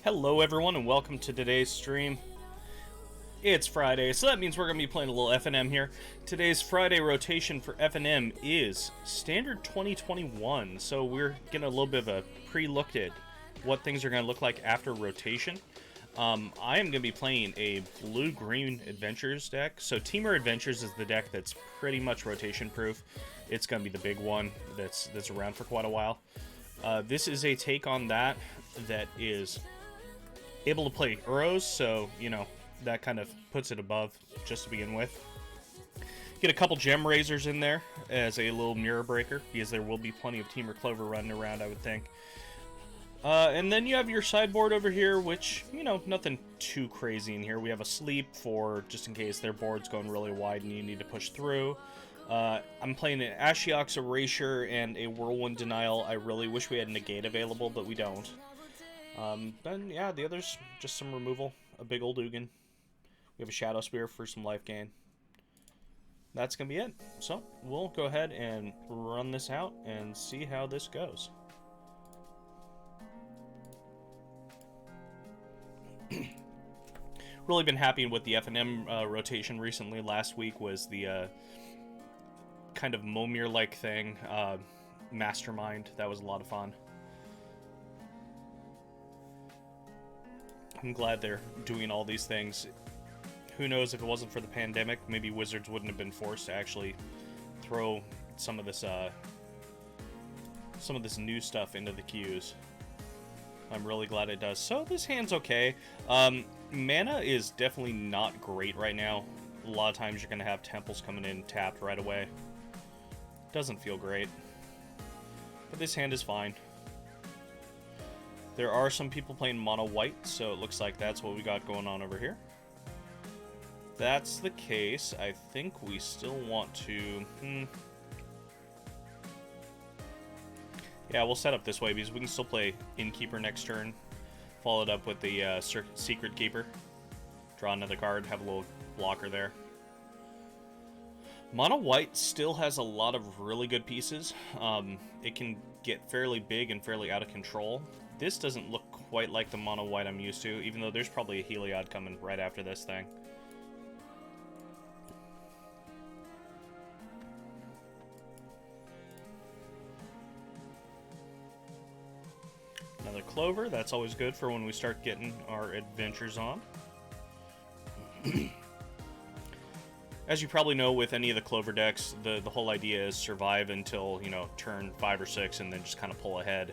Hello everyone and welcome to today's stream. It's Friday, so that means we're going to be playing a little FNM here. Today's Friday rotation for FNM is Standard 2021, so we're getting a little bit of a pre-look at what things are going to look like after rotation. I am going to be playing a Blue-Green Adventures deck. So Teamer Adventures is the deck that's pretty much rotation-proof. It's going to be the big one that's around for quite a while. This is a take on that is able to play Uros, so, you know, that kind of puts it above just to begin with. Get a couple Gem Razors in there as a little mirror breaker, because there will be plenty of Teamer Clover running around, I would think. And then you have your sideboard over here, which, you know, nothing too crazy in here. We have a Sleep for just in case their board's going really wide and you need to push through. I'm playing an Ashiok's Erasure and a Whirlwind Denial. I really wish we had Negate available, but we don't. Then, yeah, the others, just some removal. A big old Ugin. We have a Shadow Spear for some life gain. That's going to be it. So, we'll go ahead and run this out and see how this goes. Really been happy with the FNM rotation recently. Last week was the kind of Momir-like thing. Mastermind. That was a lot of fun. I'm glad they're doing all these things. Who knows, if it wasn't for the pandemic, maybe Wizards wouldn't have been forced to actually throw some of this new stuff into the queues. I'm really glad it does. So this hand's okay. Mana is definitely not great right now. A lot of times you're going to have temples coming in tapped right away. Doesn't feel great. But this hand is fine. There are some people playing mono white, so it looks like that's what we got going on over here. If that's the case, I think we still want to... Yeah, we'll set up this way because we can still play Innkeeper next turn. Followed up with the Secret Keeper. Draw another card, have a little blocker there. Mono white still has a lot of really good pieces. It can get fairly big and fairly out of control. This doesn't look quite like the mono white I'm used to, even though there's probably a Heliod coming right after this thing. Another Clover, that's always good for when we start getting our adventures on. As you probably know, with any of the Clover decks, the whole idea is survive until, you know, turn 5 or 6 and then just kind of pull ahead.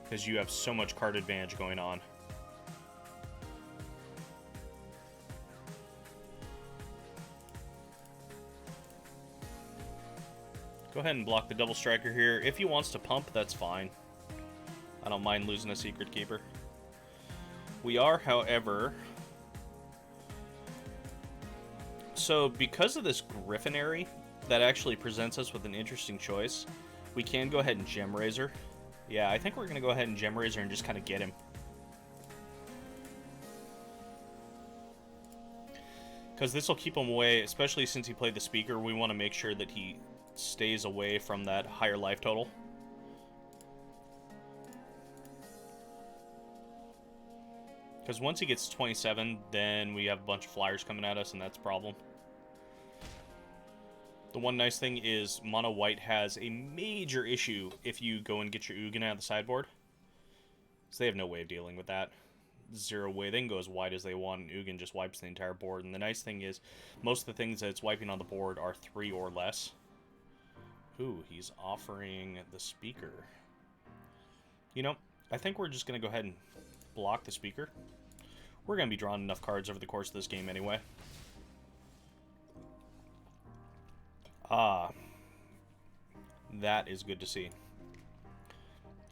Because you have so much card advantage going on. Go ahead and block the Double Striker here. If he wants to pump, that's fine. I don't mind losing a Secret Keeper. We are, however... So, because of this Griffinary, that actually presents us with an interesting choice. We can go ahead and Gem Razor. Yeah, I think we're going to go ahead and Gem Razor and just kind of get him. Because this will keep him away, especially since he played the speaker. We want to make sure that he stays away from that higher life total. Because once he gets 27, then we have a bunch of flyers coming at us, and that's a problem. The one nice thing is Mono White has a major issue if you go and get your Ugin out of the sideboard. So they have no way of dealing with that. Zero way. They can go as wide as they want, and Ugin just wipes the entire board. And the nice thing is, most of the things that it's wiping on the board are 3 or less. Ooh, he's offering the speaker. You know, I think we're just going to go ahead and block the speaker. We're going to be drawing enough cards over the course of this game anyway. Ah, that is good to see.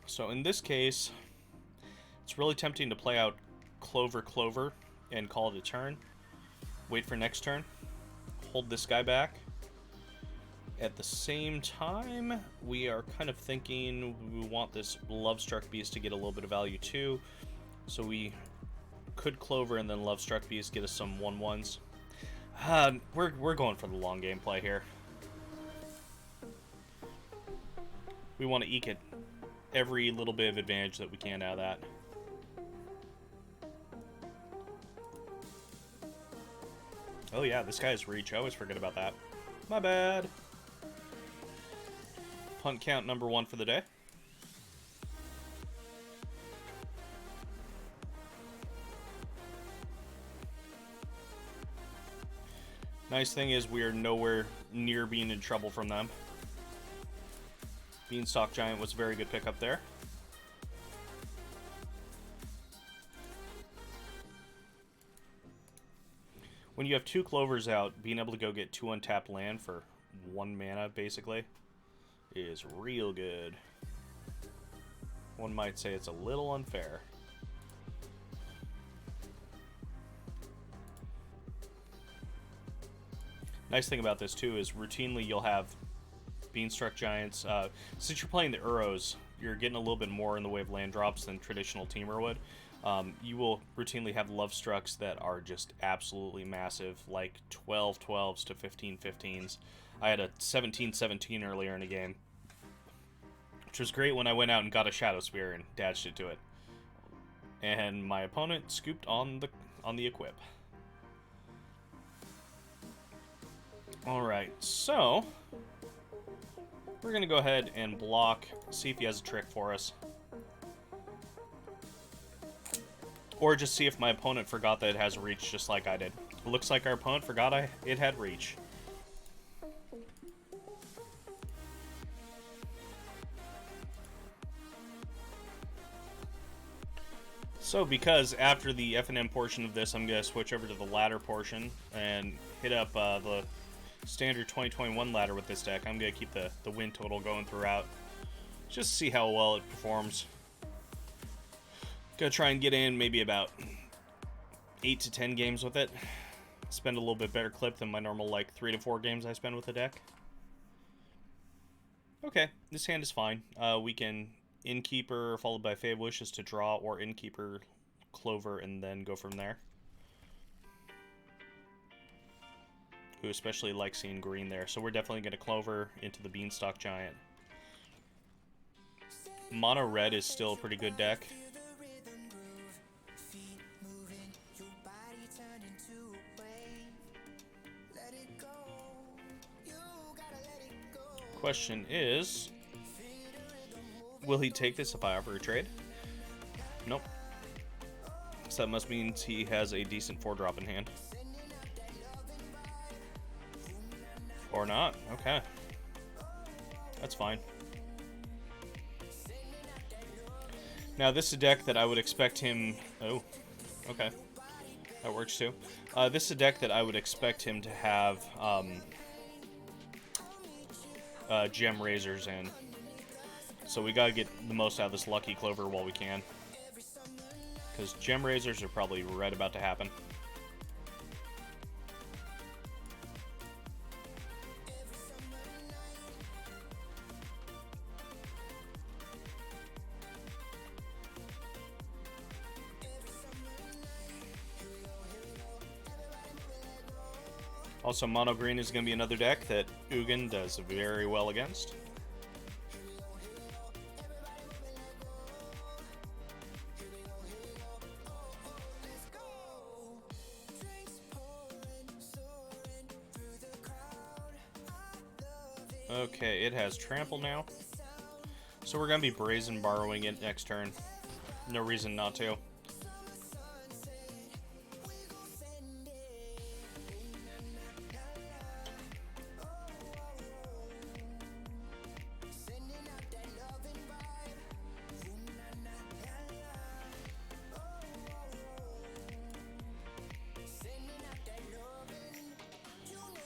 So in this case, it's really tempting to play out Clover and call it a turn. Wait for next turn. Hold this guy back. At the same time, we are kind of thinking we want this Lovestruck Beast to get a little bit of value too. So we could Clover and then Lovestruck Beast get us some 1/1s. We're going for the long game play here. We want to eke it every little bit of advantage that we can out of that. Oh yeah, this guy's reach. I always forget about that. My bad. Punt count number 1 for the day. Nice thing is we are nowhere near being in trouble from them. Beanstalk Giant was a very good pickup there. When you have 2 Clovers out, being able to go get 2 untapped land for 1 mana, basically, is real good. One might say it's a little unfair. Nice thing about this, too, is routinely you'll have Beanstalk Giants. Since you're playing the Uros, you're getting a little bit more in the way of land drops than traditional Teamer would. You will routinely have Lovestrucks that are just absolutely massive, like 12 12s to 15 15s. I had a 17 17 earlier in the game, which was great when I went out and got a Shadow Spear and dashed it to it. And my opponent scooped on the equip. Alright, so we're going to go ahead and block, see if he has a trick for us. Or just see if my opponent forgot that it has reach just like I did. It looks like our opponent forgot it had reach. So because after the FNM portion of this, I'm going to switch over to the ladder portion and hit up the standard 2021 ladder with this deck. I'm going to keep the win total going throughout. Just see how well it performs. Gonna try and get in maybe about 8 to 10 games with it. Spend a little bit better clip than my normal like 3 to 4 games I spend with the deck. Okay, this hand is fine. We can Innkeeper followed by Fey Wishes to draw, or Innkeeper, Clover, and then go from there. Who especially likes seeing green there, so we're definitely going to Clover into the Beanstalk Giant. Mono Red is still a pretty good deck. Question is, will he take this if I offer a trade? Nope. So that must mean he has a decent 4-drop in hand. Or not. Okay. That's fine. Now this is a deck that I would expect him... Oh, okay. That works too. This is a deck that I would expect him to have Gem Razors in. So we gotta get the most out of this Lucky Clover while we can. Because Gem Razors are probably right about to happen. Also, mono green is going to be another deck that Ugin does very well against. Okay, it has trample now. So we're going to be brazen borrowing it next turn. No reason not to.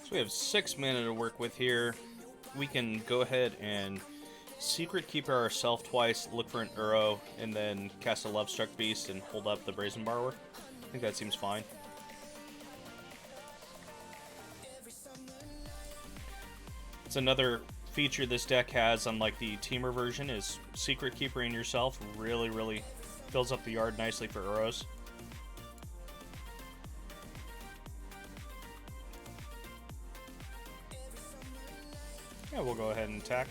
So we have 6 mana to work with here. We can go ahead and Secret Keeper ourselves twice, look for an Uro, and then cast a Lovestruck Beast and hold up the Brazen Borrower. I think that seems fine. It's another feature this deck has, unlike the Teamer version, is Secret Keepering yourself really fills up the yard nicely for Uros. Yeah, we'll go ahead and attack.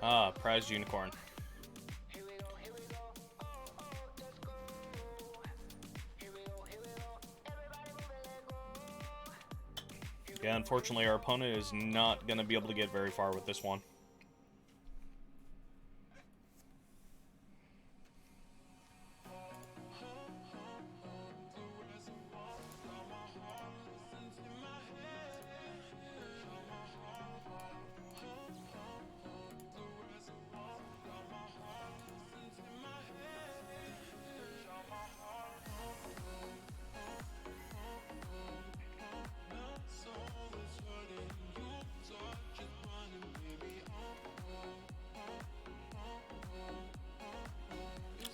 Ah, prized unicorn. Yeah, unfortunately our opponent is not going to be able to get very far with this one.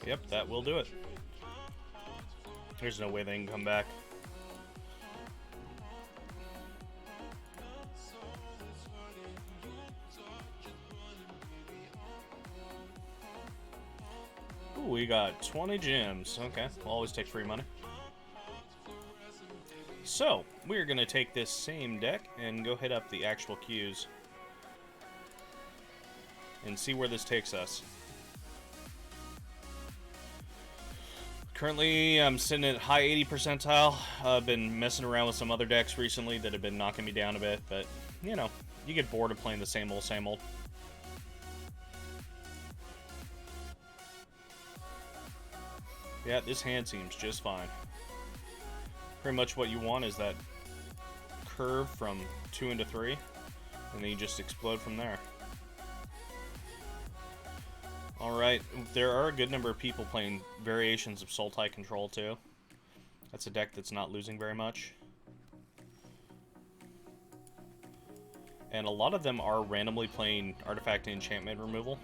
Yep, that will do it. There's no way they can come back. Ooh, we got 20 gems. Okay, we'll always take free money. So, we're going to take this same deck and go hit up the actual queues and see where this takes us. Currently, I'm sitting at high 80 percentile. I've been messing around with some other decks recently that have been knocking me down a bit, but, you know, you get bored of playing the same old, same old. Yeah, this hand seems just fine. Pretty much what you want is that curve from 2 into 3, and then you just explode from there. Alright, there are a good number of people playing variations of Sultai Control too. That's a deck that's not losing very much. And a lot of them are randomly playing Artifact and Enchantment removal.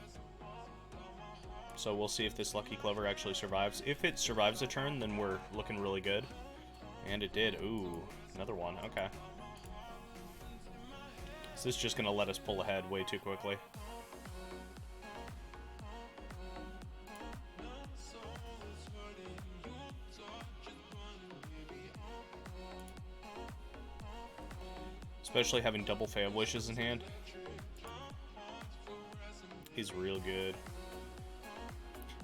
So we'll see if this Lucky Clover actually survives. If it survives a turn, then we're looking really good. And it did. Ooh, another one. Okay. So this is just going to let us pull ahead way too quickly. Especially having double Fae of Wishes in hand. He's real good.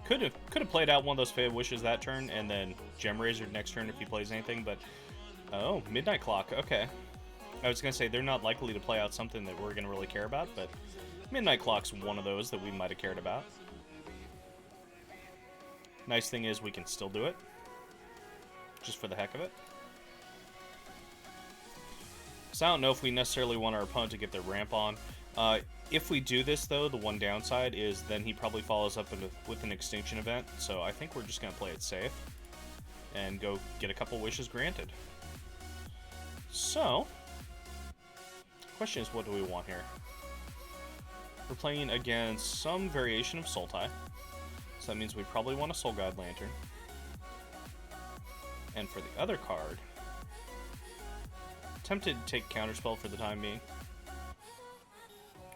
Could have played out one of those Fae of Wishes that turn, and then Gem Razor next turn if he plays anything, but... Oh, Midnight Clock, okay. I was going to say, they're not likely to play out something that we're going to really care about, but... Midnight Clock's one of those that we might have cared about. Nice thing is, we can still do it. Just for the heck of it. So I don't know if we necessarily want our opponent to get their ramp on. If we do this, though, the one downside is then he probably follows up with an Extinction event. So I think we're just going to play it safe and go get a couple wishes granted. So, question is, what do we want here? We're playing against some variation of Sultai. So that means we probably want a Soul Guide Lantern. And for the other card... Tempted to take Counterspell for the time being.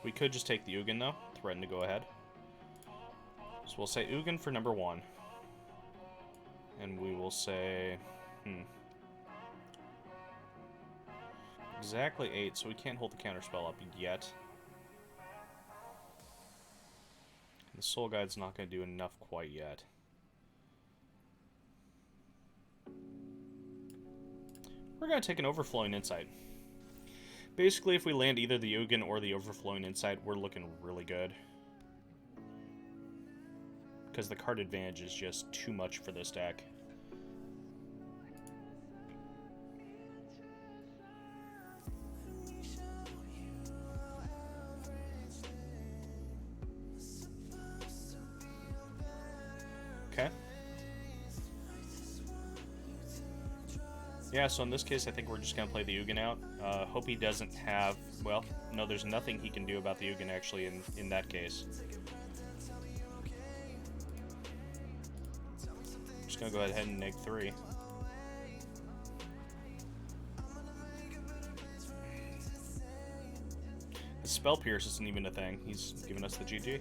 We could just take the Ugin, though. Threaten to go ahead. So we'll say Ugin for number 1. And we will say... Exactly 8, so we can't hold the Counterspell up yet. The Soul Guide's not going to do enough quite yet. We're going to take an Overflowing Insight. Basically, if we land either the Ugin or the Overflowing Insight, we're looking really good. Because the card advantage is just too much for this deck. Okay. Yeah, so in this case, I think we're just going to play the Ugin out. Hope he doesn't have... Well, no, there's nothing he can do about the Ugin, actually, in that case. Just going to go ahead and neg 3. His Spell Pierce isn't even a thing. He's giving us the GG.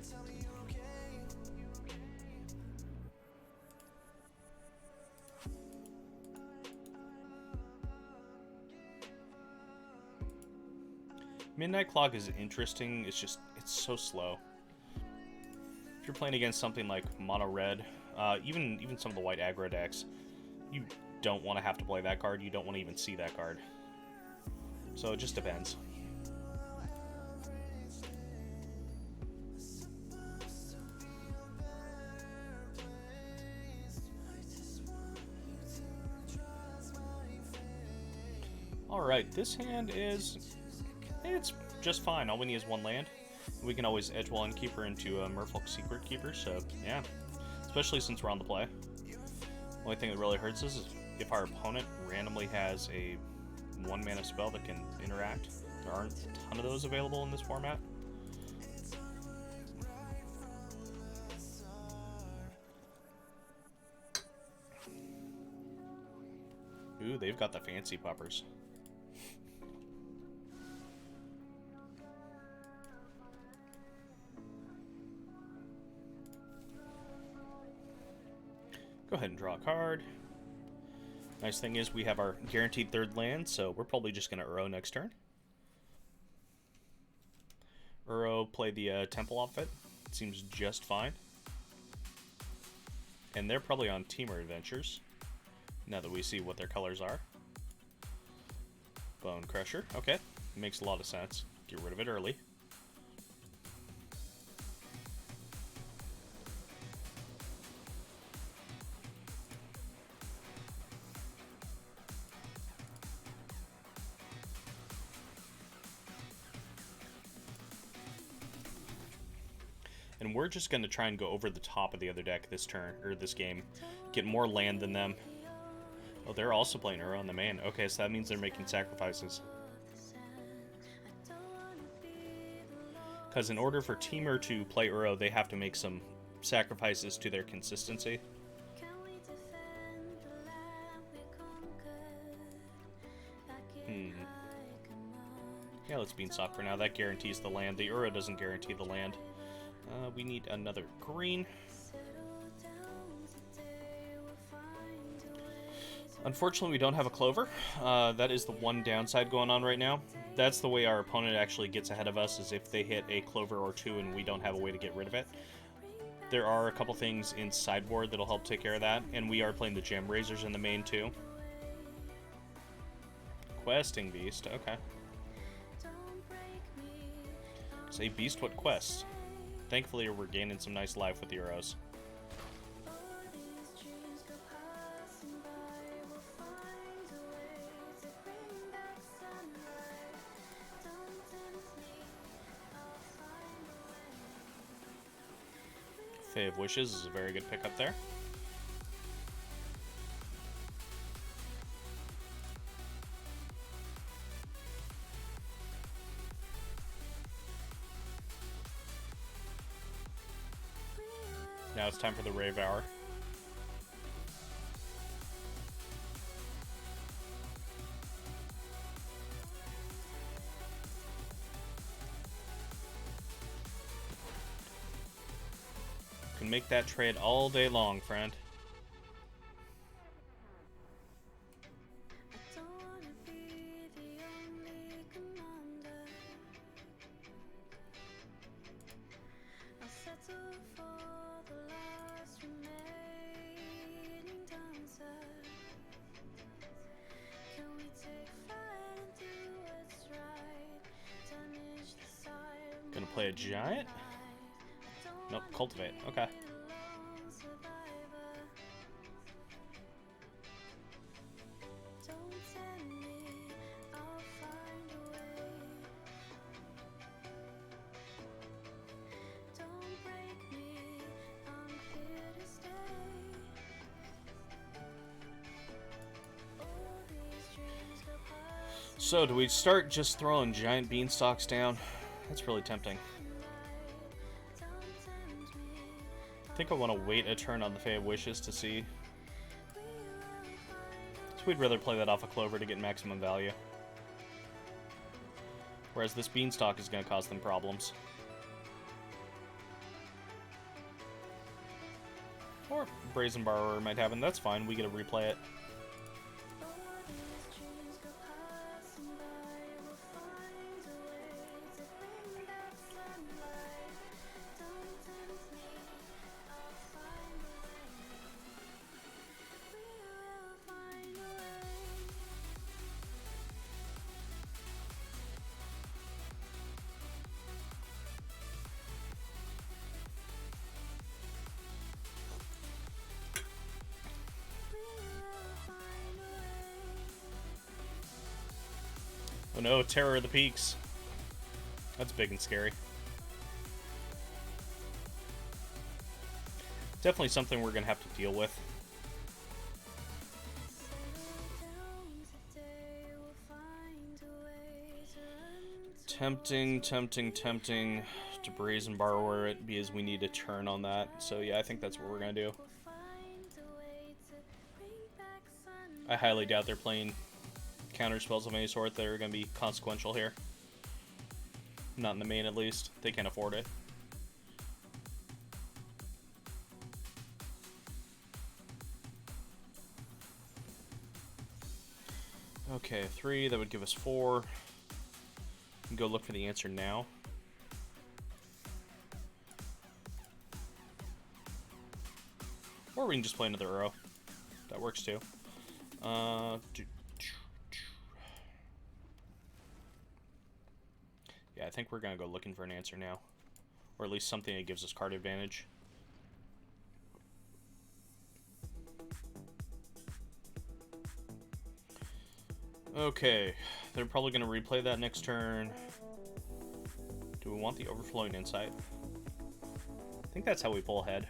Midnight Clock is interesting, it's so slow. If you're playing against something like Mono Red, even some of the white aggro decks, you don't want to have to play that card, you don't want to even see that card. So it just depends. Alright, this hand is... It's just fine. All we need is 1 land. We can always edge Wall Keeper into a Merfolk Secret Keeper, so yeah. Especially since we're on the play. Only thing that really hurts us is if our opponent randomly has a 1-mana spell that can interact. There aren't a ton of those available in this format. Ooh, they've got the fancy puppers. Go ahead and draw a card. Nice thing is we have our guaranteed 3rd land, so we're probably just going to Uro next turn. Uro play the Temple outfit. It seems just fine. And they're probably on Teamer Adventures, now that we see what their colors are. Bone Crusher. Okay, makes a lot of sense. Get rid of it early. And we're just going to try and go over the top of the other deck this turn, or this game. Get more land than them. Oh, they're also playing Uro on the main. Okay, so that means they're making sacrifices. Because in order for Teamer to play Uro, they have to make some sacrifices to their consistency. Yeah, let's Beanstalk for now. That guarantees the land. The Uro doesn't guarantee the land. We need another green. Unfortunately, we don't have a Clover. That is the one downside going on right now. That's the way our opponent actually gets ahead of us, is if they hit a Clover or 2 and we don't have a way to get rid of it. There are a couple things in sideboard that'll help take care of that, and we are playing the Gem Razors in the main too. Questing Beast, okay. Say Beast what quest? Thankfully, we're gaining some nice life with the Euros. Fae of Wishes is a very good pickup there. Now it's time for the Rave Hour. can make that trade all day long, friend. Gonna play a giant? Nope, cultivate. Okay. So, do we start just throwing giant beanstalks down? That's really tempting. I think I want to wait a turn on the Fae of Wishes to see. So we'd rather play that off a Clover to get maximum value. Whereas this beanstalk is going to cause them problems. Or Brazen Borrower might happen. That's fine. We get to replay it. Oh no, Terror of the Peaks. That's big and scary. Definitely something we're going to have to deal with. Tempting to Brazen Borrower it because we need a turn on that. So yeah, I think that's what we're going to do. I highly doubt they're playing counter spells of any sort that are going to be consequential here. Not in the main, at least. They can't afford it. Okay, 3. That would give us 4. We can go look for the answer now. Or we can just play another Uro. That works too. Yeah, I think we're going to go looking for an answer now. Or at least something that gives us card advantage. Okay, they're probably going to replay that next turn. Do we want the Overflowing Insight? I think that's how we pull ahead.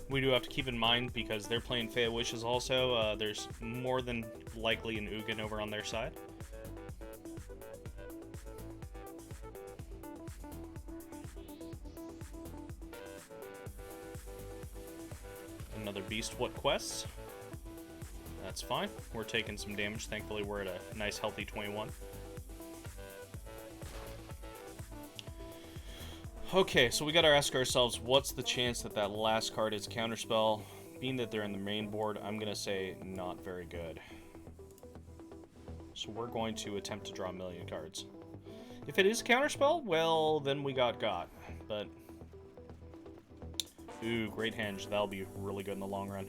We do have to keep in mind, because they're playing Fae of Wishes also, there's more than likely an Ugin over on their side. Another Beast What quests? That's fine. We're taking some damage. Thankfully, we're at a nice healthy 21. Okay, so we gotta ask ourselves, what's the chance that that last card is a counterspell? Being that they're in the main board, I'm gonna say not very good. So we're going to attempt to draw a million cards. If it is a counterspell, well, then we got. But, ooh, Great Henge. That'll be really good in the long run.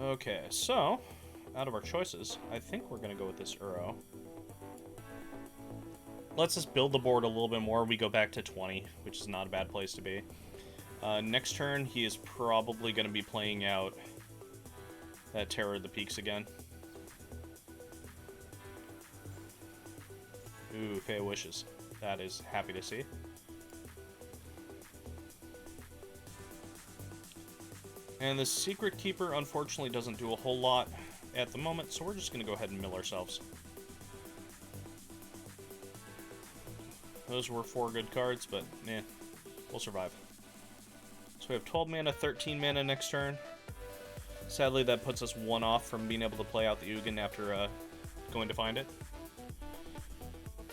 Okay, so, out of our choices, I think we're gonna go with this Uro. Lets us build the board a little bit more. We go back to 20, which is not a bad place to be. Next turn, he is probably going to be playing out that Terror of the Peaks again. Ooh, Fae Wishes. That is happy to see. And the Secret Keeper, unfortunately, doesn't do a whole lot at the moment, so we're just going to go ahead and mill ourselves. Those were 4 good cards, but, we'll survive. So we have 12 mana, 13 mana next turn. Sadly, that puts us 1 off from being able to play out the Ugin after going to find it.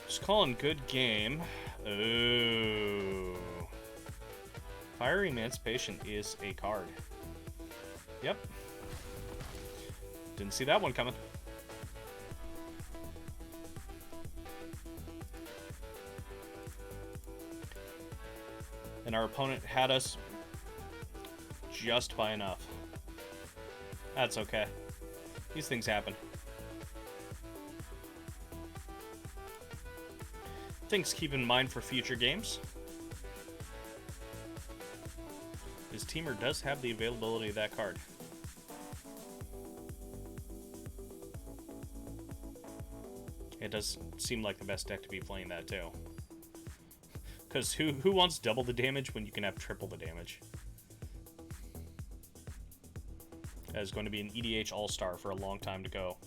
Just calling good game. Oh. Fiery Emancipation is a card. Yep. Didn't see that one coming. And our opponent had us just by enough. That's okay. These things happen. Things to keep in mind for future games. His teamer does have the availability of that card. It does seem like the best deck to be playing that too. Because who wants double the damage when you can have triple the damage? That is going to be an EDH All-Star for a long time to go.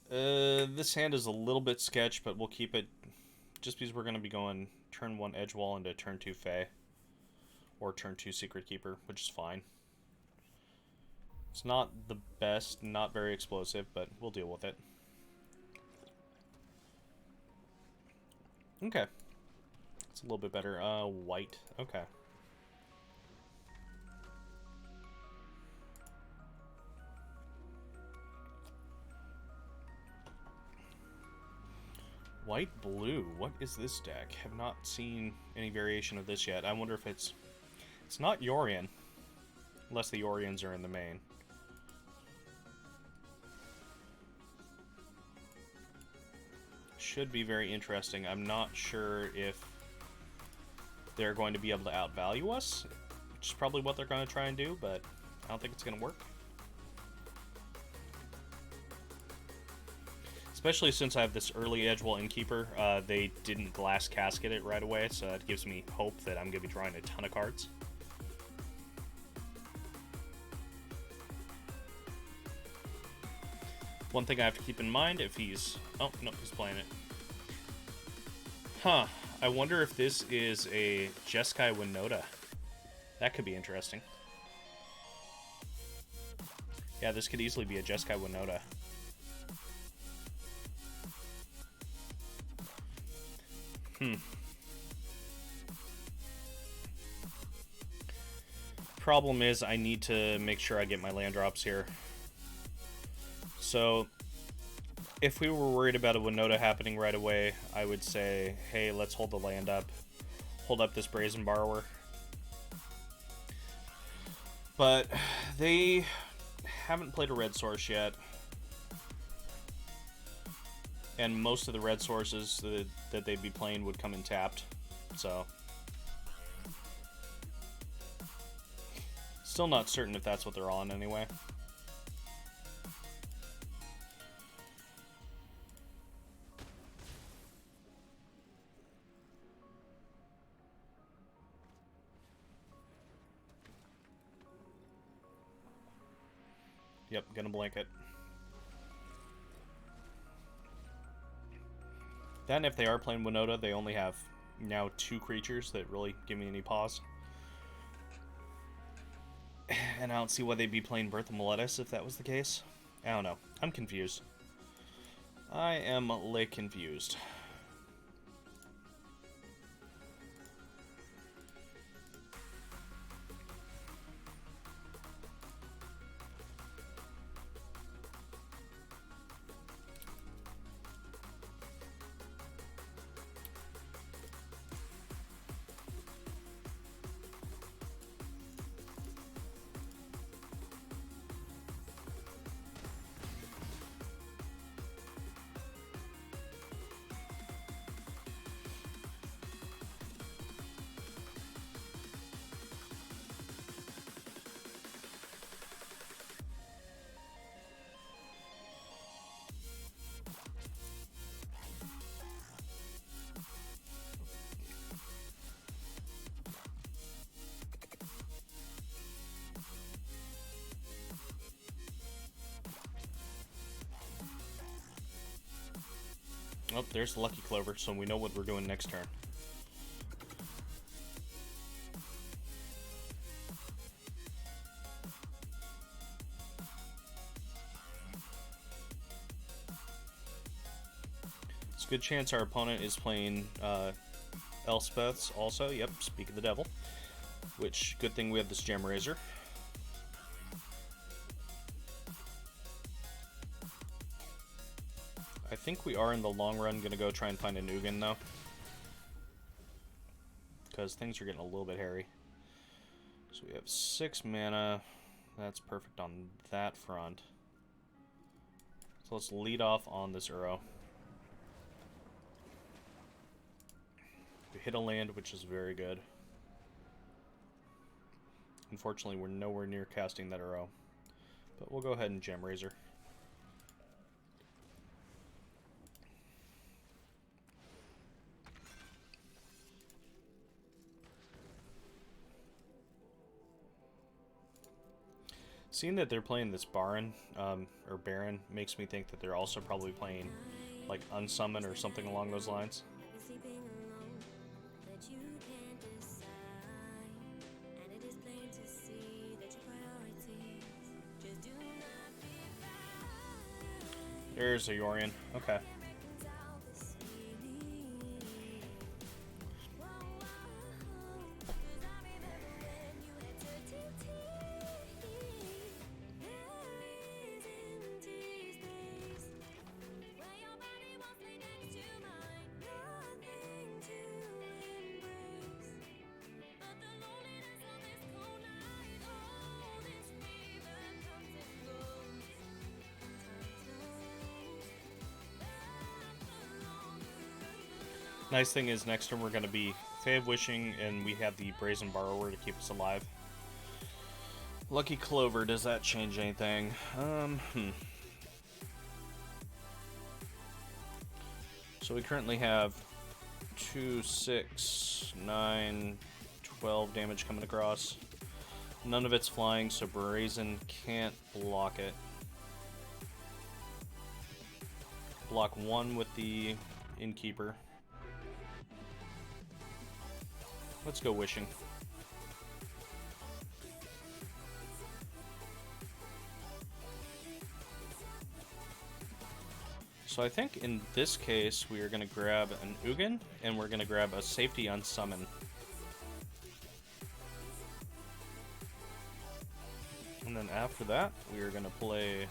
This hand is a little bit sketch, but we'll keep it just because we're going to be going turn 1 Edgewall into turn 2 Fae. Or turn 2 Secret Keeper, which is fine. It's not the best, not very explosive, but we'll deal with it. Okay. It's a little bit better. White. Okay. White blue. What is this deck? Have not seen any variation of this yet. I wonder if it's not Yorion, unless the Yorions are in the main. Should be very interesting. I'm not sure if they're going to be able to outvalue us, which is probably what they're going to try and do, but I don't think it's going to work. Especially since I have this early Edgewall Innkeeper, they didn't glass casket it right away, so that gives me hope that I'm going to be drawing a ton of cards. One thing I have to keep in mind if he's... Oh, no, he's playing it. Huh. I wonder if this is a Jeskai Winota. That could be interesting. Yeah, this could easily be a Jeskai Winota. Problem is, I need to make sure I get my land drops here. So, if we were worried about a Winota happening right away, I would say, hey, let's hold the land up. Hold up this Brazen Borrower. But they haven't played a red source yet. And most of the red sources that they'd be playing would come in tapped. So, still not certain if that's what they're on anyway. Yep, gonna blanket. Then if they are playing Winota, they only have now 2 creatures that really give me any pause. And I don't see why they'd be playing Birth of Meletis if that was the case. I don't know. I'm confused. I am late confused. Oh, there's the Lucky Clover, so we know what we're doing next turn. It's a good chance our opponent is playing Elspeth's also. Yep, Speak of the Devil. Which, good thing we have this Gem Razor. I think we are in the long run going to go try and find a Ugin, though. Because things are getting a little bit hairy. So we have 6 mana. That's perfect on that front. So let's lead off on this Uro. We hit a land, which is very good. Unfortunately, we're nowhere near casting that Uro. But we'll go ahead and Gem Razor. Seeing that they're playing this Baron, or Baron, makes me think that they're also probably playing, like, Unsummon or something along those lines. There's a Yorion. Okay. Nice thing is, next turn we're going to be Fae of Wishing, and we have the Brazen Borrower to keep us alive. Lucky Clover, does that change anything? So we currently have 2, 6, 9, 12 damage coming across. None of it's flying, so Brazen can't block it. Block 1 with the Innkeeper. Let's go Wishing. So I think in this case we are going to grab an Ugin, and we're going to grab a safety Unsummon. And then after that, we are going to play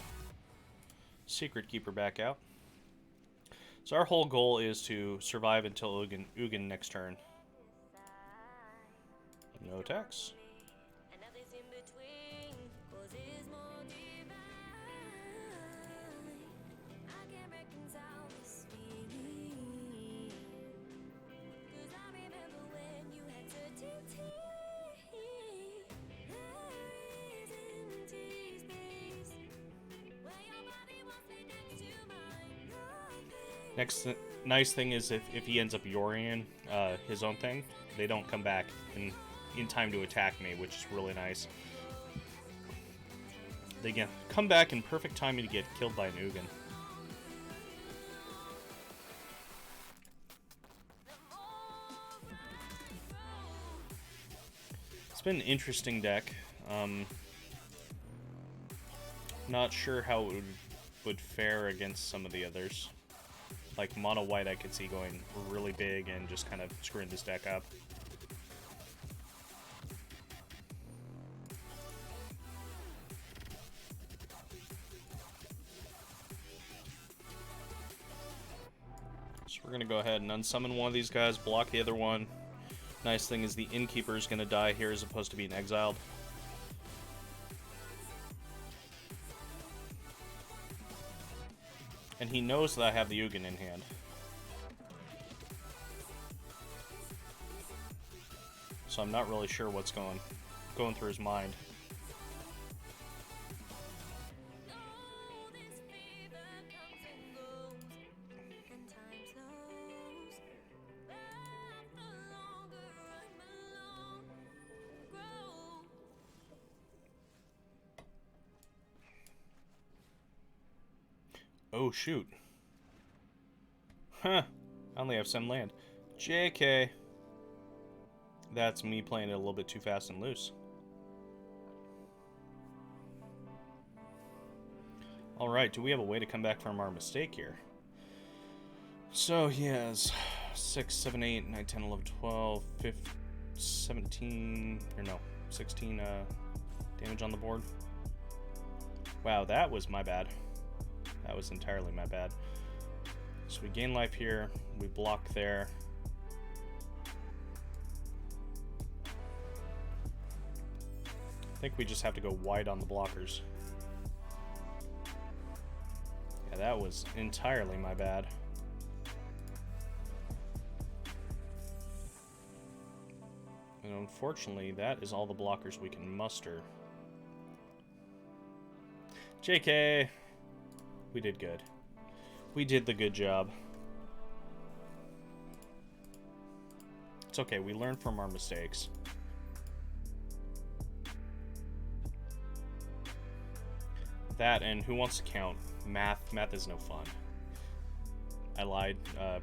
Secret Keeper back out. So our whole goal is to survive until Ugin next turn. No attacks. Next nice thing is if he ends up Yorion, his own thing, they don't come back in time to attack me, which is really nice. They can come back in perfect timing to get killed by an Ugin. It's been an interesting deck. Not sure how it would fare against some of the others. Like mono white, I could see going really big and just kind of screwing this deck up. So we're gonna go ahead and unsummon one of these guys, block the other one. Nice thing is the Innkeeper is gonna die here as opposed to being exiled. And he knows that I have the Ugin in hand. So I'm not really sure what's going through his mind. Oh, shoot. Huh. I only have 7 land. JK. That's me playing it a little bit too fast and loose. Alright, do we have a way to come back from our mistake here? So he has 6, 7, 8, 9, 10, 11, 12, 15, 17, or no, 16 damage on the board. Wow, that was my bad. That was entirely my bad. So we gain life here, we block there. I think we just have to go wide on the blockers. Yeah, that was entirely my bad. And unfortunately, that is all the blockers we can muster. JK! We did good. We did the good job. It's okay, we learn from our mistakes. That and who wants to count? Math. Math is no fun. I lied.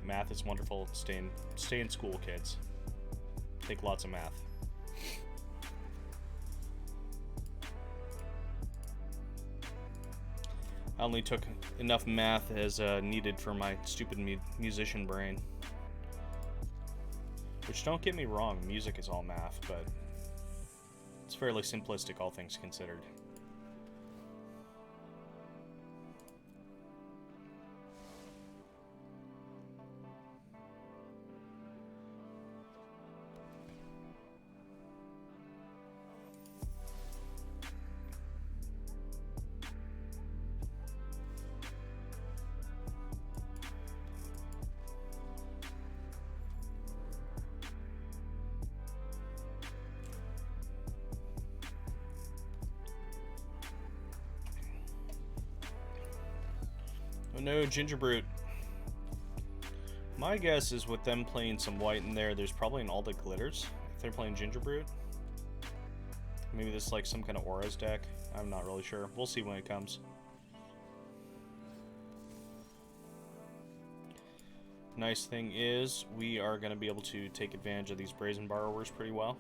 Math is wonderful. Stay in school, kids. Take lots of math. I only took enough math as needed for my stupid musician brain. Which, don't get me wrong, music is all math, but it's fairly simplistic, all things considered. Oh no, Gingerbrute. My guess is with them playing some white in there, there's probably an all that glitters if they're playing Gingerbrute. Maybe this is like some kind of auras deck. I'm not really sure. We'll see when it comes. Nice thing is, we are going to be able to take advantage of these Brazen Borrowers pretty well.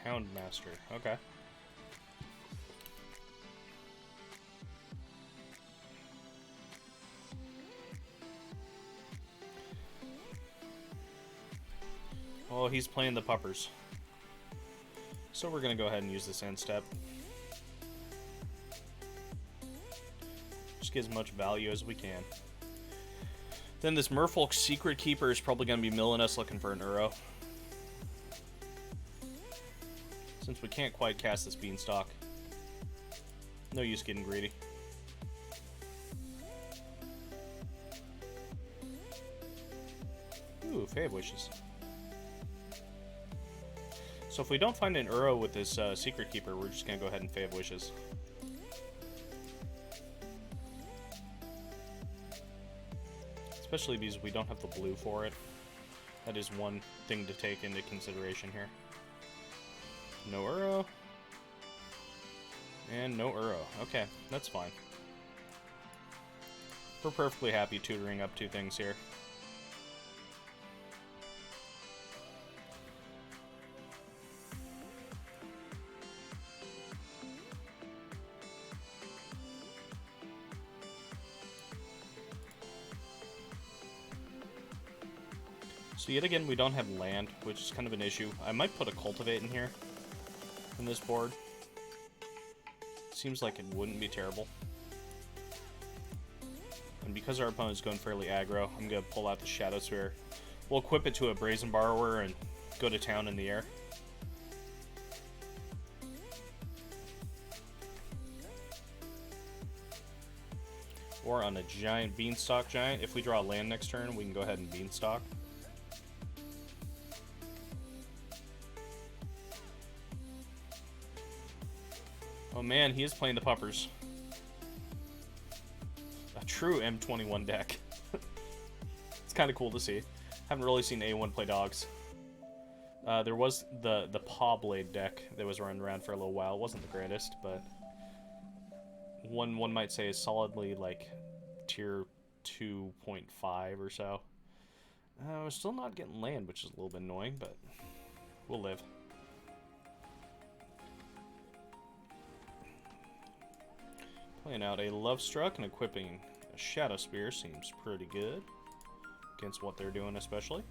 Houndmaster, okay. Well, he's playing the puppers. So we're going to go ahead and use this end step. Just get as much value as we can. Then this Merfolk Secret Keeper is probably going to be milling us looking for an Uro. Since we can't quite cast this Beanstalk. No use getting greedy. Ooh, Fae of Wishes. So if we don't find an Uro with this Secret Keeper, we're just going to go ahead and Fae of Wishes. Especially because we don't have the blue for it. That is one thing to take into consideration here. No Uro. And no Uro. Okay, that's fine. We're perfectly happy tutoring up 2 things here. So yet again, we don't have land, which is kind of an issue. I might put a Cultivate in here. In this board. Seems like it wouldn't be terrible. And because our opponent's going fairly aggro, I'm going to pull out the Shadow Sphere. We'll equip it to a Brazen Borrower and go to town in the air. Or on a giant Beanstalk Giant. If we draw a land next turn, we can go ahead and Beanstalk. Oh man, he is playing the puppers. A true M21 deck. It's kind of cool to see. Haven't really seen A1 play dogs. There was the Paw Blade deck that was running around for a little while. It wasn't the greatest, but one might say is solidly like tier 2.5 or so. We're still not getting land, which is a little bit annoying, but we'll live. Playing out a Love Struck and equipping a Shadow Spear seems pretty good against what they're doing, especially.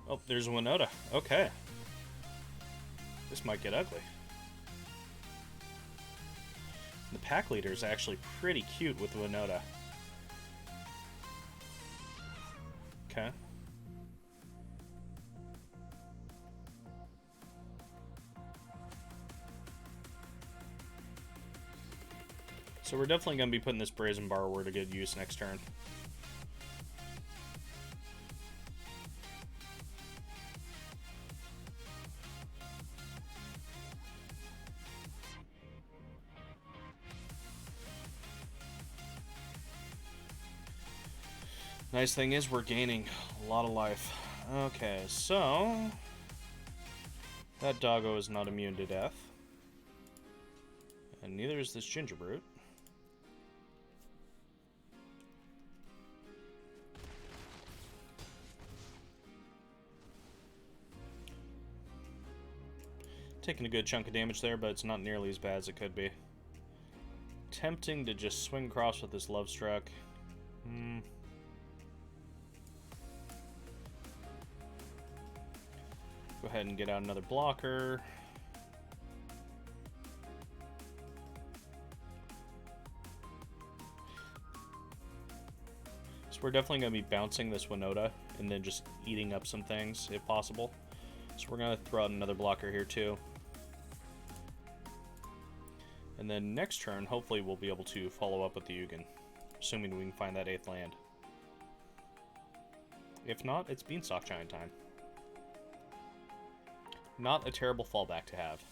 Oh, there's Winota. Okay. This might get ugly. The pack leader is actually pretty cute with Winota. Okay. So we're definitely going to be putting this Brazen Borrower to good use next turn. Nice thing is we're gaining a lot of life. Okay, so that doggo is not immune to death. And neither is this Ginger Brute. Taking a good chunk of damage there, but it's not nearly as bad as it could be. Tempting to just swing across with this Love Struck. Go ahead and get out another blocker. So we're definitely going to be bouncing this Winota and then just eating up some things if possible. So we're going to throw out another blocker here too. And then next turn, hopefully we'll be able to follow up with the Ugin, assuming we can find that 8th land. If not, it's Beanstalk Giant time. Not a terrible fallback to have.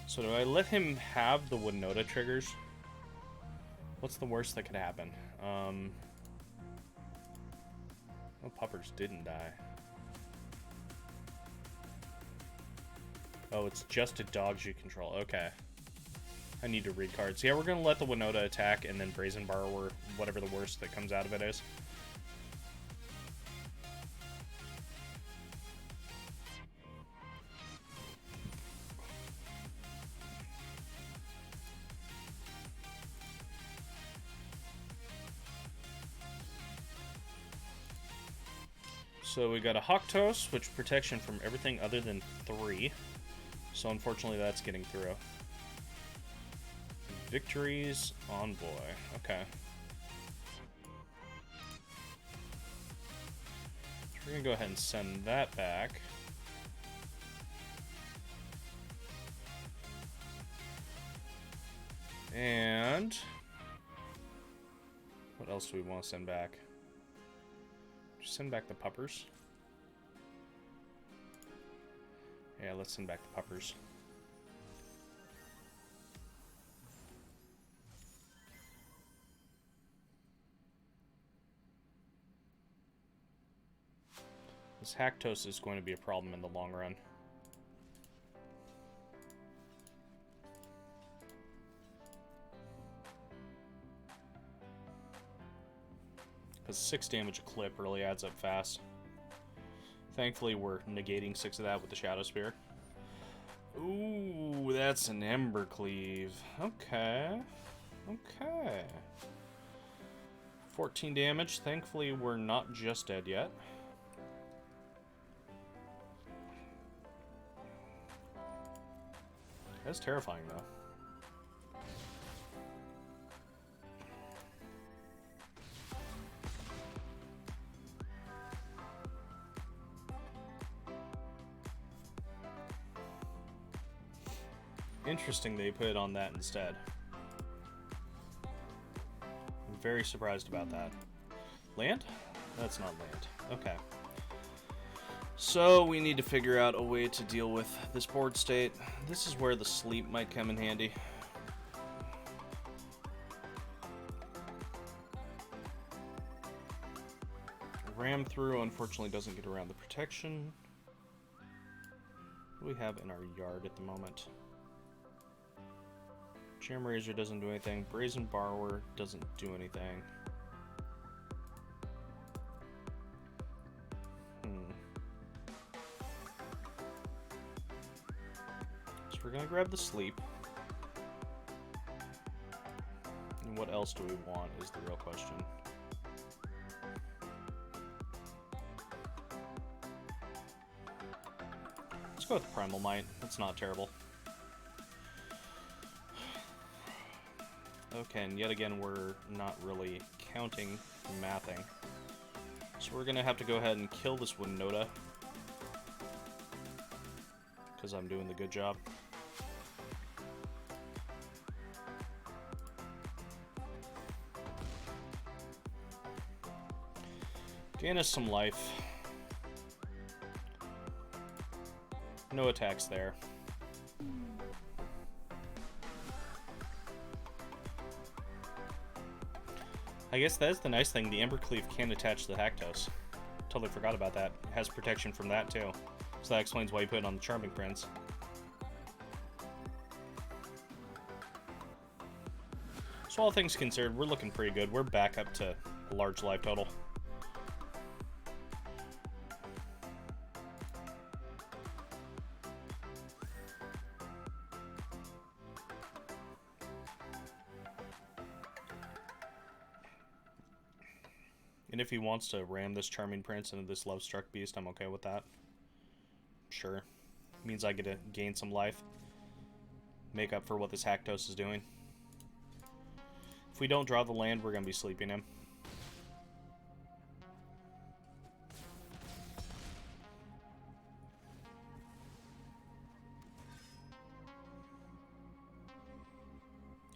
So do I let him have the Winota triggers? What's the worst that could happen? Oh, Puppers didn't die. Oh, it's just a dogs you control. Okay. I need to read cards. Yeah, we're going to let the Winota attack and then Brazen Borrower, whatever the worst that comes out of it is. So we got a Hawktos, which protection from everything other than 3. So unfortunately that's getting through. Victory's Envoy. Okay. So we're going to go ahead and send that back. And what else do we want to send back? Just send back the Puppers. Yeah, let's send back the Puppers. This Hactos is going to be a problem in the long run. Because 6 damage a clip really adds up fast. Thankfully, we're negating 6 of that with the Shadow Spear. Ooh, that's an Embercleave. Okay. Okay. 14 damage. Thankfully, we're not just dead yet. That's terrifying, though. Interesting they put it on that instead. I'm very surprised about that. Land? That's not land. Okay. So we need to figure out a way to deal with this board state. This is where the sleep might come in handy. Ram through, unfortunately, doesn't get around the protection. What do we have in our yard at the moment? Jam Razor doesn't do anything. Brazen Borrower doesn't do anything. So we're gonna grab the sleep. And what else do we want is the real question. Let's go with Primal Might. That's not terrible. Okay, and yet again, we're not really counting mathing. So we're gonna have to go ahead and kill this Winota. Because I'm doing the good job. Gain us some life. No attacks there. I guess that's the nice thing, the Embercleave can attach to the Haktos. Totally forgot about that. It has protection from that too. So that explains why you put it on the Charming Prince. So all things considered, we're looking pretty good. We're back up to a large life total. And if he wants to ram this Charming Prince into this Love-Struck Beast, I'm okay with that. Sure. Means I get to gain some life. Make up for what this Haktos is doing. If we don't draw the land, we're going to be sleeping him.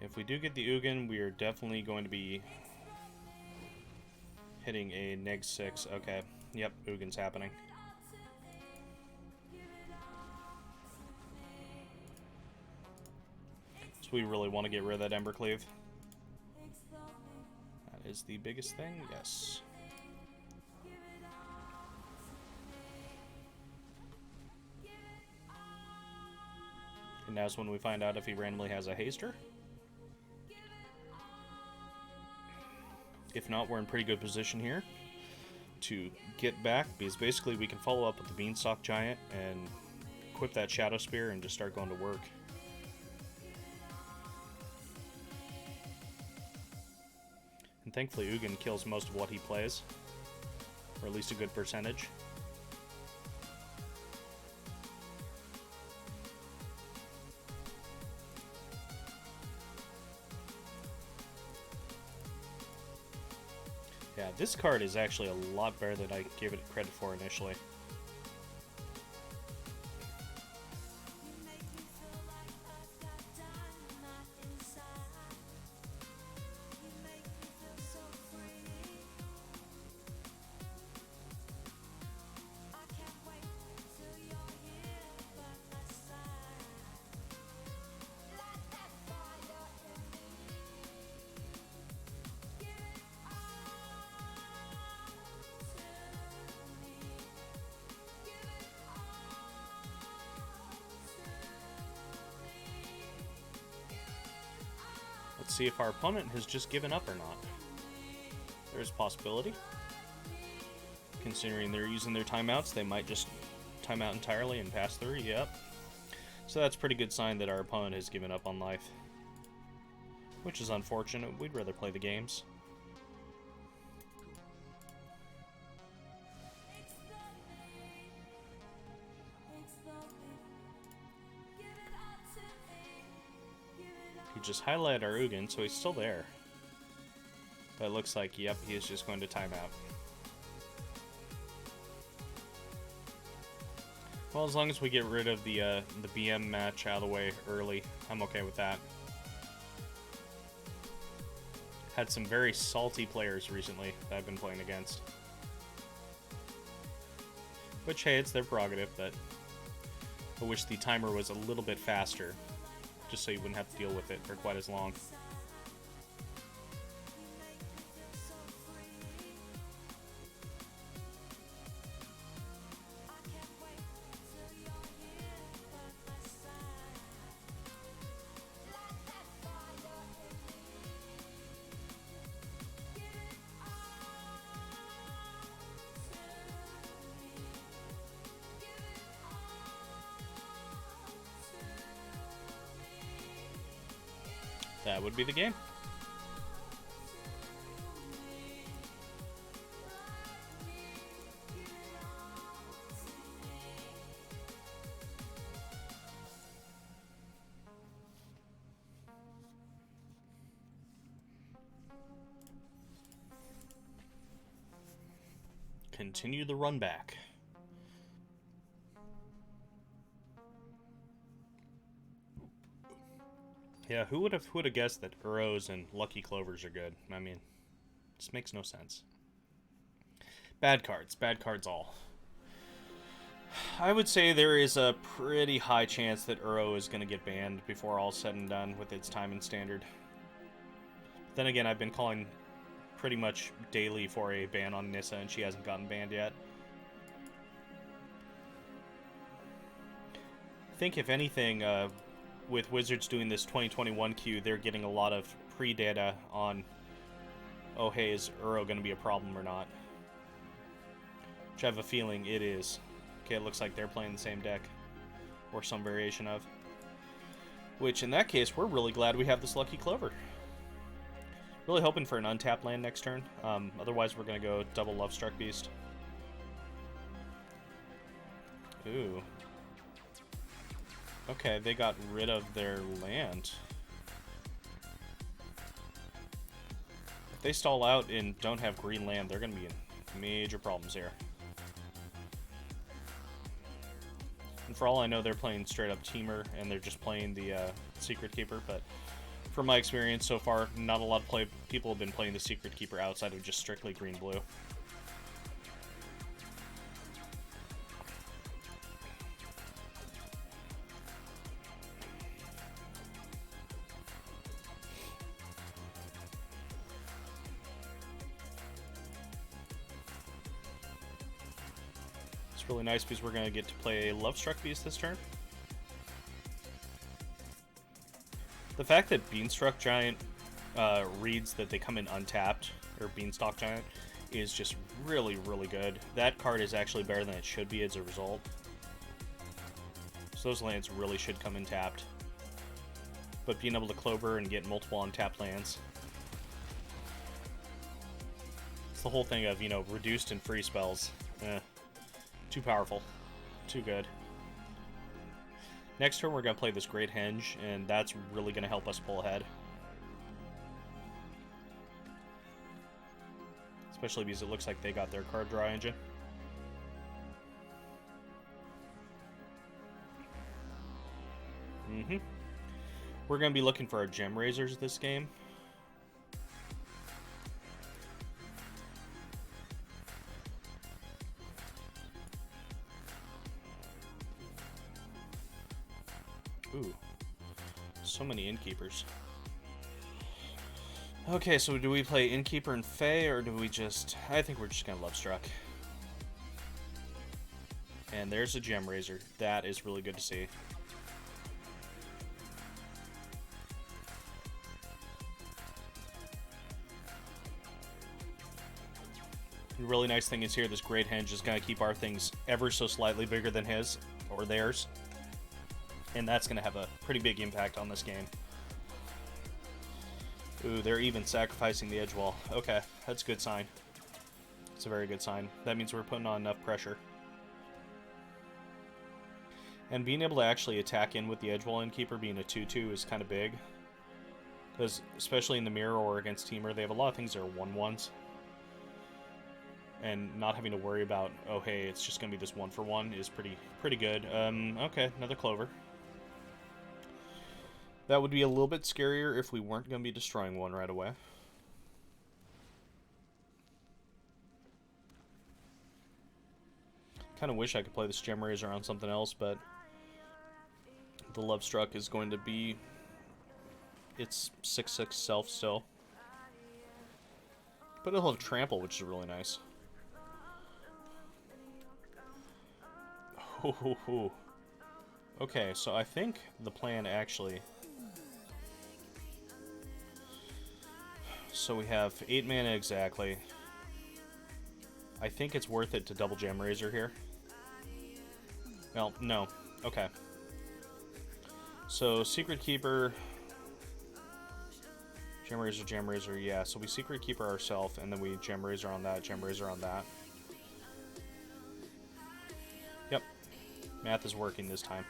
If we do get the Ugin, we are definitely going to be hitting a -6. Okay. Yep, Ugin's happening. So we really want to get rid of that Embercleave. That is the biggest thing, yes. And now's when we find out if he randomly has a Haster. If not, we're in pretty good position here to get back, because basically we can follow up with the Beanstalk Giant and equip that Shadow Spear and just start going to work. And thankfully Ugin kills most of what he plays, or at least a good percentage. Yeah, this card is actually a lot better than I gave it credit for initially. Let's see if our opponent has just given up or not. There's a possibility. Considering they're using their timeouts, they might just time out entirely and pass through. Yep. So that's a pretty good sign that our opponent has given up on life. Which is unfortunate. We'd rather play the games. Just highlight our Ugin, so he's still there. But it looks like, yep, he is just going to time out. Well, as long as we get rid of the BM match out of the way early, I'm okay with that. Had some very salty players recently that I've been playing against. Which, hey, it's their prerogative, but I wish the timer was a little bit faster, just so you wouldn't have to deal with it for quite as long. That would be the game. Continue the run back. Yeah, who would have guessed that Uros and Lucky Clovers are good? I mean, this makes no sense. Bad cards all. I would say there is a pretty high chance that Uro is going to get banned before all's said and done with its time in Standard. Then again, I've been calling pretty much daily for a ban on Nissa, and she hasn't gotten banned yet. I think, if anything, with Wizards doing this 2021 queue, they're getting a lot of pre-data on, oh hey, is Uro going to be a problem or not? Which I have a feeling it is. Okay, it looks like they're playing the same deck, or some variation of. Which, in that case, we're really glad we have this Lucky Clover. Really hoping for an untapped land next turn. Otherwise, we're going to go double Lovestruck Beast. Ooh. Okay, they got rid of their land. If they stall out and don't have green land, they're going to be in major problems here. And for all I know, they're playing straight up Teamer, and they're just playing the Secret Keeper, but from my experience so far, not a lot of people have been playing the Secret Keeper outside of just strictly green-blue. It's really nice because we're going to get to play a Lovestruck Beast this turn. The fact that Beanstalk Giant reads that they come in untapped, or Beanstalk Giant, is just really, really good. That card is actually better than it should be as a result. So those lands really should come in tapped. But being able to Clover and get multiple untapped lands. It's the whole thing of, you know, reduced and free spells. Too powerful. Too good. Next turn, we're going to play this Great Henge, and that's really going to help us pull ahead. Especially because it looks like they got their card draw engine. We're going to be looking for our Gem Raisers this game. Ooh, so many Innkeepers. Okay, so do we play Innkeeper and Fae, or do we just... I think we're just going to Lovestruck. And there's a Gem Raiser. That is really good to see. The really nice thing is here, this Great Henge is going to keep our things ever so slightly bigger than his, or theirs. And that's going to have a pretty big impact on this game. Ooh, they're even sacrificing the edge wall. Okay, that's a good sign. It's a very good sign. That means we're putting on enough pressure. And being able to actually attack in with the edge wall Innkeeper being a 2-2 is kind of big. Because, especially in the mirror or against Teamer, they have a lot of things that are 1-1s. and not having to worry about, oh hey, it's just gonna be this 1-for-1 is pretty good. Okay, another Clover. That would be a little bit scarier if we weren't gonna be destroying one right away. Kind of wish I could play this Gem Razor on something else, but the Love Struck is going to be its 6/6 self still. But it'll have Trample, which is really nice. Okay, so I think the plan actually... So we have 8 mana exactly. I think it's worth it to double Gem Razor here. Well, no. Okay. So, Secret Keeper... Gem Razor, yeah. So we Secret Keeper ourselves, and then we Gem Razor on that, Gem Razor on that. Yep. Math is working this time.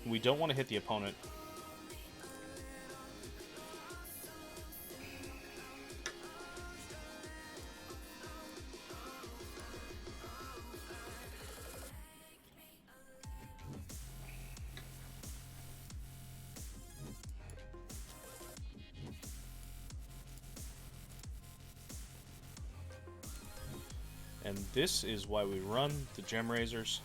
We don't want to hit the opponent. And this is why we run the Gem Razors,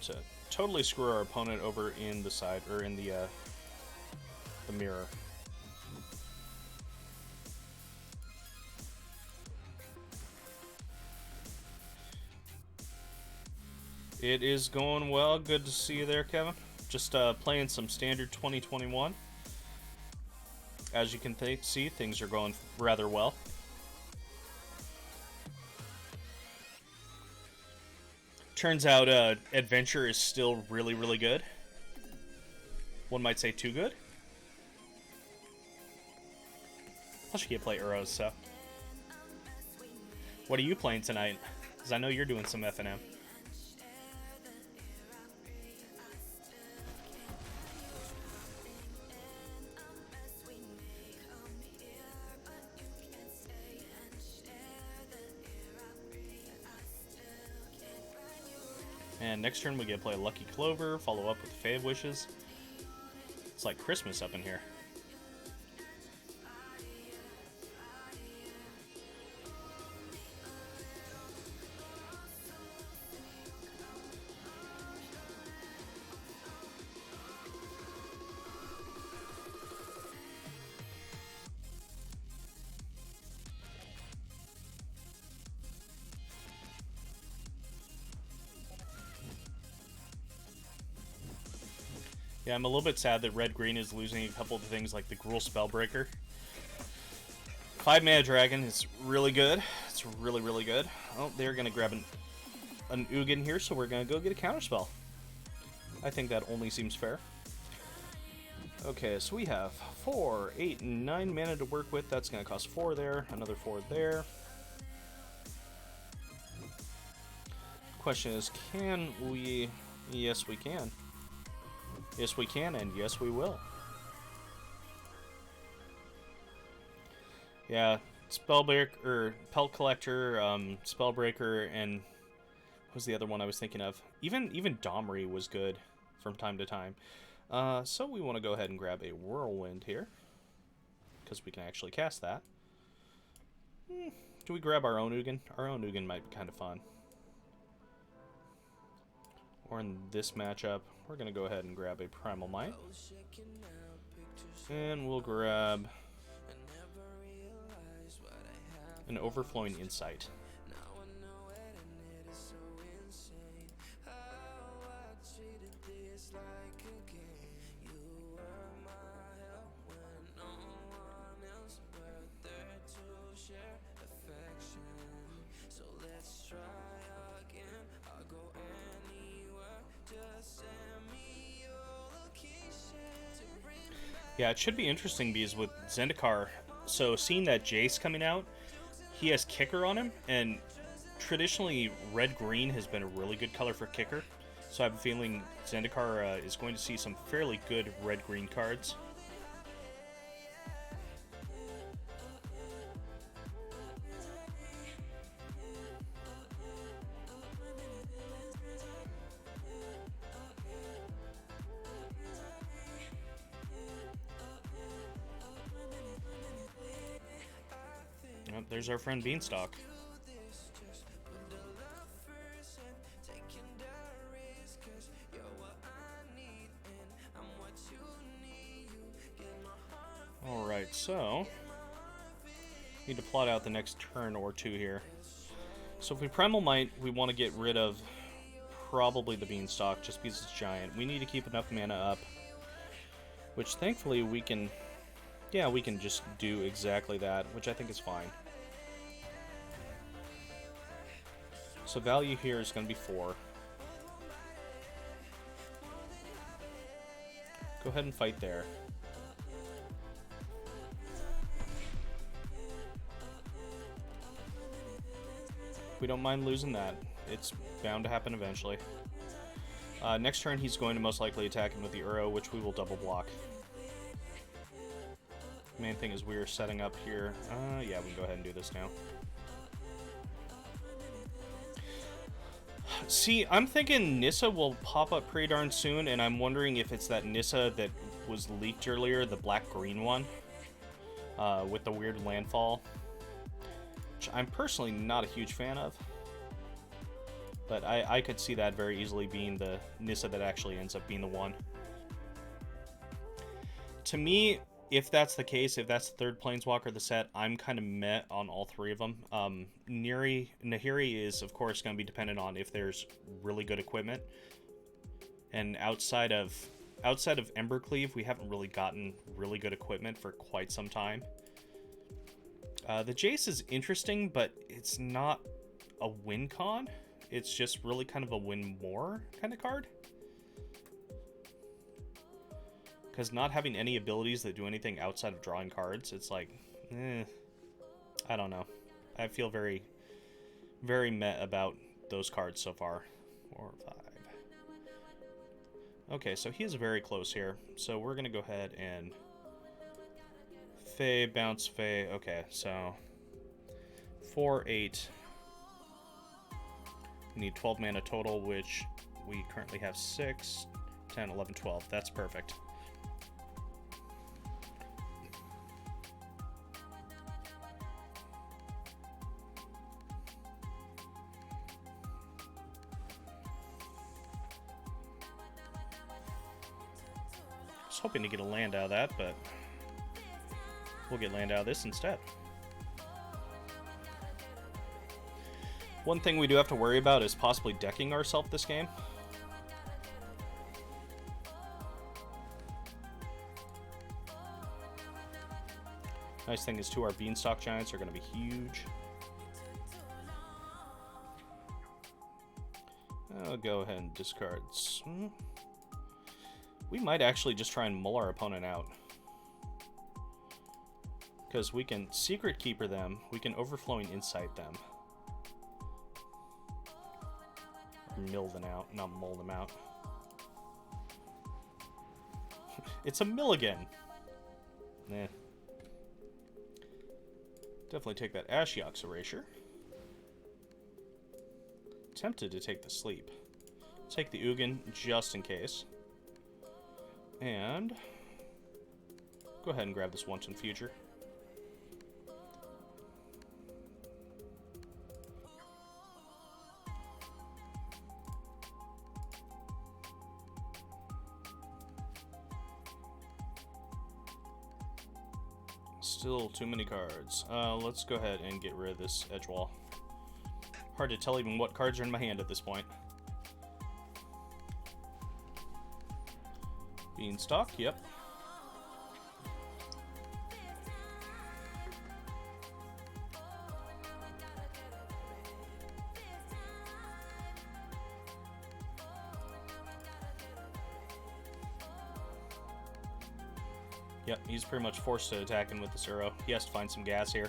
to totally screw our opponent over in the side, or in the mirror. It is going well. Good to see you there, Kevin. Just playing some standard 2021. As you can see, things are going rather well. Turns out Adventure is still really, really good. One might say too good. Plus you can't play Euros, so. What are you playing tonight? Because I know you're doing some FNM. And next turn we get to play Lucky Clover, follow up with Fave Wishes. It's like Christmas up in here. Yeah, I'm a little bit sad that Red-Green is losing a couple of things like the Gruul Spellbreaker. 5-mana Dragon is really good. It's really, really good. Oh, they're going to grab an Ugin here, so we're going to go get a Counterspell. I think that only seems fair. Okay, so we have 4, 8, and 9 mana to work with. That's going to cost 4 there, another 4 there. Question is, can we... Yes, we can. Yes, we can, and yes, we will. Yeah, Spellbreaker, or Pelt Collector, Spellbreaker, and what was the other one I was thinking of? Even Domri was good from time to time. So we want to go ahead and grab a Whirlwind here, because we can actually cast that. Do we grab our own Ugin? Our own Ugin might be kind of fun. Or in this matchup, we're going to go ahead and grab a Primal Might. And we'll grab an Overflowing Insight. Yeah, it should be interesting because with Zendikar, so seeing that Jace coming out, he has Kicker on him, and traditionally Red-Green has been a really good color for Kicker, so I have a feeling Zendikar is going to see some fairly good Red-Green cards. there's our friend Beanstalk. Alright, so need to plot out the next turn or two here. So if we Primal Might, we want to get rid of probably the Beanstalk, just because it's giant. We need to keep enough mana up, which thankfully we can, yeah, we can just do exactly that, which I think is fine. So value here is going to be 4. Go ahead and fight there. We don't mind losing that. It's bound to happen eventually. Next turn, he's going to most likely attack him with the Uro, which we will double block. Main thing is we are setting up here. Yeah, we can go ahead and do this now. See, I'm thinking Nissa will pop up pretty darn soon, and I'm wondering if it's that Nissa that was leaked earlier, the black-green one, with the weird landfall. Which I'm personally not a huge fan of. But I could see that very easily being the Nissa that actually ends up being the one. To me, if that's the case, if that's the third Planeswalker of the set, I'm kind of meh on all three of them. Nahiri is, of course, going to be dependent on if there's really good equipment. And outside of Embercleave, we haven't really gotten really good equipment for quite some time. The Jace is interesting, but it's not a win con. It's just really kind of a win more kind of card. Because not having any abilities that do anything outside of drawing cards, it's like, I don't know. I feel very, very meh about those cards so far. 4, 5. Okay, so he is very close here. So we're going to go ahead and Fae, bounce Fae. Okay, so 4, 8. We need 12 mana total, which we currently have 6, 10, 11, 12. That's perfect. I was hoping to get a land out of that, but we'll get land out of this instead. One thing we do have to worry about is possibly decking ourselves this game. Nice thing is, too, our Beanstalk Giants are going to be huge. I'll go ahead and discard. We might actually just try and mull our opponent out. Because we can Secret Keeper them, we can Overflowing Insight them. Mill them out, not mull them out. It's a milligan! Nah. Definitely take that Ashiok's Erasure. Tempted to take the Sleep. Take the Ugin just in case. And go ahead and grab this once in future. Still too many cards. Let's go ahead and get rid of this edge wall. Hard to tell even what cards are in my hand at this point. Beanstalk, yep. Yep, he's pretty much forced to attack him with this arrow. He has to find some gas here.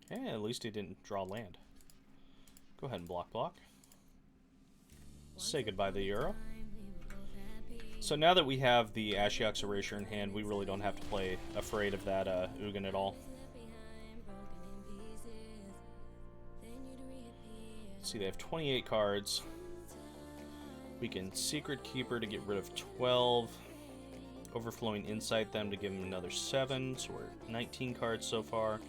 Hey, at least he didn't draw land. Go ahead and block. Say goodbye to the Euro. So now that we have the Ashiok's Erasure in hand, we really don't have to play afraid of that Ugin at all. See, they have 28 cards. We can Secret Keeper to get rid of 12. Overflowing Insight them to give them another 7, so we're at 19 cards so far.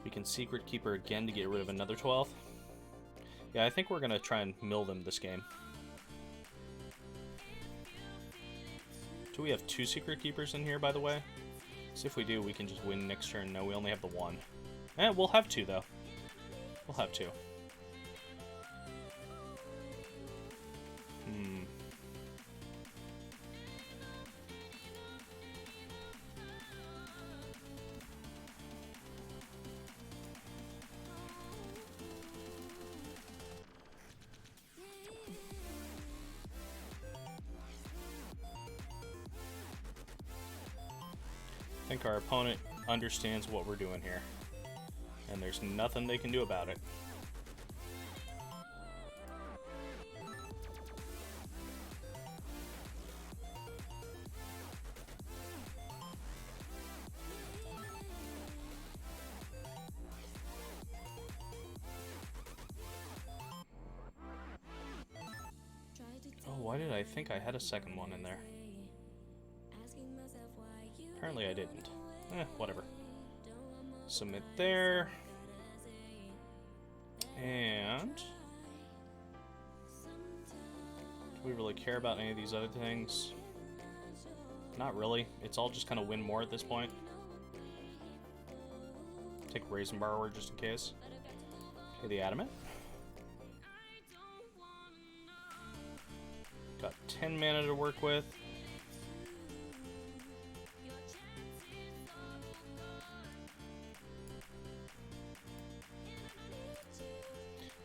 We can Secret Keeper again to get rid of another 12. Yeah, I think we're going to try and mill them this game. Do we have 2 Secret Keepers in here, by the way? See if we do, we can just win next turn. No, we only have the 1. We'll have 2, though. We'll have 2. I think our opponent understands what we're doing here, and there's nothing they can do about it. Oh, why did I think I had a second one in there? Apparently I didn't. Whatever. Submit there. And... do we really care about any of these other things? Not really. It's all just kind of win more at this point. Take Raisin Borrower just in case. Okay, the Adamant. Got 10 mana to work with.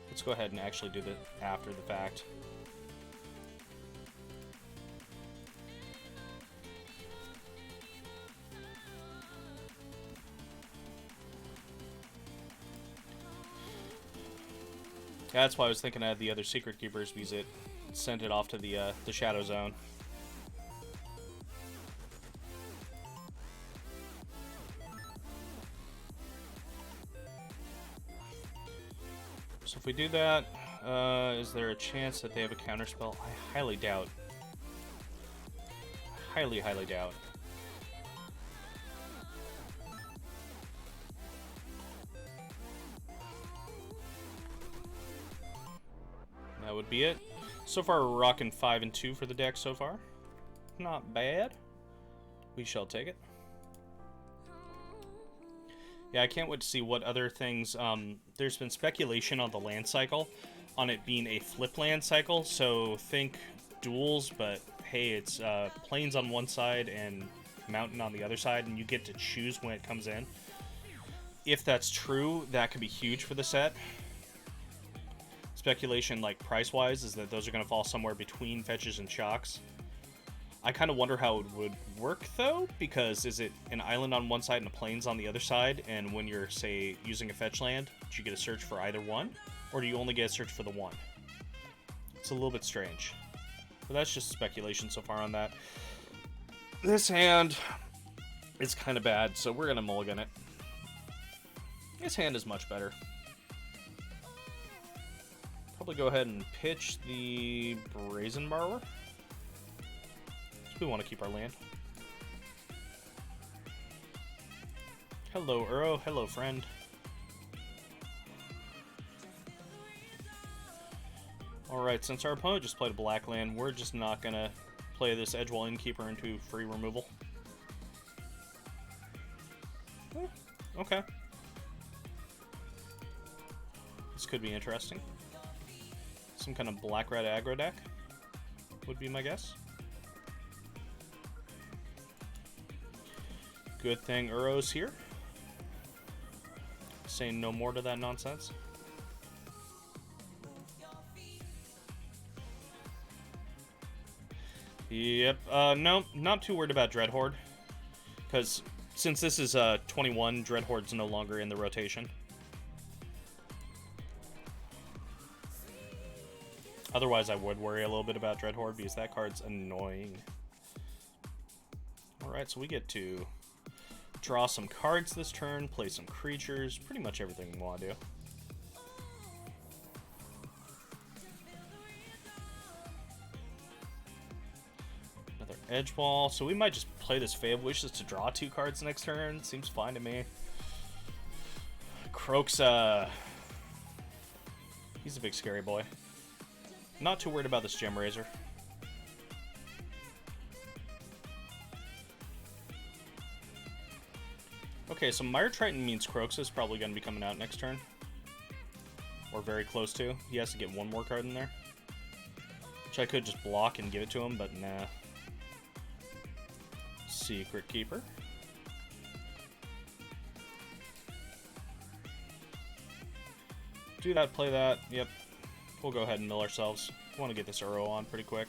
Let's go ahead and actually do that after the fact. Yeah, that's why I was thinking I had the other Secret Keepers, because it sent it off to the Shadow Zone. So if we do that, is there a chance that they have a counterspell? I highly doubt. Highly, highly doubt. That would be it. So far, we're rocking 5 and 2 for the deck so far. Not bad. We shall take it. Yeah, I can't wait to see what other things... there's been speculation on the land cycle, on it being a flip land cycle, so think duels, but hey, it's plains on one side and mountain on the other side, and you get to choose when it comes in. If that's true, that could be huge for the set. Speculation, like price-wise, is that those are going to fall somewhere between fetches and shocks. I kind of wonder how it would work, though, because is it an island on one side and a plains on the other side, and when you're, say, using a fetch land, do you get a search for either one, or do you only get a search for the one? It's a little bit strange. But that's just speculation so far on that. This hand is kind of bad, so we're going to mulligan it. This hand is much better. Probably go ahead and pitch the Brazen Borrower. We want to keep our land. Hello, Uro. Hello, friend. Alright, since our opponent just played a black land, we're just not going to play this Edgewall Innkeeper into free removal. Okay. This could be interesting. Some kind of black red aggro deck would be my guess. Good thing Uro's here. Saying no more to that nonsense. Yep. No, not too worried about Dreadhorde. Because since this is 21, Dreadhorde's no longer in the rotation. Otherwise, I would worry a little bit about Dreadhorde because that card's annoying. Alright, so we get to draw some cards this turn, play some creatures, pretty much everything we want to do. Edge wall, so we might just play this Fae of Wishes to draw 2 cards next turn. Seems fine to me. Croxa. He's a big scary boy. Not too worried about this Gem Razor. Okay, so Mire Triton means Croxa is probably going to be coming out next turn. Or very close to. He has to get 1 more card in there. Which I could just block and give it to him, but nah. Secret Keeper. Do that, play that. Yep. We'll go ahead and mill ourselves. We want to get this Uro on pretty quick.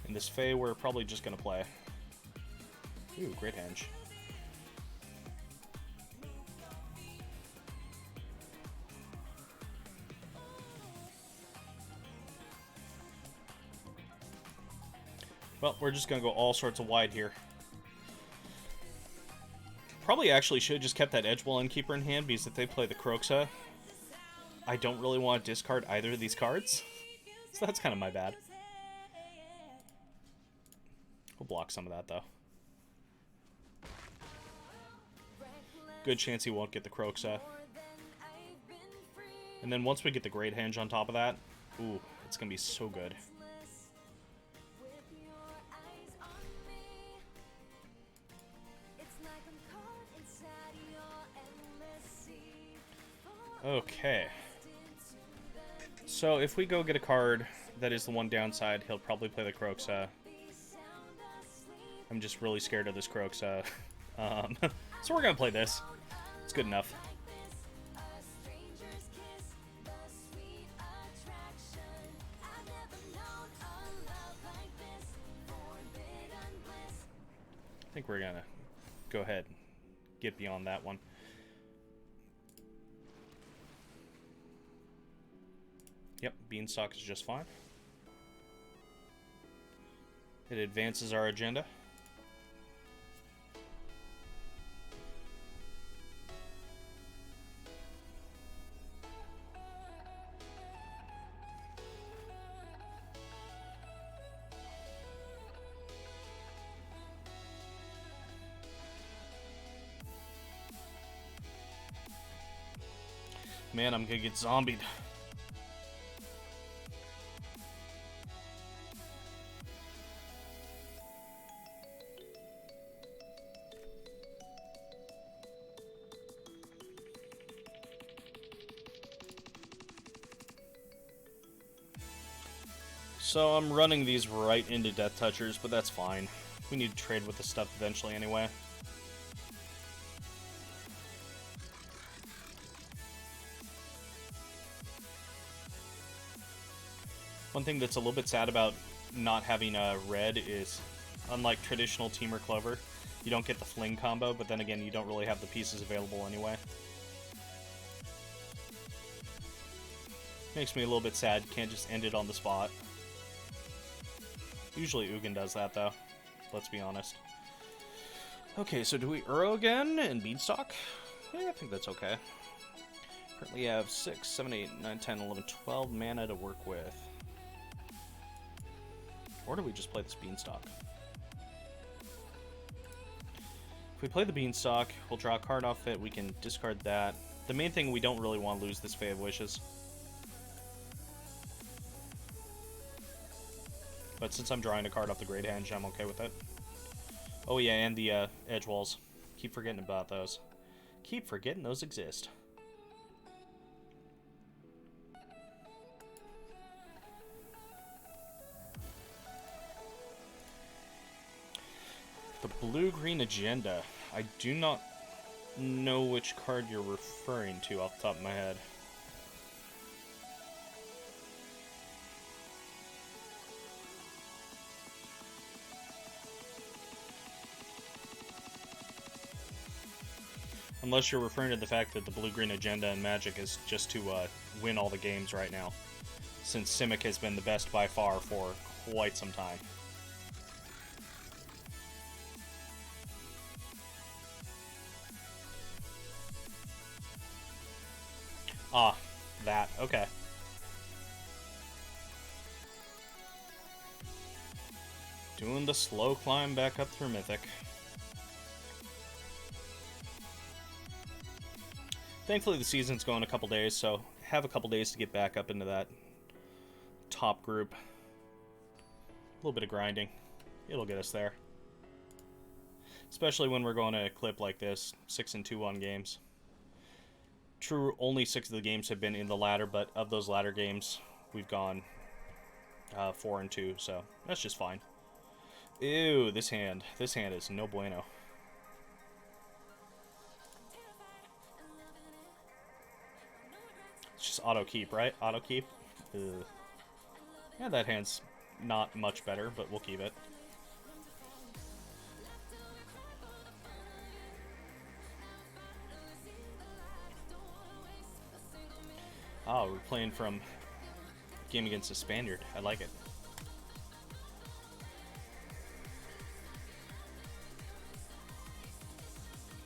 And this Fae we're probably just going to play. Ooh, great henge. Well, we're just going to go all sorts of wide here. Probably actually should have just kept that Edgewall Innkeeper in hand, because if they play the Croxa, I don't really want to discard either of these cards. So that's kind of my bad. We'll block some of that, though. Good chance he won't get the Croxa. And then once we get the Great Henge on top of that, ooh, it's going to be so good. Okay. So if we go get a card that is the one downside, he'll probably play the Croxa. I'm just really scared of this Croxa. So we're going to play this. It's good enough. I think we're going to go ahead and get beyond that one. Yep, Beanstalk is just fine. It advances our agenda. Man, I'm gonna get zombied. So I'm running these right into Death Touchers, but that's fine. We need to trade with this stuff eventually anyway. One thing that's a little bit sad about not having a red is, unlike traditional Teamer Clover, you don't get the Fling combo, but then again, you don't really have the pieces available anyway. Makes me a little bit sad, can't just end it on the spot. Usually Ugin does that, though. Let's be honest. Okay, so do we Uro again and Beanstalk? Yeah, I think that's okay. Currently have 6, 7, 8, 9, 10, 11, 12 mana to work with. Or do we just play this Beanstalk? If we play the Beanstalk, we'll draw a card off it, we can discard that. The main thing, we don't really want to lose this Fae of Wishes. But since I'm drawing a card off the Great Henge, I'm okay with it. Oh yeah, and the edge walls. Keep forgetting about those. Keep forgetting those exist. The blue-green agenda. I do not know which card you're referring to off the top of my head. Unless you're referring to the fact that the blue-green agenda in Magic is just to win all the games right now, since Simic has been the best by far for quite some time. Ah, that. Okay. Doing the slow climb back up through Mythic. Thankfully the season's going a couple days, so have a couple days to get back up into that top group. A little bit of grinding. It'll get us there. Especially when we're going to a clip like this, 6-2-1 games. True, only 6 of the games have been in the ladder, but of those ladder games, we've gone 4-2, so that's just fine. Ew, this hand is no bueno. It's just auto keep, right? Auto keep. Ugh. Yeah, that hand's not much better, but we'll keep it. Oh, we're playing from game against a Spaniard. I like it.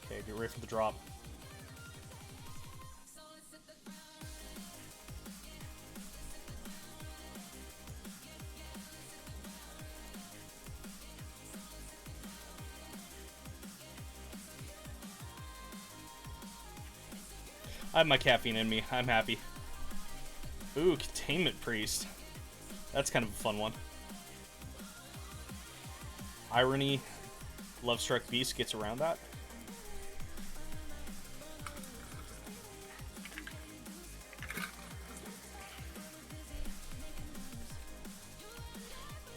Okay, get ready for the drop. I have my caffeine in me. I'm happy. Ooh, Containment Priest. That's kind of a fun one. Irony, Lovestruck Beast gets around that.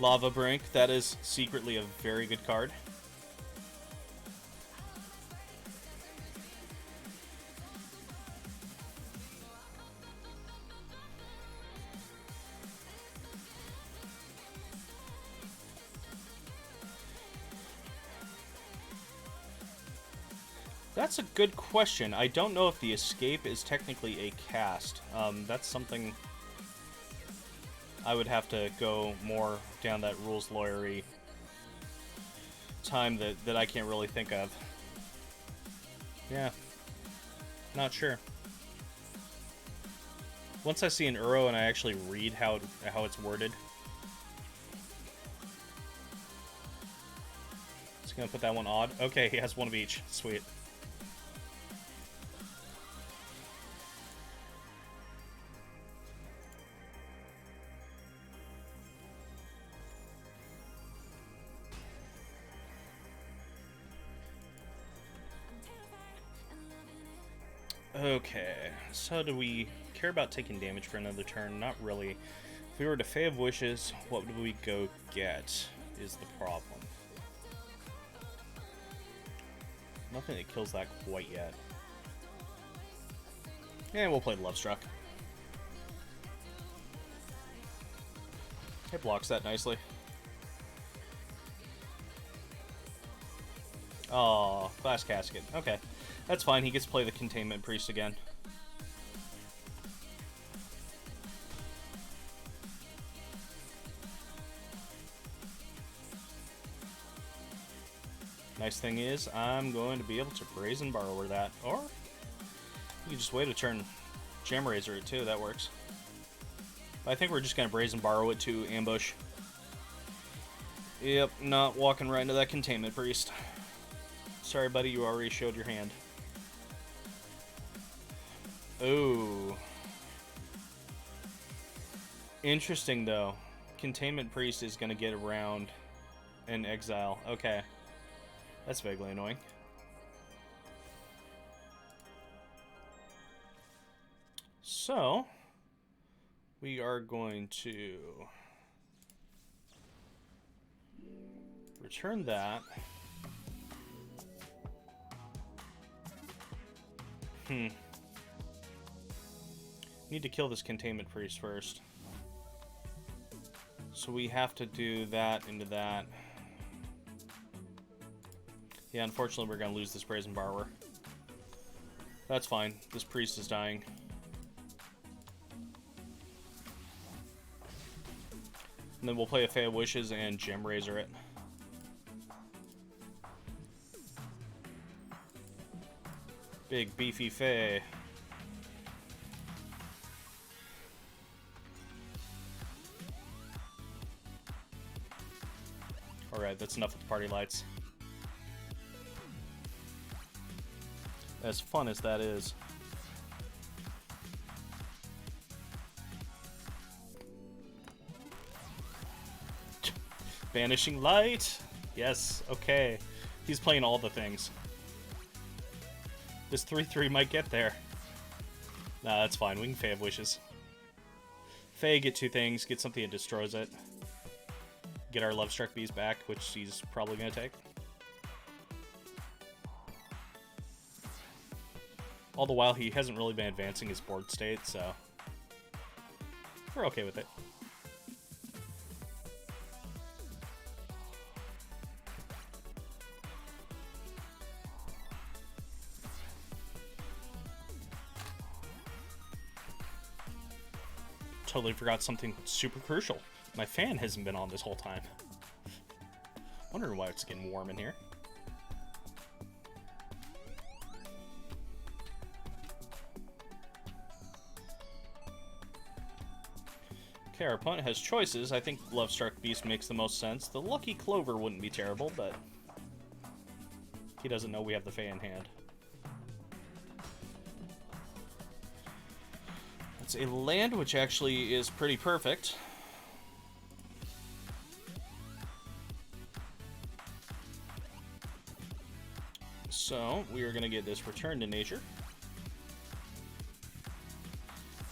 Lava Brink, that is secretly a very good card. That's a good question. I don't know if the escape is technically a cast. That's something I would have to go more down that rules lawyery time that I can't really think of. Yeah. Not sure. Once I see an Uro and I actually read how it's worded. It's gonna put that one odd. Okay, he has one of each. Sweet. Okay, so do we care about taking damage for another turn? Not really. If we were to Fae of Wishes, what would we go get is the problem. Nothing that kills that quite yet. And we'll play Lovestruck. It blocks that nicely. Oh, Glass Casket. Okay. That's fine. He gets to play the Containment Priest again. Nice thing is, I'm going to be able to Brazen Borrower that. Or, you can just wait a turn. Gem Razor it too. That works. But I think we're just going to Brazen Borrow it to ambush. Yep, not walking right into that Containment Priest. Sorry, buddy. You already showed your hand. Ooh. Interesting, though. Containment Priest is going to get around an exile. Okay. That's vaguely annoying. So, we are going to return that. Need to kill this Containment Priest first. So we have to do that into that. Yeah, unfortunately we're going to lose this Brazen Borrower. That's fine. This priest is dying. And then we'll play a Fae of Wishes and Gem Razor it. Big beefy Fae. Alright, that's enough with the party lights. As fun as that is. Vanishing light! Yes, okay. He's playing all the things. This 3-3 might get there. Nah, that's fine. We can Fae of Wishes. Fae, get 2 things. Get something that destroys it. Get our Lovestruck Beast back, which he's probably going to take. All the while, he hasn't really been advancing his board state, so we're okay with it. Totally forgot something super crucial. My fan hasn't been on this whole time. Wondering why it's getting warm in here. Okay, our opponent has choices. I think Lovestruck Beast makes the most sense. The Lucky Clover wouldn't be terrible, but he doesn't know we have the Fae in hand. It's a land which actually is pretty perfect. So, we are going to get this Return to Nature.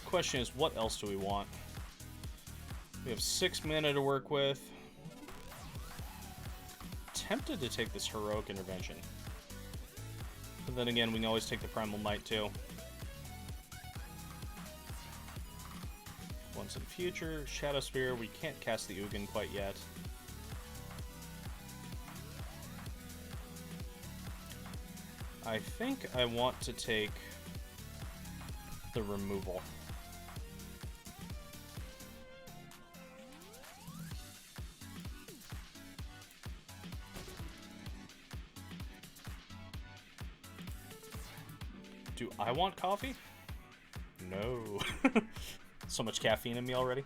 Question is, what else do we want? We have 6 mana to work with. Tempted to take this Heroic Intervention. But then again, we can always take the Primal Might too. Once in the future, Shadow Spear, we can't cast the Ugin quite yet. I think I want to take the removal. Do I want coffee? No. So much caffeine in me already.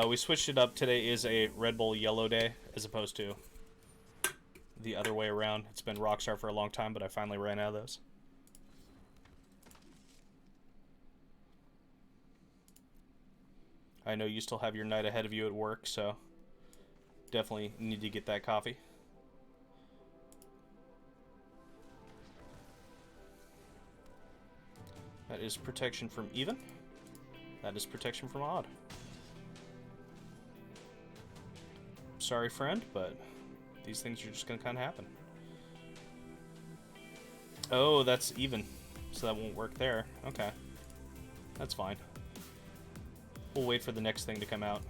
We switched it up. Today is a Red Bull Yellow Day, as opposed to the other way around. It's been Rockstar for a long time, but I finally ran out of those. I know you still have your night ahead of you at work, so definitely need to get that coffee. That is protection from even. That is protection from odd. Sorry, friend, but these things are just going to kind of happen. Oh, that's even. So that won't work there. Okay. That's fine. We'll wait for the next thing to come out.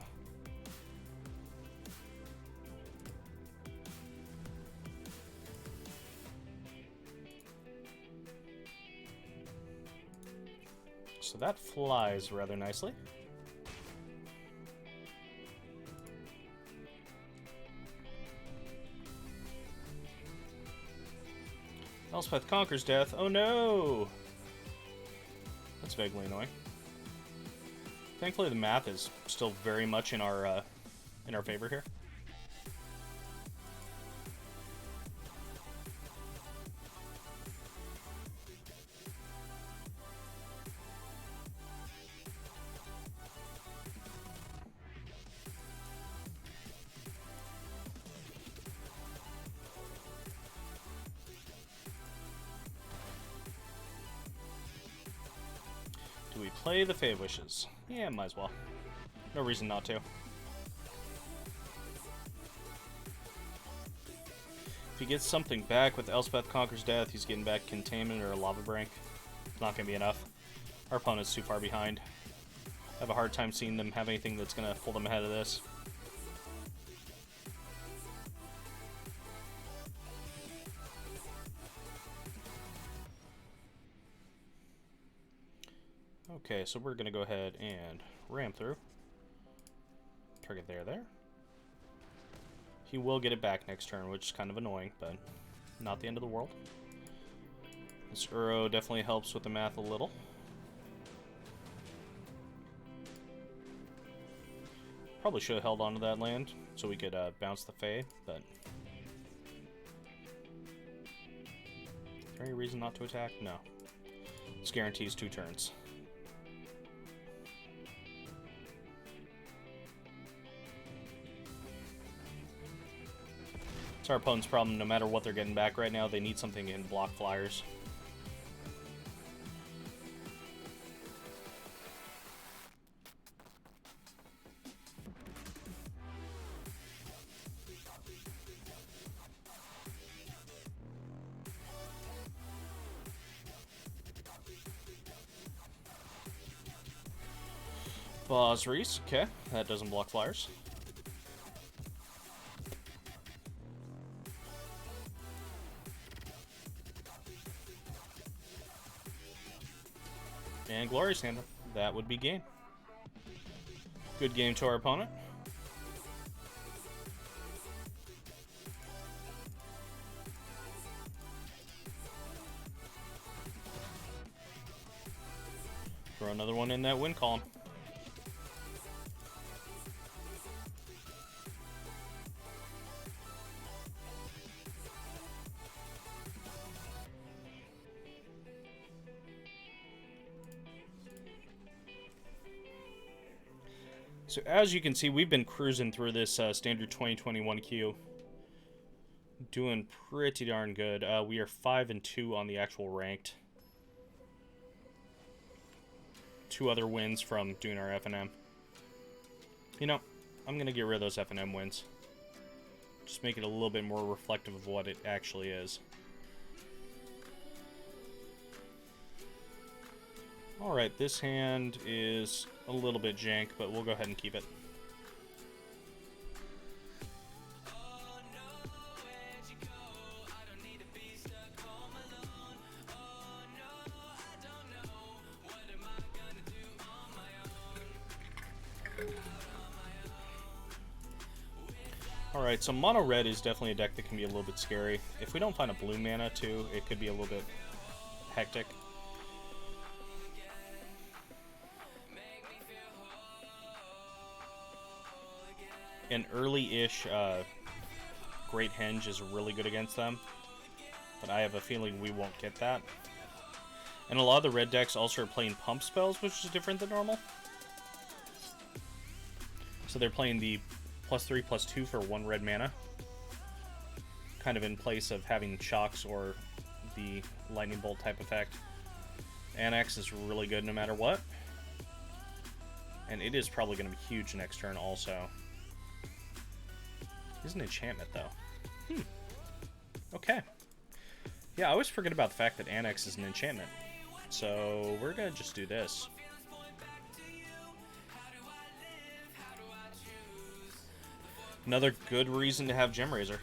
So that flies rather nicely. Elspeth conquers death. Oh no! That's vaguely annoying. Thankfully, the math is still very much in our favor here. Do we play the Fae of Wishes? Yeah, might as well. No reason not to. If he gets something back with Elspeth Conquers Death, he's getting back Containment or a Lava Brink. It's not going to be enough. Our opponent's too far behind. I have a hard time seeing them have anything that's going to pull them ahead of this. Okay, so we're going to go ahead and ram through. Target there. He will get it back next turn, which is kind of annoying, but not the end of the world. This Uro definitely helps with the math a little. Probably should have held on to that land so we could bounce the Fae, but... Is there any reason not to attack? No. This guarantees 2 turns. It's our opponent's problem. No matter what they're getting back right now, they need something in block flyers. Boss Reese, okay, that doesn't block flyers. And Glorious Handle, that would be game. Good game to our opponent. Throw another one in that win column. So as you can see, we've been cruising through this standard 2021 queue. Doing pretty darn good. We are 5-2 on the actual ranked. 2 other wins from doing our FNM. You know, I'm going to get rid of those FNM wins. Just make it a little bit more reflective of what it actually is. Alright, this hand is a little bit jank, but we'll go ahead and keep it. Alright, so mono red is definitely a deck that can be a little bit scary. If we don't find a blue mana too, it could be a little bit hectic. An early-ish Great Henge is really good against them, but I have a feeling we won't get that. And a lot of the red decks also are playing pump spells, which is different than normal. So they're playing the +3/+2 for 1 red mana, kind of in place of having shocks or the lightning bolt type effect. Annex is really good no matter what, and it is probably going to be huge next turn also. He's an enchantment, though. Okay. Yeah, I always forget about the fact that Annex is an enchantment. So, we're gonna just do this. Another good reason to have Gem Razor.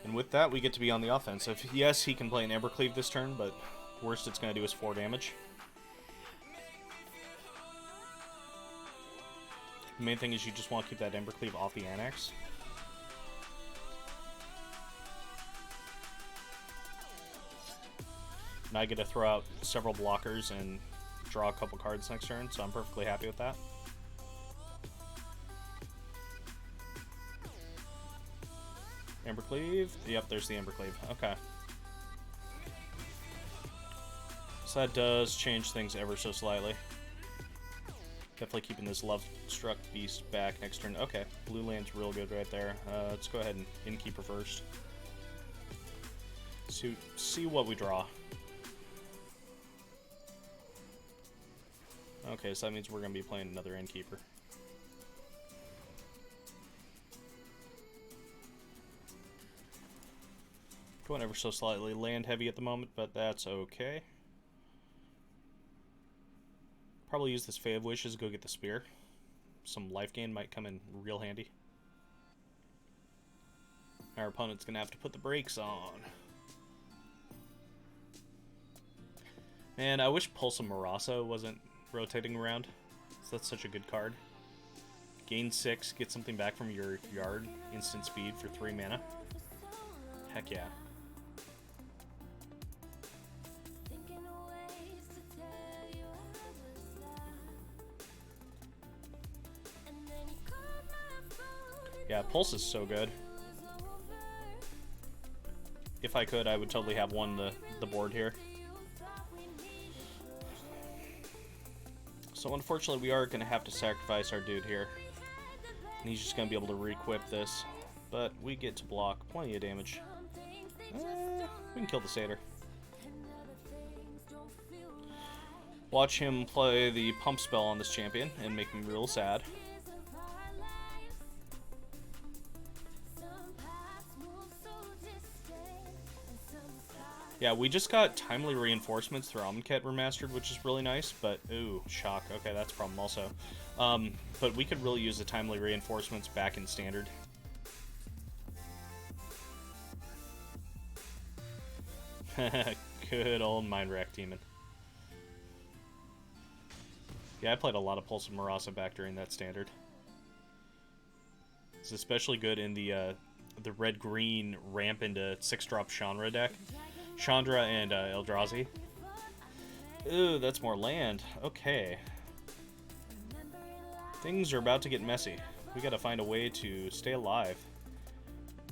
And with that, we get to be on the offensive. Yes, he can play an Embercleave this turn, but worst it's going to do is 4 damage. The main thing is you just want to keep that Embercleave off the Annex. And I get to throw out several blockers and draw a couple cards next turn, so I'm perfectly happy with that. Embercleave? Yep, there's the Embercleave. Okay. So that does change things ever so slightly. Definitely keeping this Love-Struck Beast back next turn. Okay, blue land's real good right there. Let's go ahead and Innkeeper first. See what we draw. Okay, so that means we're going to be playing another Innkeeper. Going ever so slightly land heavy at the moment, but that's okay. Probably use this Fae of Wishes, go get the Spear. Some life gain might come in real handy. Our opponent's going to have to put the brakes on. Man, I wish Pulse of Marasa wasn't rotating around. That's such a good card. Gain 6, get something back from your yard, instant speed for 3 mana. Heck yeah. Yeah, Pulse is so good. If I could, I would totally have won the board here. So unfortunately, we are going to have to sacrifice our dude here. And he's just going to be able to re-equip this. But we get to block plenty of damage. We can kill the Satyr. Watch him play the pump spell on this champion and make me real sad. Yeah, we just got timely reinforcements through Amonkhet Remastered, which is really nice, but ooh, shock. Okay, that's a problem also. But we could really use the timely reinforcements back in Standard. Good old Mind Rack Demon. Yeah, I played a lot of Pulse of Marasa back during that Standard. It's especially good in the red-green ramp into 6-drop Chandra deck. Chandra and Eldrazi. Ooh, that's more land. Okay. Things are about to get messy. We gotta find a way to stay alive.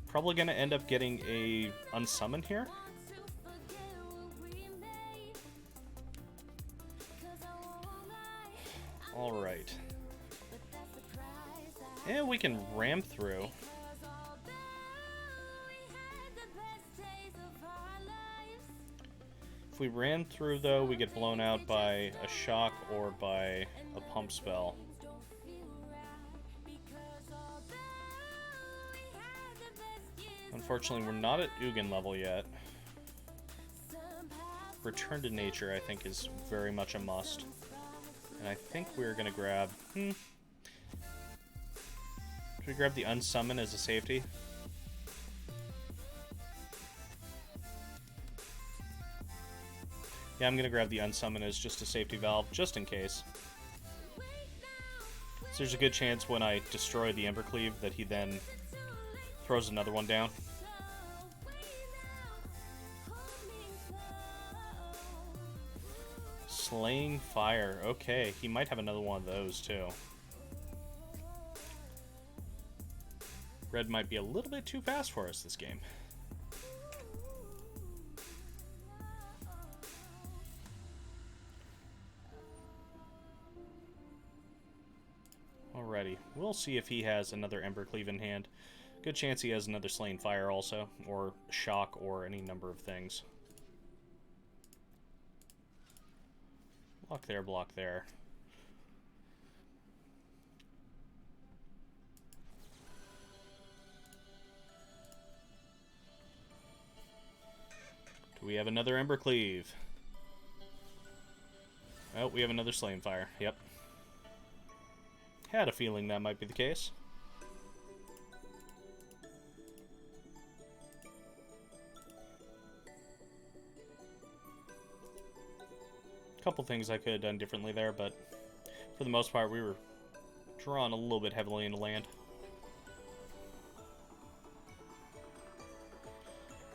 Probably gonna end up getting a unsummon here. Alright. And we can ram through. If we ran through, though, we get blown out by a shock or by a pump spell. Unfortunately, we're not at Ugin level yet. Return to Nature, I think, is very much a must. And I think we're going to grab... Should we grab the Unsummon as a safety? Yeah, I'm going to grab the Unsummon as just a safety valve, just in case. So there's a good chance when I destroy the Embercleave that he then throws another one down. Slaying Fire. Okay, he might have another one of those, too. Red might be a little bit too fast for us this game. Alrighty, we'll see if he has another Embercleave in hand. Good chance he has another Slaying Fire also, or Shock, or any number of things. Block there, block there. Do we have another Embercleave? Oh, we have another Slaying Fire. Yep. Had a feeling that might be the case. A couple things I could have done differently there, but for the most part, we were drawn a little bit heavily into land.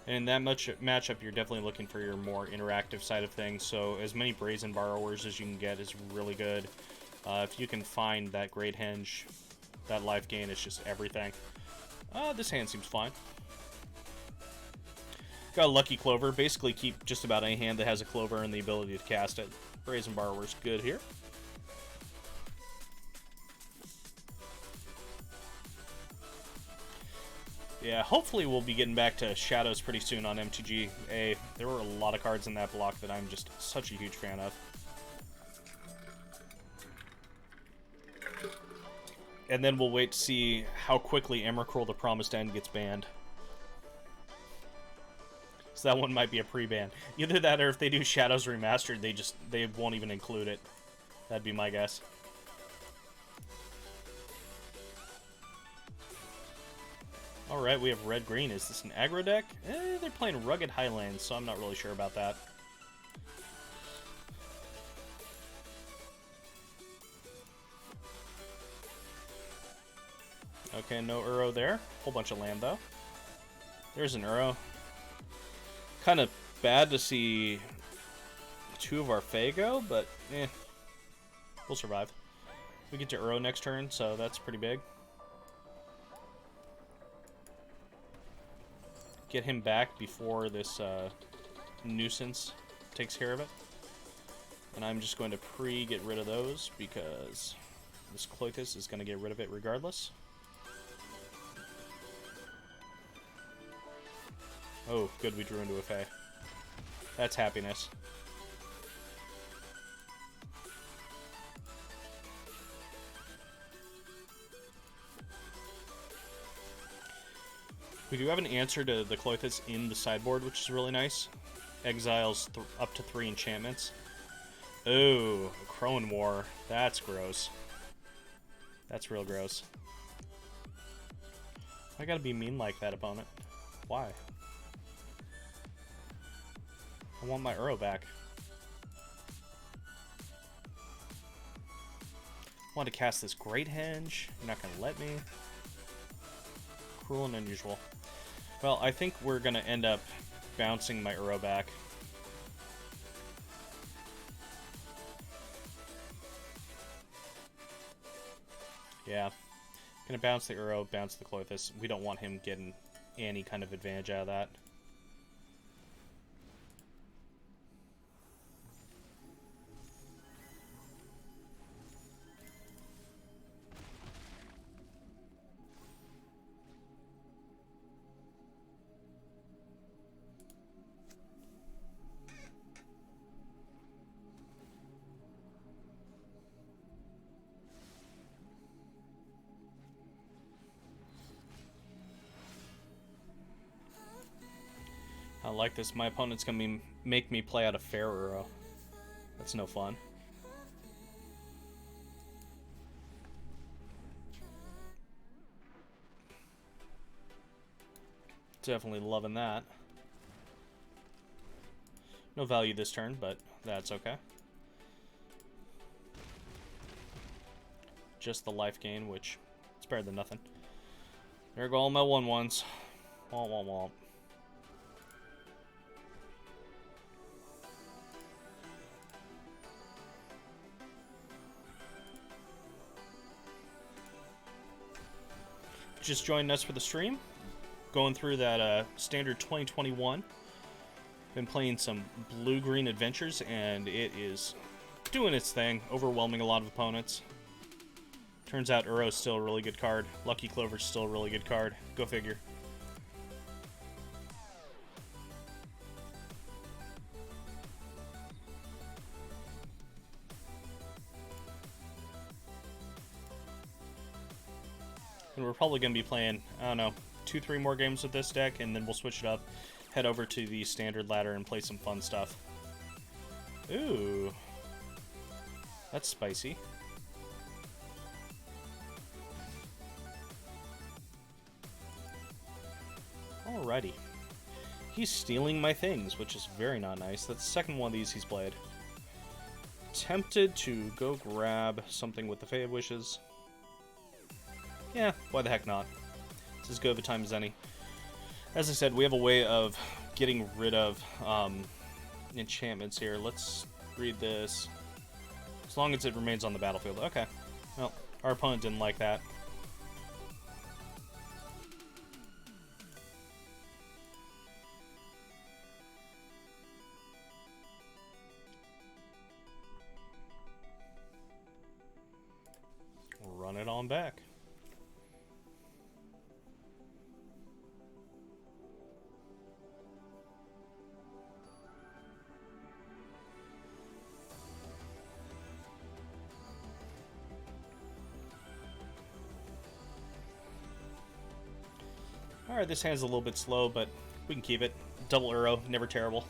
And in that matchup, you're definitely looking for your more interactive side of things, so as many Brazen Borrowers as you can get is really good. If you can find that Great Henge, that life gain is just everything. This hand seems fine. Got a Lucky Clover. Basically keep just about any hand that has a Clover and the ability to cast it. Brazen Borrower's good here. Yeah, hopefully we'll be getting back to Shadows pretty soon on MTG. There were a lot of cards in that block that I'm just such a huge fan of. And then we'll wait to see how quickly Emrakul the Promised End gets banned. So that one might be a pre-ban. Either that or if they do Shadows Remastered, they won't even include it. That'd be my guess. Alright, we have red-green. Is this an aggro deck? They're playing Rugged Highlands, so I'm not really sure about that. Okay, no Uro there. Whole bunch of land, though. There's an Uro. Kind of bad to see 2 of our Fae go, but we'll survive. We get to Uro next turn, so that's pretty big. Get him back before this nuisance takes care of it. And I'm just going to get rid of those because this Cloithus is going to get rid of it regardless. Oh, good, we drew into a Fae. That's happiness. We do have an answer to the Cloithus in the sideboard, which is really nice. Exiles up to 3 enchantments. Oh, Crowan War. That's gross. That's real gross. I gotta be mean like that, opponent. Why? I want my Uro back. I want to cast this Great Henge. You're not gonna let me. Cruel and unusual. Well, I think we're gonna end up bouncing my Uro back. Yeah. Gonna bounce the Uro, bounce the Cloithus. We don't want him getting any kind of advantage out of that. I like this. My opponent's gonna make me play out a fair Uro. That's no fun. Definitely loving that. No value this turn, but that's okay. Just the life gain, which is better than nothing. There go all my 1/1s. Womp womp womp. Just joined us for the stream. Going through that standard 2021. Been playing some blue-green adventures, and it is doing its thing, overwhelming a lot of opponents. Turns out Uro's still a really good card. Lucky Clover's still a really good card. Go figure. And we're probably going to be playing, I don't know, 2-3 more games with this deck, and then we'll switch it up, head over to the standard ladder, and play some fun stuff. Ooh. That's spicy. Alrighty. He's stealing my things, which is very not nice. That's the second one of these he's played. Tempted to go grab something with the Fae of Wishes. Yeah, why the heck not? It's as good of a time as any. As I said, we have a way of getting rid of enchantments here. Let's read this. As long as it remains on the battlefield. Okay. Well, our opponent didn't like that. Run it on back. Alright, this hand's a little bit slow, but we can keep it. Double Uro, never terrible.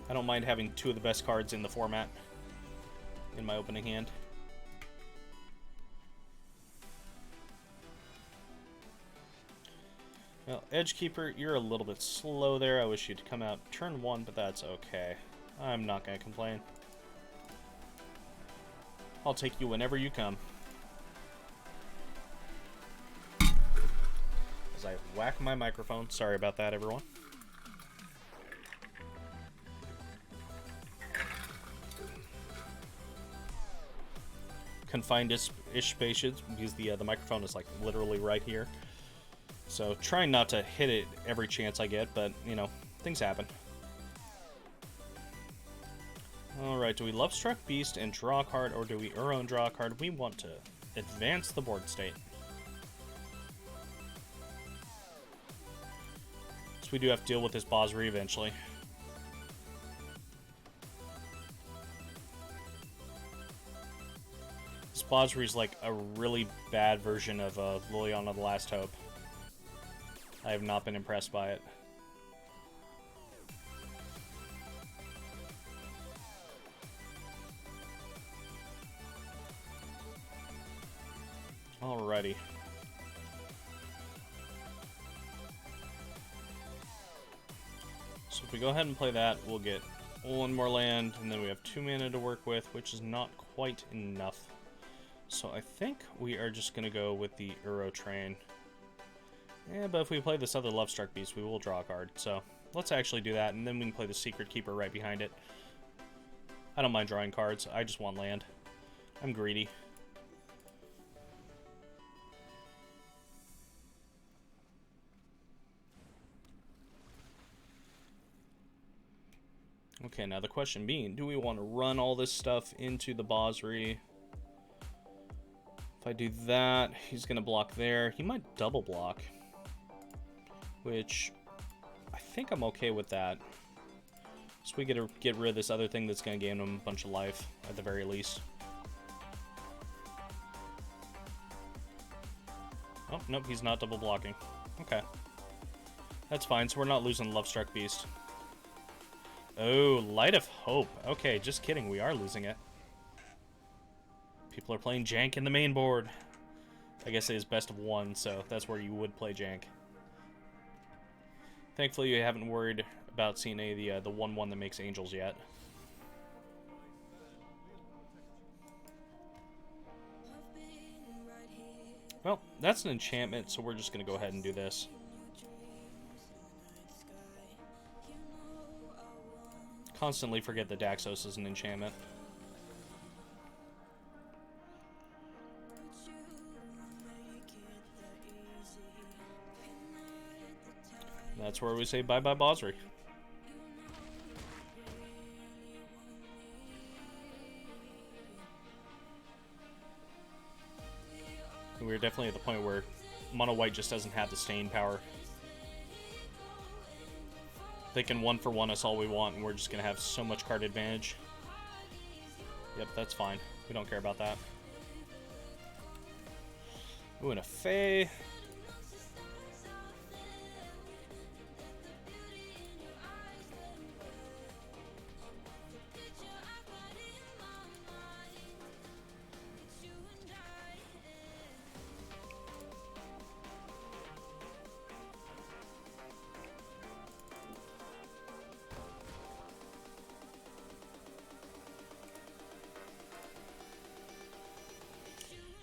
I don't mind having 2 of the best cards in the format in my opening hand. Well, Edgekeeper, you're a little bit slow there. I wish you'd come out turn 1, but that's okay. I'm not going to complain. I'll take you whenever you come. As as I whack my microphone. Sorry about that, everyone. Confined-ish spaces because the microphone is like literally right here. So trying not to hit it every chance I get, but you know, things happen. Alright, do we Love Struck Beast and draw a card, or do we Uro and draw a card? We want to advance the board state. So we do have to deal with this Bosri eventually. This Bosri is like a really bad version of Liliana the Last Hope. I have not been impressed by it. Alrighty. So if we go ahead and play that, we'll get one more land, and then we have 2 mana to work with, which is not quite enough. So I think we are just going to go with the Uro train. Yeah, but if we play this other Love Struck Beast, we will draw a card. So let's actually do that, and then we can play the Secret Keeper right behind it. I don't mind drawing cards. I just want land. I'm greedy. Okay, now the question being, do we want to run all this stuff into the Bosri? If I do that, he's going to block there. He might double block, which I think I'm okay with that. So we get to get rid of this other thing that's going to gain him a bunch of life, at the very least. Oh, nope, he's not double blocking. Okay. That's fine, so we're not losing Love Struck Beast. Oh, Light of Hope. Okay, just kidding, we are losing it. People are playing Jank in the main board. I guess it is best of one, so that's where you would play Jank. Thankfully, you haven't worried about seeing any of the 1/1 that makes angels yet. Well, that's an enchantment, so we're just going to go ahead and do this. Constantly forget that Daxos is an enchantment. That's where we say bye-bye Bosri. We're definitely at the point where Mono White just doesn't have the staying power. They can 1-for-1 us all we want, and we're just going to have so much card advantage. Yep, that's fine. We don't care about that. Ooh, and a Fae.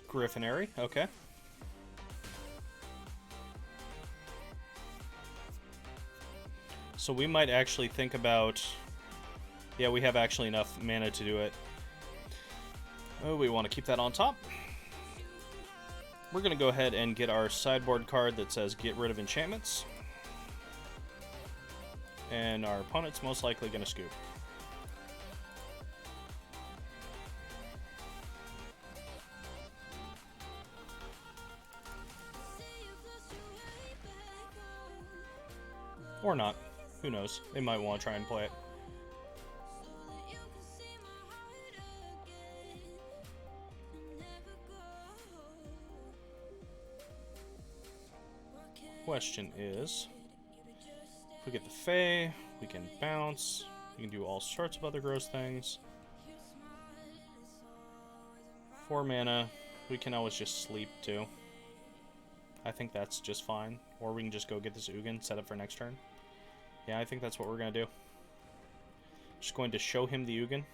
Griffinary, okay. So we might actually think about... Yeah, we have actually enough mana to do it. Oh, we want to keep that on top. We're going to go ahead and get our sideboard card that says get rid of enchantments. And our opponent's most likely going to scoop. Or not. Who knows? They might want to try and play it. Question is, if we get the Fae, we can bounce. We can do all sorts of other gross things. 4 mana. We can always just sleep too. I think that's just fine. Or we can just go get this Ugin, set up for next turn. Yeah, I think that's what we're going to do. Just going to show him the Ugin.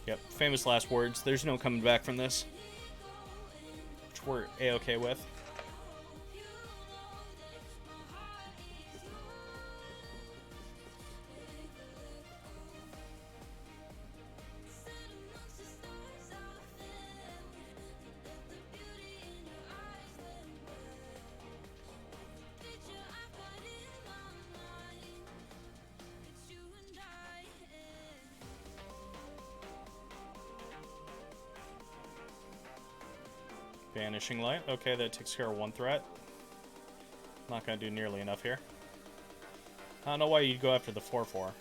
Yep, famous last words. There's no coming back from this. Which we're A-okay with. Vanishing Light. Okay, that takes care of one threat. Not gonna do nearly enough here. I don't know why you'd go after the 4/4.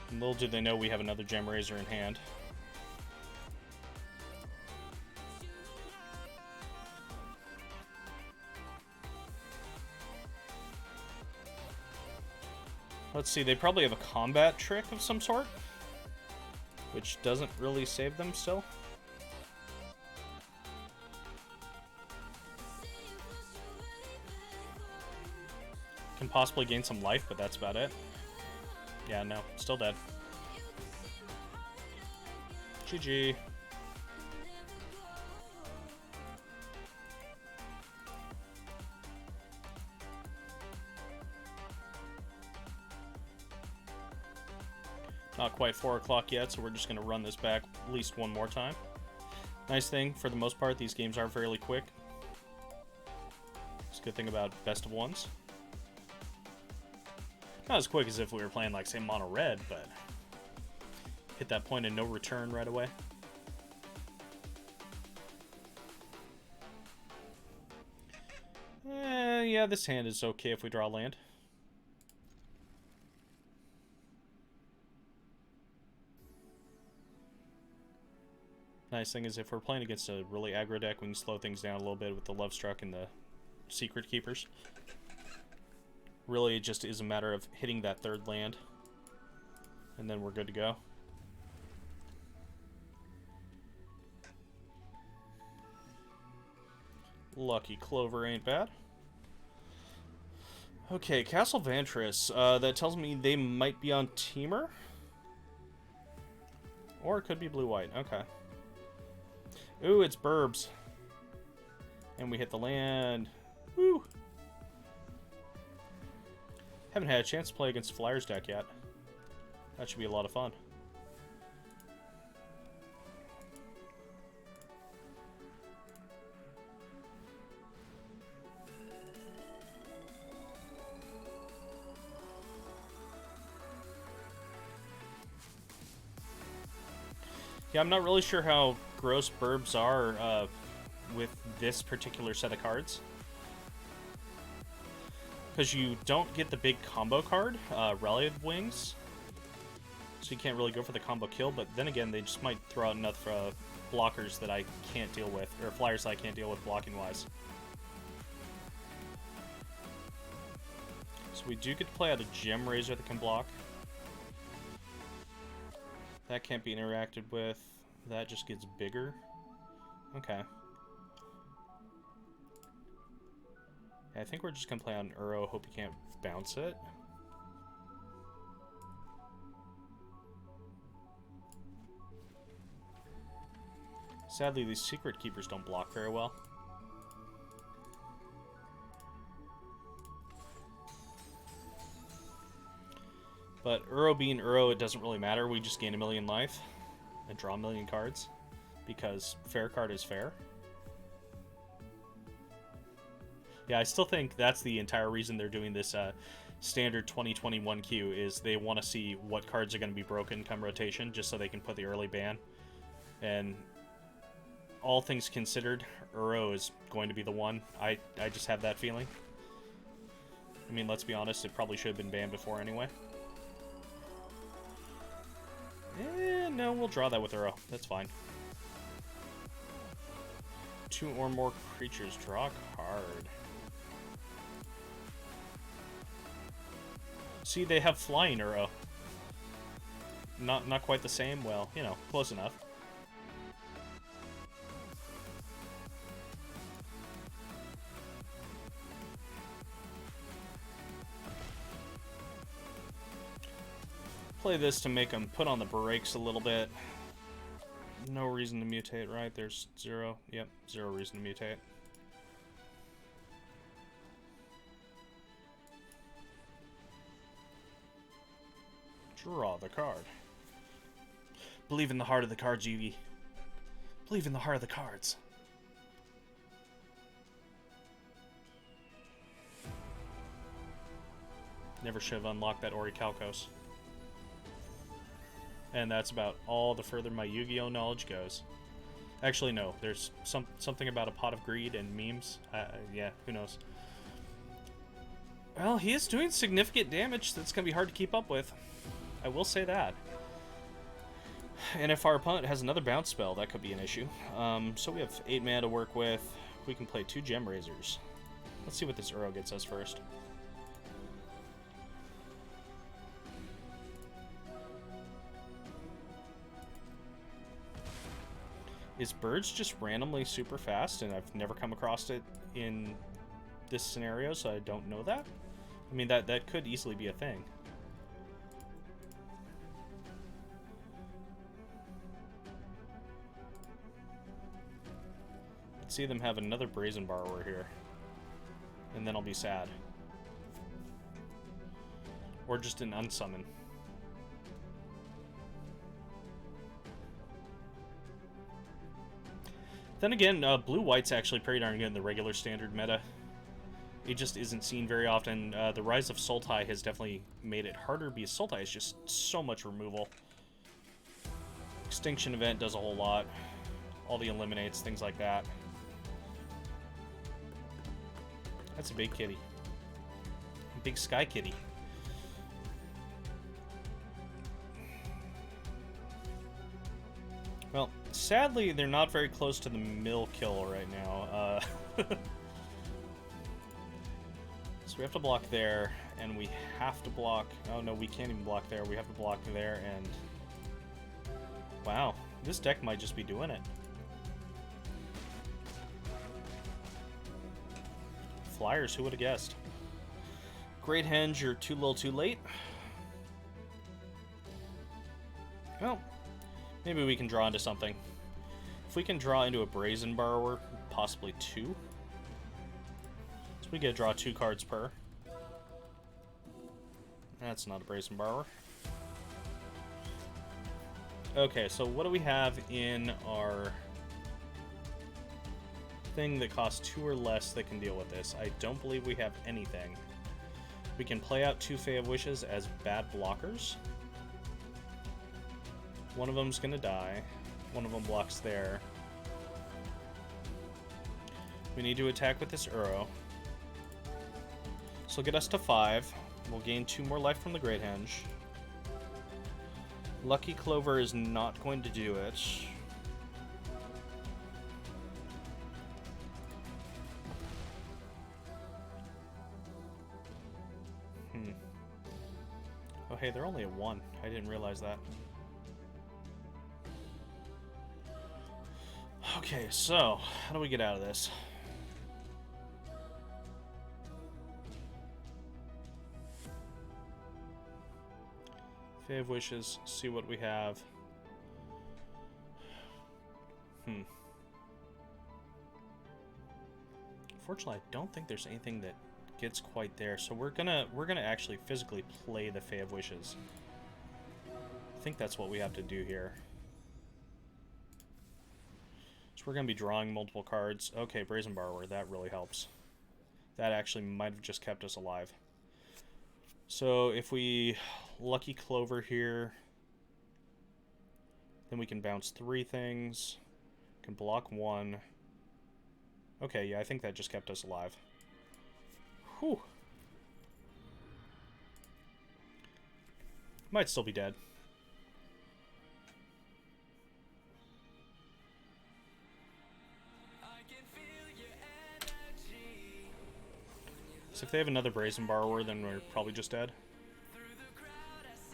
And little do they know we have another Gem Razor in hand. Let's see, they probably have a combat trick of some sort, which doesn't really save them still. Can possibly gain some life, but that's about it. Yeah, no, still dead. GG. Not quite 4 o'clock yet, so we're just going to run this back at least one more time. Nice thing, for the most part, these games are fairly quick. It's a good thing about best of ones. Not as quick as if we were playing, like, say, mono red, but hit that point of no return right away. Yeah, this hand is okay if we draw land. Nice thing is if we're playing against a really aggro deck, we can slow things down a little bit with the Love Struck and the Secret Keepers. Really, it just is a matter of hitting that third land, and then we're good to go. Lucky Clover ain't bad. Okay, Castle Vantress. That tells me they might be on Teamer. Or it could be blue-white. Okay. Ooh, it's Burbs. And we hit the land. Woo! Haven't had a chance to play against Flyers deck yet. That should be a lot of fun. Yeah, I'm not really sure how gross Burbs are with this particular set of cards. Because you don't get the big combo card, Rallied Wings. So you can't really go for the combo kill, but then again, they just might throw out enough blockers that I can't deal with, or flyers that I can't deal with blocking-wise. So we do get to play out a Gem Razor that can block. That can't be interacted with. That just gets bigger. Okay. I think we're just going to play on Uro. Hope you can't bounce it. Sadly, these Secret Keepers don't block very well. But Uro being Uro, it doesn't really matter. We just gain 1,000,000 life and draw 1,000,000 cards. Because fair card is fair. Yeah, I still think that's the entire reason they're doing this standard 2021 queue, is they want to see what cards are going to be broken come rotation, just so they can put the early ban. And all things considered, Uro is going to be the one. I just have that feeling. I mean, let's be honest, it probably should have been banned before anyway. No, we'll draw that with Uro. That's fine. 2 or more creatures. Draw a card. See, they have flying Uro. Not quite the same. Well, you know, close enough. Play this to make them put on the brakes a little bit. No reason to mutate, right? There's zero. Yep, zero reason to mutate. Draw the card. Believe in the heart of the cards, Yugi. Believe in the heart of the cards. Never should have unlocked that Orichalcos. And that's about all the further my Yu-Gi-Oh knowledge goes. Actually, no. There's something about a pot of greed and memes. Yeah, who knows. Well, he is doing significant damage that's going to be hard to keep up with. I will say that. And if our opponent has another bounce spell, that could be an issue. So we have 8 mana to work with. We can play 2 Gem Razors. Let's see what this Uro gets us first. Is Birds just randomly super fast, and I've never come across it in this scenario, so I don't know that? I mean, that could easily be a thing. Let's see them have another Brazen Borrower here. And then I'll be sad. Or just an unsummon. Then again, blue-white's actually pretty darn good in the regular standard meta. It just isn't seen very often. The rise of Sultai has definitely made it harder because Sultai is just so much removal. Extinction Event does a whole lot. All the eliminates, things like that. That's a big kitty. A big sky kitty. Well, sadly, they're not very close to the mill kill right now. So we have to block there, and we have to block... Oh, no, we can't even block there. We have to block there, and... Wow, this deck might just be doing it. Flyers, who would have guessed? Great Henge, you're too little too late. Well, maybe we can draw into something. If we can draw into a Brazen Borrower, possibly 2. So we get to draw 2 cards per. That's not a Brazen Borrower. Okay, so what do we have in our thing that costs 2 or less that can deal with this? I don't believe we have anything. We can play out 2 Fae of Wishes as bad blockers. One of them's gonna die. One of them blocks there. We need to attack with this Uro. So get us to 5. We'll gain 2 more life from the Great Henge. Lucky Clover is not going to do it. Oh hey, they're only at 1. I didn't realize that. Okay, so, how do we get out of this? Fae of Wishes, see what we have. Unfortunately, I don't think there's anything that gets quite there, so we're gonna actually physically play the Fae of Wishes. I think that's what we have to do here. So we're going to be drawing multiple cards. Okay, Brazen Borrower, that really helps. That actually might have just kept us alive. So if we Lucky Clover here, then we can bounce 3 things. Can block 1. Okay, yeah, I think that just kept us alive. Whew. Might still be dead. So if they have another Brazen Borrower, then we're probably just dead.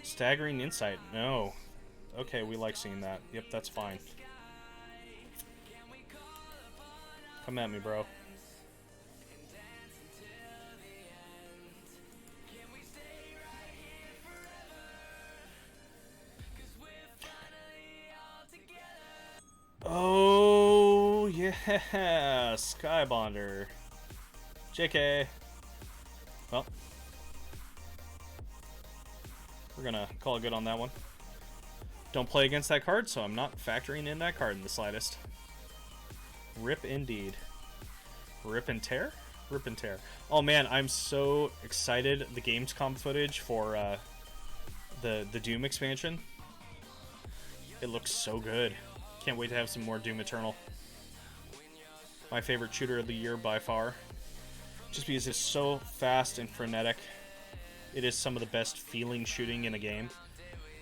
Staggering Insight. No. Okay, we like seeing that. Yep, that's fine. Come at me, bro. Skybonder. JK. Well, we're gonna call it good on that one. Don't play against that card, so I'm not factoring in that card in the slightest. Rip indeed. Rip and tear? Rip and tear. Oh man, I'm so excited. The Gamescom footage for the Doom expansion. It looks so good. Can't wait to have some more Doom Eternal. My favorite shooter of the year by far. Just because it's so fast and frenetic. It is some of the best feeling shooting in a game.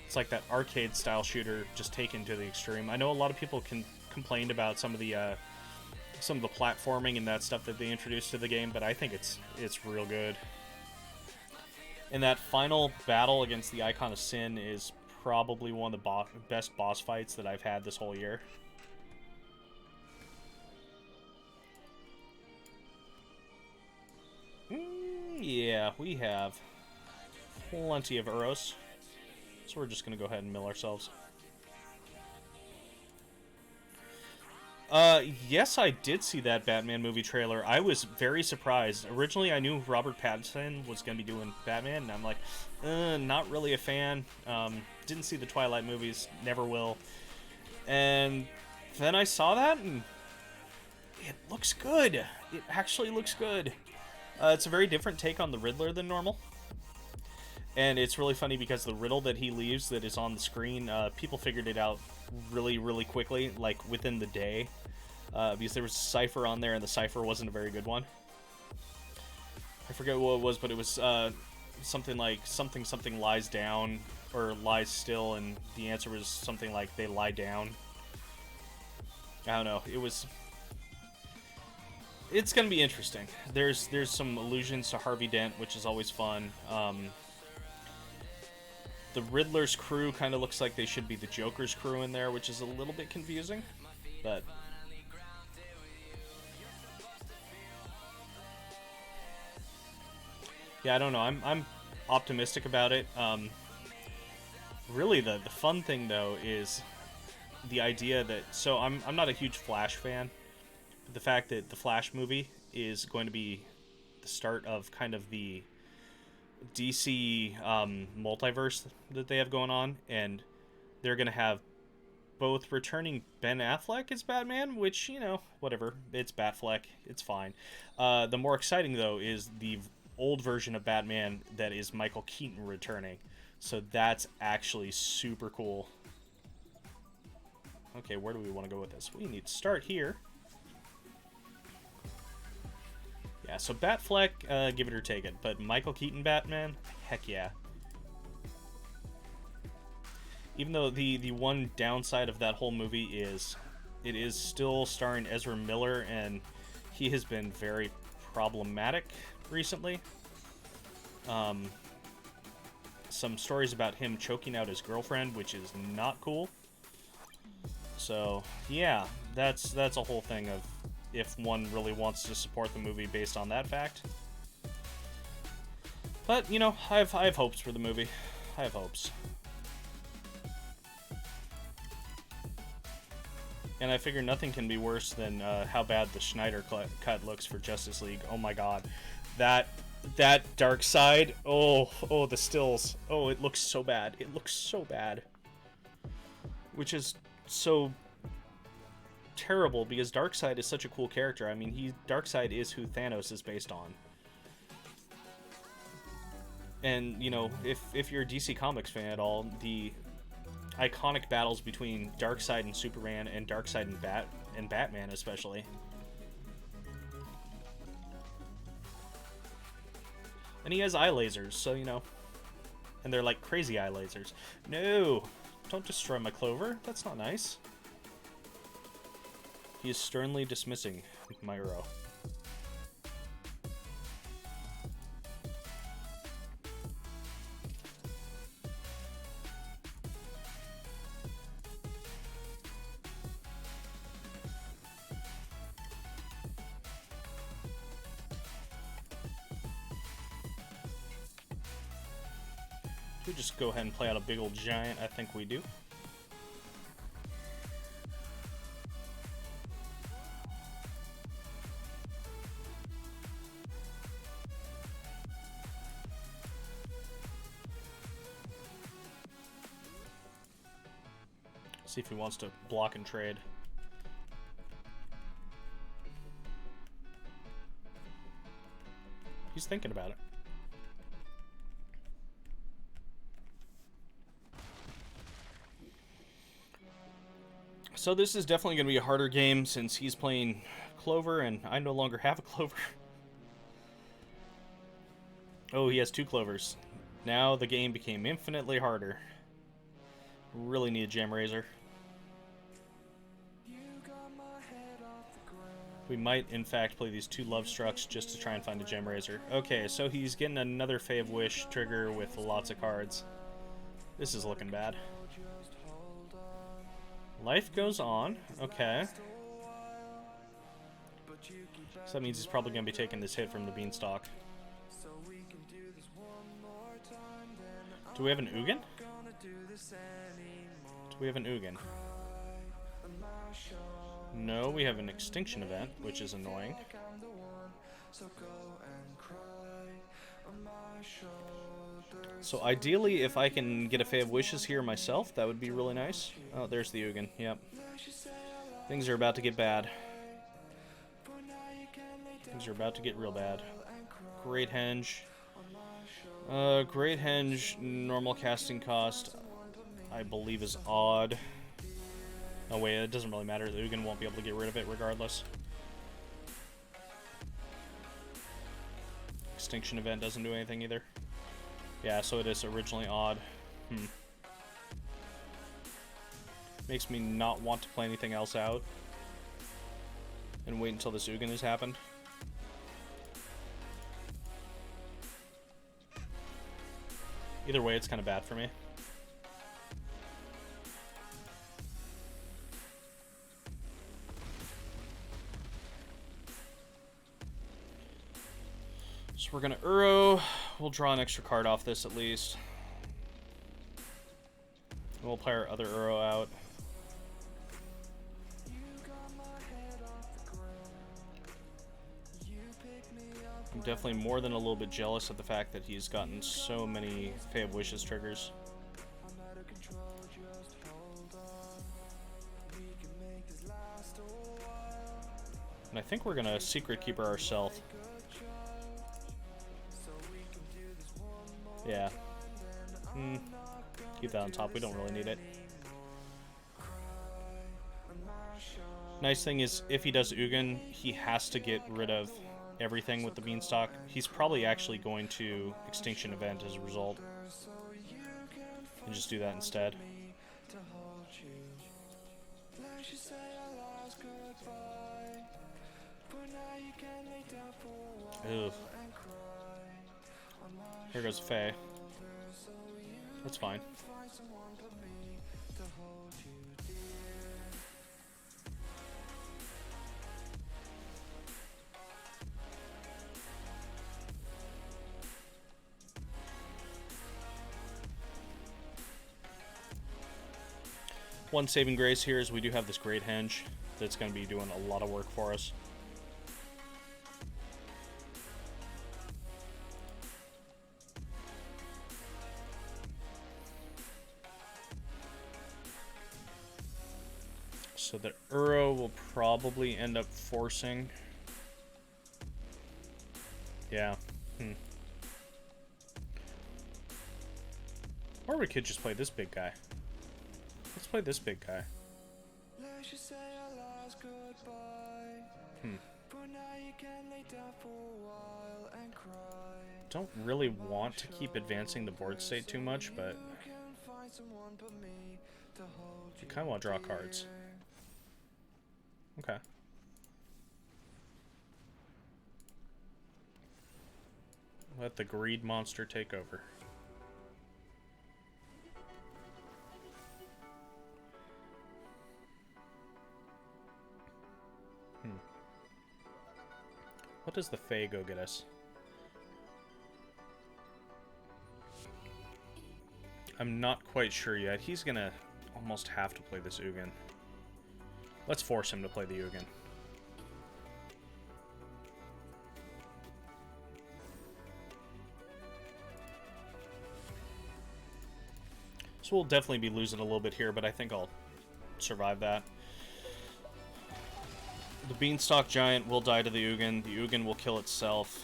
It's like that arcade style shooter just taken to the extreme. I know a lot of people complained about some of the platforming and that stuff that they introduced to the game, but I think it's real good. And that final battle against the Icon of Sin is probably one of the best boss fights that I've had this whole year. Yeah, we have plenty of Euros, so we're just going to go ahead and mill ourselves. Yes, I did see that Batman movie trailer. I was very surprised. Originally, I knew Robert Pattinson was going to be doing Batman, and I'm like, not really a fan. Didn't see the Twilight movies, never will. And then I saw that, and it looks good. It actually looks good. It's a very different take on the Riddler than normal. And it's really funny because the riddle that he leaves that is on the screen, people figured it out really, really quickly, like within the day. Because there was a cipher on there, and the cipher wasn't a very good one. I forget what it was, but it was something like something lies down, or lies still, and the answer was something like they lie down. I don't know. It's gonna be interesting. There's some allusions to Harvey Dent, which is always fun. The Riddler's crew kind of looks like they should be the Joker's crew in there, which is a little bit confusing, but yeah, I don't know. I'm optimistic about it. Really, the fun thing though is the idea that I'm not a huge Flash fan. But the fact that the Flash movie is going to be the start of kind of the DC multiverse that they have going on, and they're going to have both returning Ben Affleck as Batman, which, you know, whatever, it's Batfleck, it's fine. The more exciting, though, is the old version of Batman that is Michael Keaton returning, so that's actually super cool. Okay, where do we want to go with this? We need to start here. Yeah, so Batfleck, give it or take it, but Michael Keaton Batman, heck yeah. Even though the one downside of that whole movie is it is still starring Ezra Miller, and he has been very problematic recently. Some stories about him choking out his girlfriend, which is not cool. So, yeah, that's a whole thing of if one really wants to support the movie based on that fact. But, you know, I have hopes for the movie. I have hopes. And I figure nothing can be worse than how bad the Snyder cut looks for Justice League. Oh my god. That dark side. Oh, the stills. Oh, it looks so bad. It looks so bad. Which is so terrible because Darkseid is such a cool character. I mean, Darkseid is who Thanos is based on. And, you know, if you're a DC Comics fan at all, the iconic battles between Darkseid and Superman and Darkseid and Batman especially. And he has eye lasers, so, you know. And they're like crazy eye lasers. No! Don't destroy my clover. That's not nice. He is sternly dismissing my arrow. We just go ahead and play out a big old giant. I think we do. See if he wants to block and trade. He's thinking about it. So this is definitely going to be a harder game since he's playing Clover and I no longer have a Clover. Oh, he has 2 Clovers. Now the game became infinitely harder. Really need a Gem Razor. We might, in fact, play these 2 Love Strucks just to try and find a Gem Razor. Okay, so he's getting another Fae of Wish trigger with lots of cards. This is looking bad. Life goes on. Okay. So that means he's probably going to be taking this hit from the Beanstalk. Do we have an Ugin? Do we have an Ugin? No, we have an Extinction Event, which is annoying. So ideally, if I can get a Fae of Wishes here myself, that would be really nice. Oh, there's the Ugin. Yep. Things are about to get bad. Things are about to get real bad. Great Henge. Great Henge, normal casting cost, I believe is odd. Oh wait, it doesn't really matter. The Ugin won't be able to get rid of it regardless. Extinction Event doesn't do anything either. Yeah, so it is originally odd. Makes me not want to play anything else out. And wait until this Ugin has happened. Either way, it's kind of bad for me. So we're gonna Uro. We'll draw an extra card off this at least. And we'll play our other Uro out. I'm definitely more than a little bit jealous of the fact that he's gotten so many Fae of Wishes triggers. And I think we're gonna Secret Keeper ourselves. Yeah. Keep that on top, we don't really need it. Nice thing is, if he does Ugin, he has to get rid of everything with the Beanstalk. He's probably actually going to Extinction Event as a result. And just do that instead. Ugh. Here goes Fae. That's fine. One saving grace here is we do have this Great Henge that's going to be doing a lot of work for us. So the Uro will probably end up forcing. Yeah. Or we could just play this big guy. Let's play this big guy. Don't really want to keep advancing the board state too much, but you kind of want to draw cards. Okay. Let the greed monster take over. What does the Fae go get us? I'm not quite sure yet. He's gonna almost have to play this Ugin. Let's force him to play the Ugin. So we'll definitely be losing a little bit here, but I think I'll survive that. The Beanstalk Giant will die to the Ugin. The Ugin will kill itself.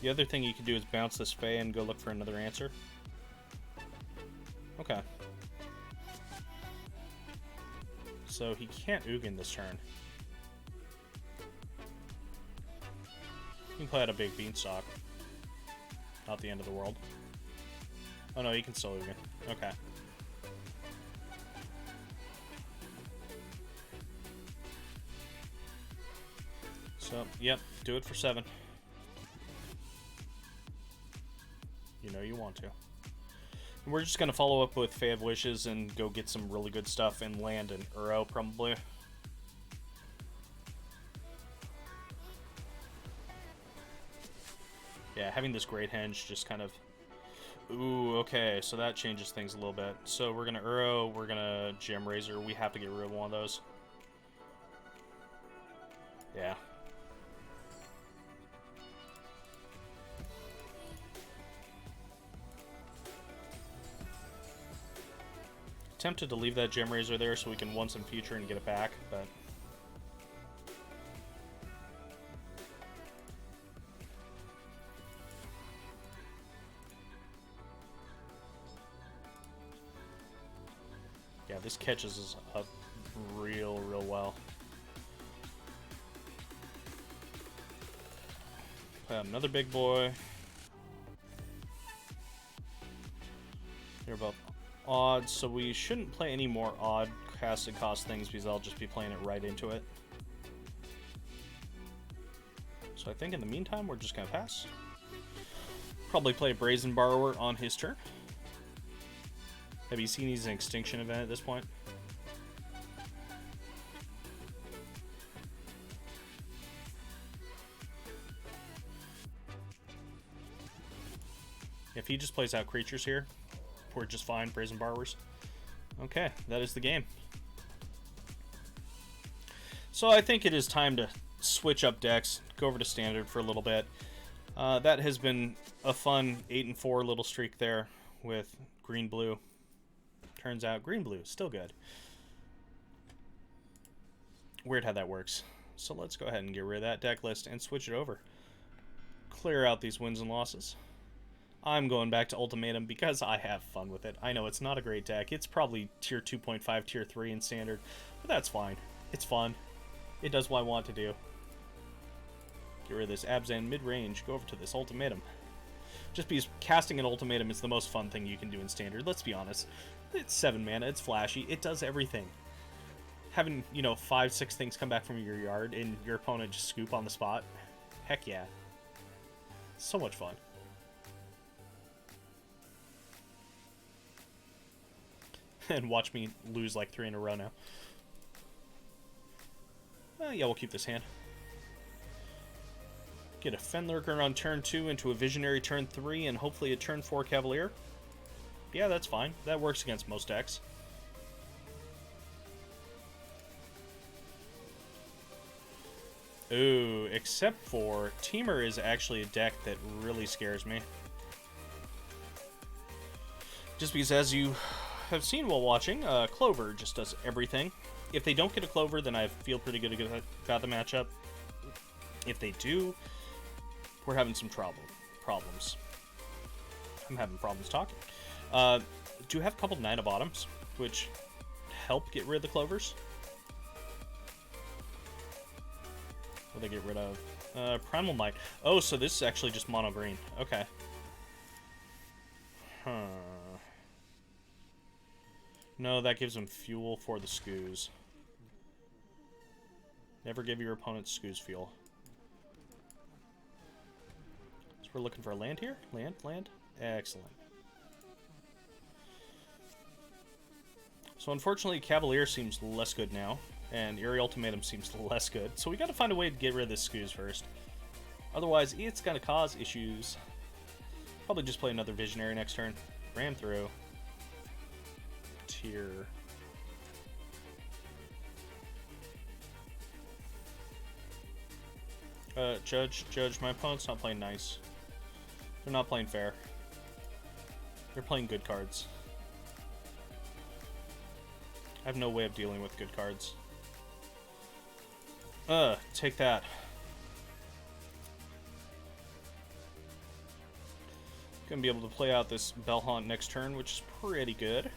The other thing you can do is bounce this Fae and go look for another answer. Okay. So he can't Ugin this turn. He can play out a big Beanstalk. Not the end of the world. Oh no, he can still Ugin. Okay. So, yep, do it for 7. You know you want to. And we're just going to follow up with Fae of Wishes and go get some really good stuff and land an Uro, probably. Yeah, having this Great Henge just kind of... Ooh, okay, so that changes things a little bit. So we're going to Uro, we're going to Gem Razor. We have to get rid of one of those. Yeah. Tempted to leave that Gem Razor there so we can once in future and get it back, but... Yeah, this catches us up real well. Another big boy. They're both odd, so we shouldn't play any more odd casted cost things because I'll just be playing it right into it. So I think in the meantime we're just gonna pass. Probably play Brazen Borrower on his turn. Have you seen he's an extinction event at this point? If he just plays out creatures here, we're just fine, Brazen Borrowers. Okay, that is the game. So I think it is time to switch up decks, go over to Standard for a little bit. That has been a fun 8-4 little streak there with green-blue. Turns out green-blue, still good. Weird how that works. So let's go ahead and get rid of that deck list and switch it over. Clear out these wins and losses. I'm going back to Ultimatum because I have fun with it. I know it's not a great deck. It's probably tier 2.5, tier 3 in Standard, but that's fine. It's fun. It does what I want to do. Get rid of this Abzan mid-range. Go over to this Ultimatum. Just because casting an Ultimatum is the most fun thing you can do in Standard. Let's be honest. It's 7 mana. It's flashy. It does everything. Having, 5, 6 things come back from your yard and your opponent just scoop on the spot. Heck yeah. So much fun. And watch me lose like 3 in a row now. Yeah, we'll keep this hand. Get a Fenlurker on turn 2 into a Visionary turn 3 and hopefully a turn 4 Cavalier. Yeah, that's fine. That works against most decks. Ooh, except for Temur is actually a deck that really scares me. Just because, as you have seen while watching, Clover just does everything. If they don't get a Clover, then I feel pretty good about the matchup. If they do, we're having some problems. I'm having problems talking. Do have a couple Nine of Bottoms, which help get rid of the Clovers. What do they get rid of? Primal Might. Oh, so this is actually just mono green. Okay. Huh. No, that gives them fuel for the Skoos. Never give your opponent Skoos fuel. So we're looking for a land here? Land? Excellent. So unfortunately, Cavalier seems less good now, and Eerie Ultimatum seems less good. So we gotta find a way to get rid of this Skoos first. Otherwise, it's gonna cause issues. Probably just play another Visionary next turn. Ram through. Tier. Judge, my opponent's not playing nice. They're not playing fair. They're playing good cards. I have no way of dealing with good cards. Take that. Gonna be able to play out this Bellhaunt next turn, which is pretty good.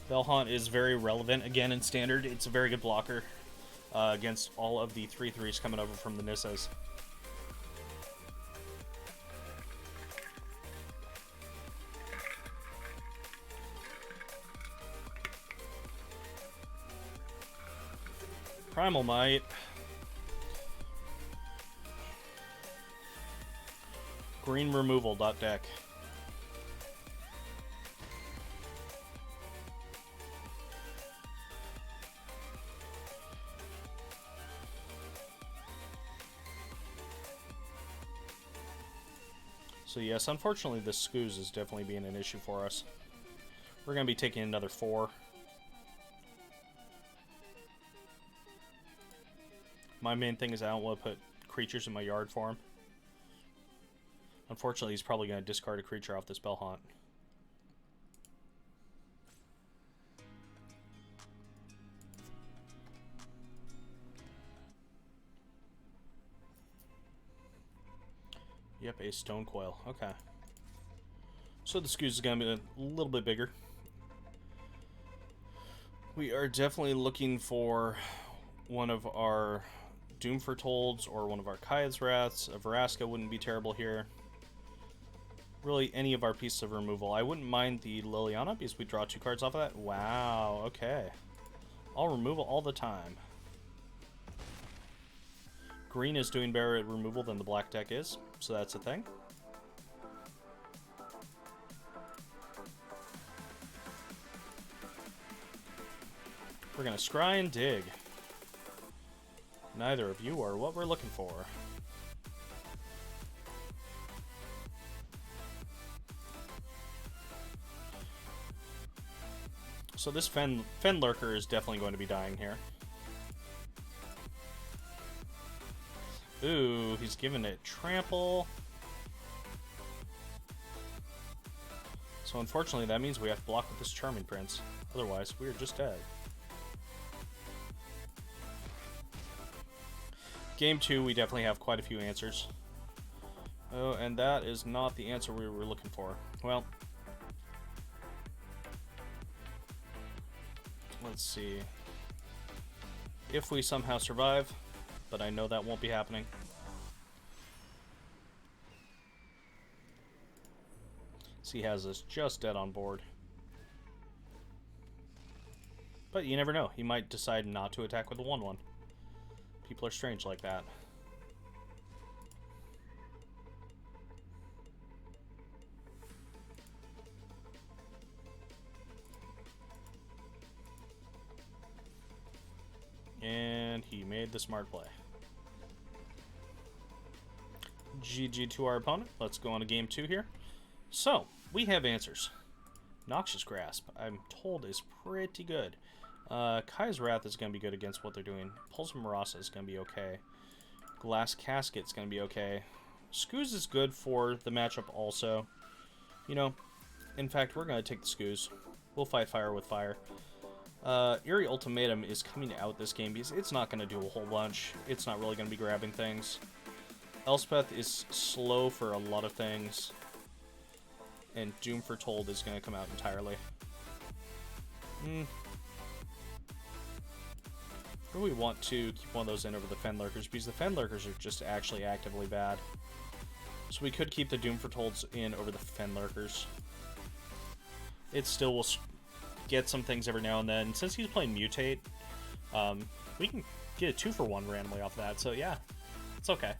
Bellhaunt is very relevant again in Standard. It's a very good blocker against all of the 3/3s coming over from the Nissas. Primal Might. Green removal deck. So yes, unfortunately this Scooz is definitely being an issue for us. We're going to be taking another 4. My main thing is I don't want to put creatures in my yard for him. Unfortunately, he's probably going to discard a creature off this Bellhaunt. Yep, a Stone Coil. Okay. So the Scooz is going to be a little bit bigger. We are definitely looking for one of our Doom Fortolds or one of our Kaya's Wraths. A Vraska wouldn't be terrible here. Really, any of our pieces of removal. I wouldn't mind the Liliana because we draw 2 cards off of that. Wow, okay. All removal all the time. Green is doing better at removal than the black deck is, so that's a thing. We're going to scry and dig. Neither of you are what we're looking for. So this Fen Lurker is definitely going to be dying here. Ooh, he's giving it trample. So unfortunately that means we have to block with this Charming Prince. Otherwise, we're just dead. Game 2, we definitely have quite a few answers. Oh, and that is not the answer we were looking for. Well, let's see. If we somehow survive, but I know that won't be happening. So he has us just dead on board. But you never know. He might decide not to attack with a 1/1. People are strange like that. And he made the smart play. GG to our opponent. Let's go on to game 2 here. So, we have answers. Noxious Grasp, I'm told, is pretty good. Kaya's Wrath is going to be good against what they're doing. Pulse of Marasa is going to be okay. Glass Casket is going to be okay. Scooz is good for the matchup also. You know, in fact, we're going to take the Scooz. We'll fight fire with fire. Eerie Ultimatum is coming out this game because it's not going to do a whole bunch. It's not really going to be grabbing things. Elspeth is slow for a lot of things. And Doom Foretold is going to come out entirely. We want to keep one of those in over the Fen Lurkers because the Fen Lurkers are just actually actively bad. So we could keep the Doom Foretolds in over the Fen Lurkers. It still will get some things every now and then. Since he's playing Mutate, we can get a 2-for-1 randomly off of that. So yeah, it's okay.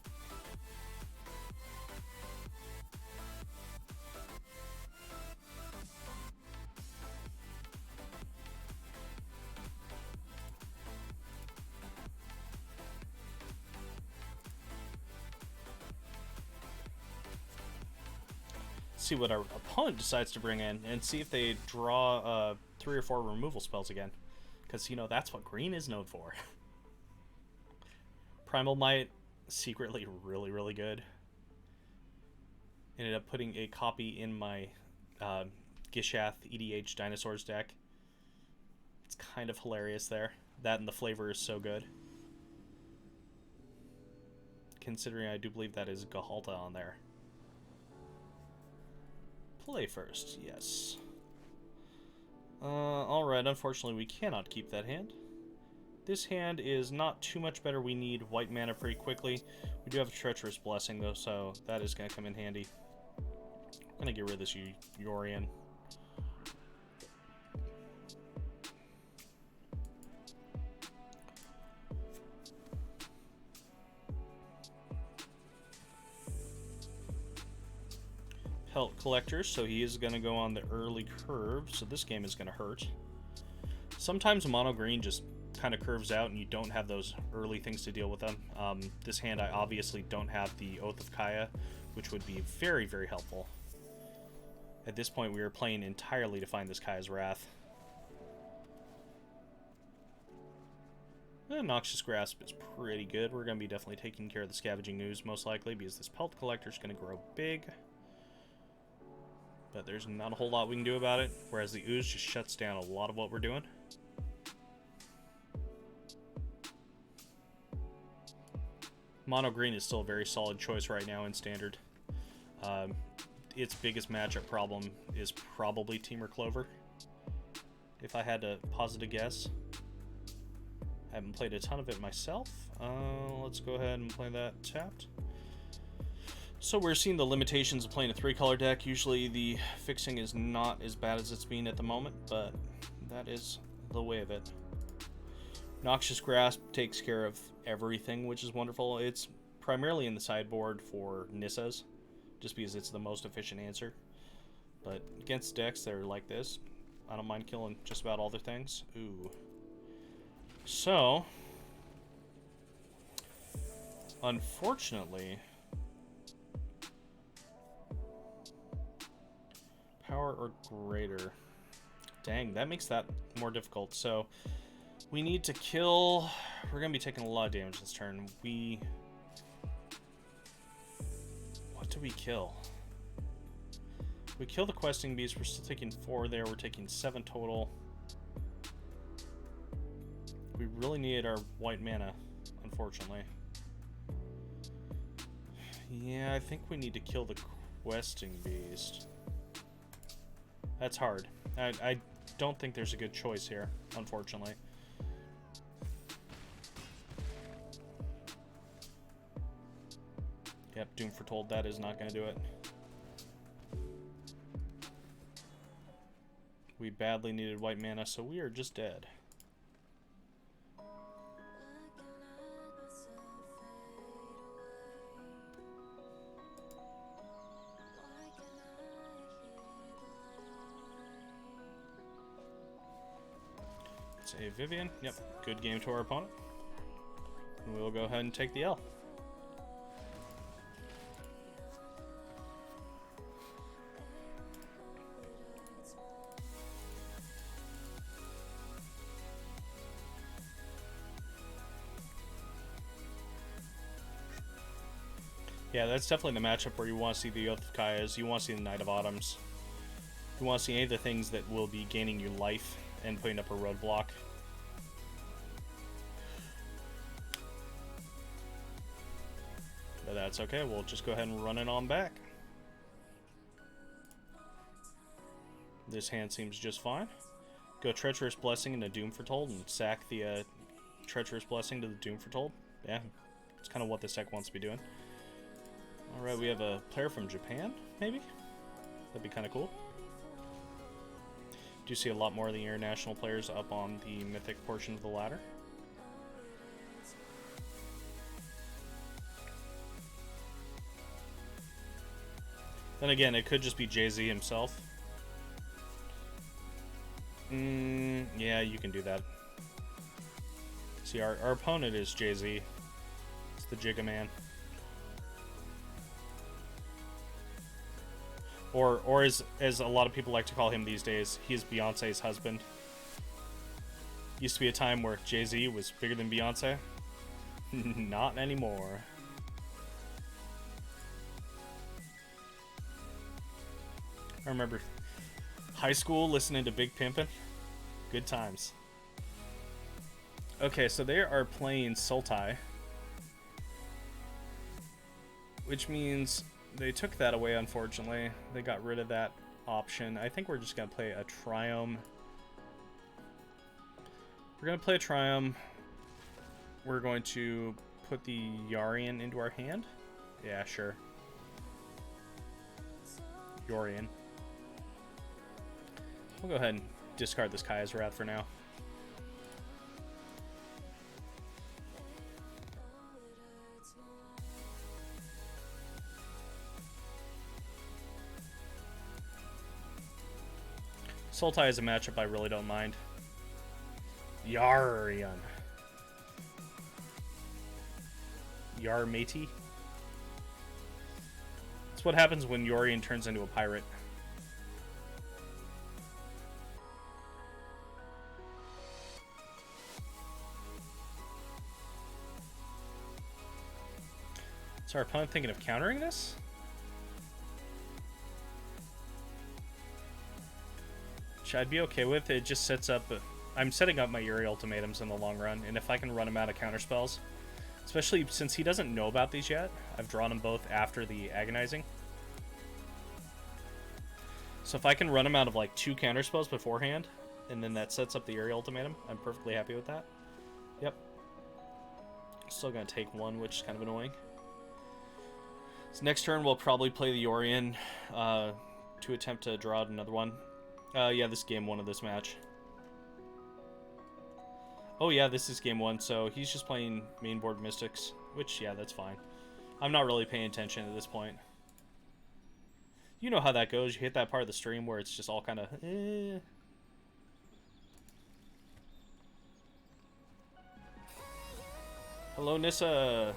See what our opponent decides to bring in and see if they draw 3 or 4 removal spells again, because you know that's what green is known for. Primal Might, secretly really good. Ended up putting a copy in my Gishath EDH Dinosaurs deck. It's kind of hilarious there. That and the flavor is so good. Considering I do believe that is Gahalta on there. Play first, yes. Alright, unfortunately we cannot keep that hand. This hand is not too much better. We need white mana pretty quickly. We do have a Treacherous Blessing though, so that is going to come in handy. I'm going to get rid of this Yorion. Pelt Collector, so he is going to go on the early curve, so this game is going to hurt. Sometimes mono green just kind of curves out and you don't have those early things to deal with them. This hand I obviously don't have the Oath of Kaya, which would be very, very helpful. At this point we are playing entirely to find this Kaya's Wrath. Noxious Grasp is pretty good. We're going to be definitely taking care of the Scavenging Ooze most likely because this Pelt Collector is going to grow big. But there's not a whole lot we can do about it, whereas the Ooze just shuts down a lot of what we're doing. Mono green is still a very solid choice right now in Standard. Its biggest matchup problem is probably Temur Clover, if I had to posit a guess. I haven't played a ton of it myself. Let's go ahead and play that tapped. So we're seeing the limitations of playing a 3-color deck. Usually the fixing is not as bad as it's been at the moment, but that is the way of it. Noxious Grasp takes care of everything, which is wonderful. It's primarily in the sideboard for Nissas, just because it's the most efficient answer. But against decks that are like this, I don't mind killing just about all their things. Ooh. So, unfortunately, power or greater. Dang, that makes that more difficult. So we need to kill. We're gonna be taking a lot of damage this turn. What do we kill? We kill the Questing Beast. We're still taking 4 there. We're taking 7 total. We really needed our white mana, unfortunately. Yeah, I think we need to kill the Questing Beast. That's hard. I don't think there's a good choice here, unfortunately. Yep, Doom Foretold, that is not going to do it. We badly needed white mana, so we are just dead. It's a Vivian. Yep, good game to our opponent. And we'll go ahead and take the L. Yeah, that's definitely the matchup where you want to see the Oath of Kayas, you want to see the Knight of Autumns. You want to see any of the things that will be gaining you life and putting up a roadblock. But that's okay, we'll just go ahead and run it on back. This hand seems just fine. Go Treacherous Blessing into Doom Foretold and sack the Treacherous Blessing to the Doom Foretold. Yeah, it's kind of what this deck wants to be doing. Alright, we have a player from Japan, maybe? That'd be kind of cool. Do see a lot more of the international players up on the Mythic portion of the ladder. Then again, it could just be Jay-Z himself. Yeah, you can do that. See, our opponent is Jay-Z. It's the Jigga Man. Or as a lot of people like to call him these days, he is Beyonce's husband. Used to be a time where Jay-Z was bigger than Beyonce. Not anymore. I remember high school listening to Big Pimpin'. Good times. Okay, so they are playing Sultai, which means they took that away, unfortunately. They got rid of that option. I think we're just going to play a Triome. We're going to play a Triome. We're going to put the Yorion into our hand. Yeah, sure. Yorion. We'll go ahead and discard this Kaya's Wrath for now. Sultai is a matchup I really don't mind. Yarion. Yarmati. That's what happens when Yorion turns into a pirate. Is our opponent thinking of countering this? Which I'd be okay with. It just sets up... I'm setting up my Yuri ultimatums in the long run, and if I can run him out of counterspells, especially since he doesn't know about these yet, I've drawn them both after the Agonizing. So if I can run him out of like 2 counterspells beforehand, and then that sets up the Yuri ultimatum, I'm perfectly happy with that. Yep. Still gonna take 1, which is kind of annoying. So next turn we'll probably play the Yorion to attempt to draw out another one. Yeah, this is game 1 of this match. Oh yeah, this is game 1, so he's just playing mainboard Mystics, which, yeah, that's fine. I'm not really paying attention at this point. You know how that goes. You hit that part of the stream where it's just all kind of, eh. Hello, Nissa.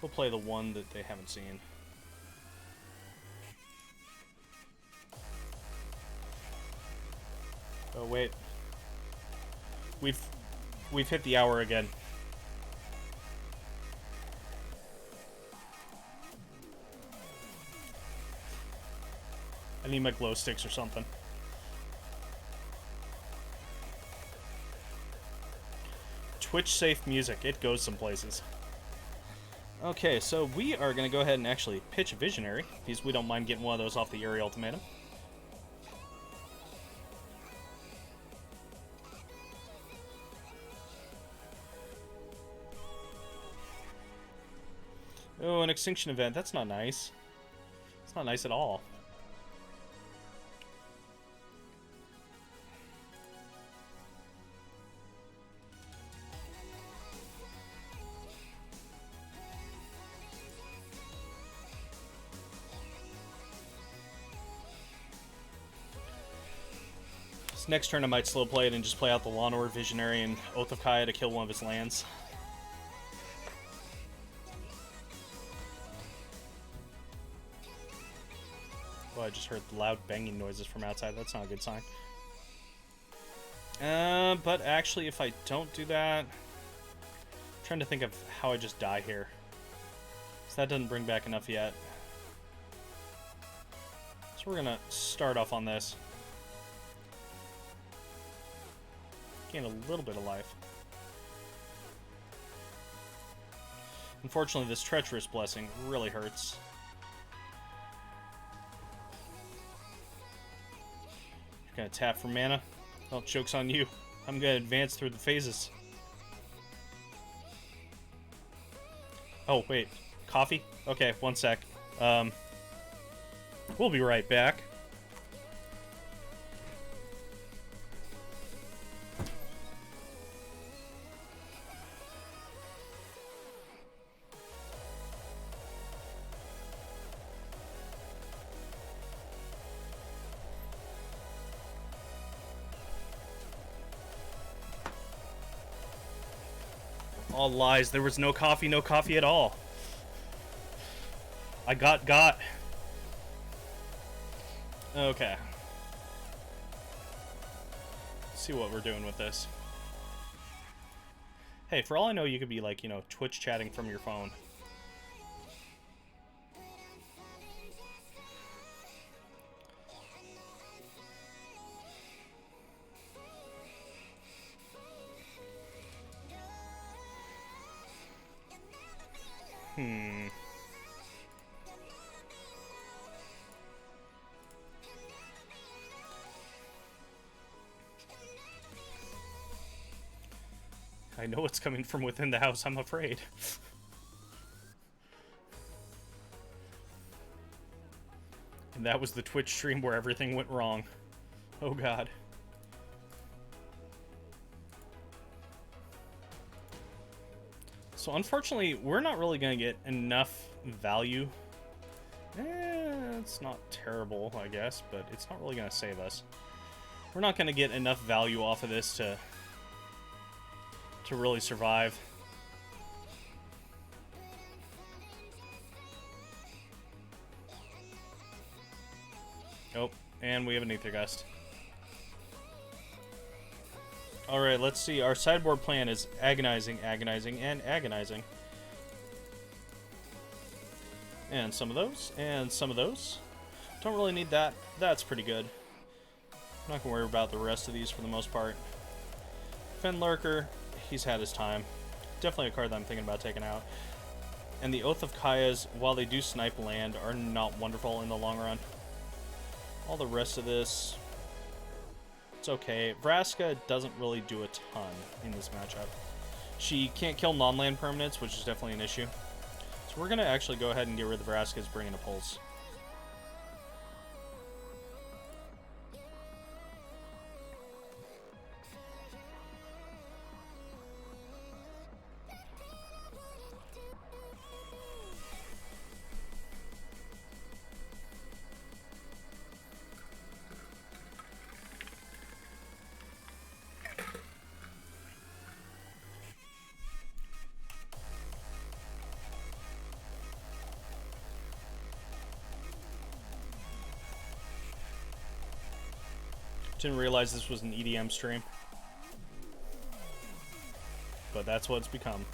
We'll play the one that they haven't seen. Oh wait, we've hit the hour again. I need my glow sticks or something. Twitch safe music, it goes some places. Okay, so we are going to go ahead and actually pitch a Visionary, because we don't mind getting one of those off the Yuri ultimatum. Oh, an Extinction Event. That's not nice. It's not nice at all. Next turn I might slow play it and just play out the Lawnmower Visionary and Oath of Kaya to kill one of his lands. Oh, I just heard loud banging noises from outside. That's not a good sign. But actually, if I don't do that... I'm trying to think of how I just die here. So that doesn't bring back enough yet. So we're gonna start off on this. Gain a little bit of life. Unfortunately, this Treacherous Blessing really hurts. You're gonna tap for mana? Well, joke's on you. I'm gonna advance through the phases. Oh, wait. Coffee? Okay, one sec. We'll be right back. All lies. There was no coffee at all. I got. Okay. Let's see what we're doing with this. Hey, for all I know, you could be like, you know, Twitch chatting from your phone. I know it's coming from within the house, I'm afraid. And that was the Twitch stream where everything went wrong. Oh god. So unfortunately, we're not really going to get enough value. It's not terrible, I guess, but it's not really going to save us. We're not going to get enough value off of this to really survive. Oh, and we have an Aether Gust. Alright, let's see. Our sideboard plan is agonizing, agonizing, and agonizing. And some of those, and some of those. Don't really need that. That's pretty good. I'm not going to worry about the rest of these for the most part. Fenlurker, he's had his time. Definitely a card that I'm thinking about taking out. And the Oath of Kaya's, while they do snipe land, are not wonderful in the long run. All the rest of this, it's okay. Vraska doesn't really do a ton in this matchup. She can't kill non-land permanents, which is definitely an issue. So we're going to actually go ahead and get rid of the Vraskas, bring in a Pulse. Didn't realize this was an EDM stream. But that's what it's become.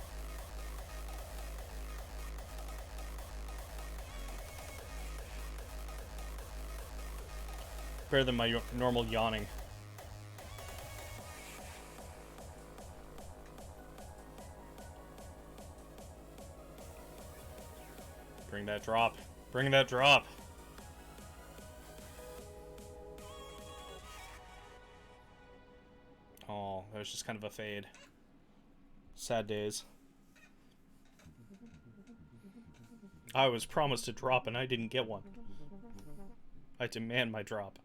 Better than my normal yawning. Bring that drop. Bring that drop. Oh, that was just kind of a fade. Sad days. I was promised a drop and I didn't get one. I demand my drop.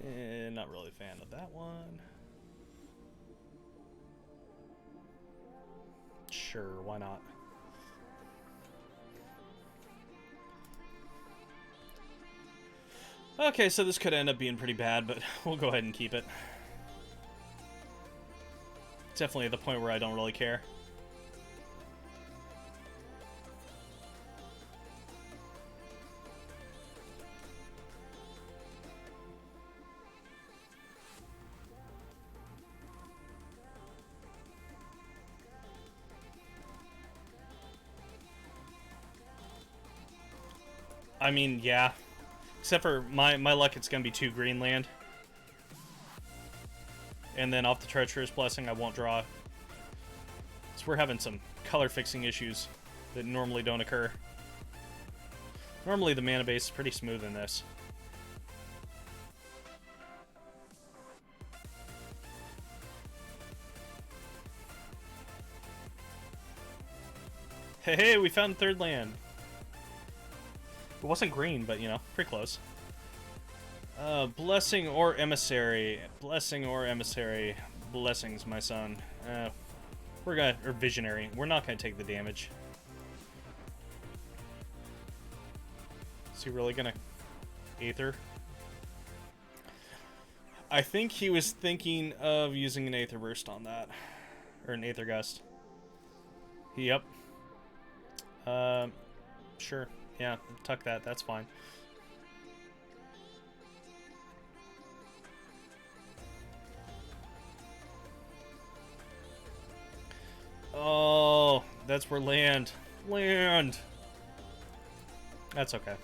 Not really a fan of that one. Sure, why not? Okay, so this could end up being pretty bad, but we'll go ahead and keep it. Definitely at the point where I don't really care. I mean, yeah. Except for my luck, it's going to be 2 green land. And then off the Treacherous Blessing, I won't draw. So we're having some color fixing issues that normally don't occur. Normally the mana base is pretty smooth in this. Hey, we found 3rd land. It wasn't green, but, you know, pretty close. Blessing or Emissary. Blessing or Emissary. Blessings, my son. We're gonna... Or Visionary. We're not gonna take the damage. Is he really gonna... Aether? I think he was thinking of using an Aether Burst on that. Or an Aether Gust. Yep. Sure. Yeah, tuck that. That's fine. Oh, that's where land. Land. That's okay.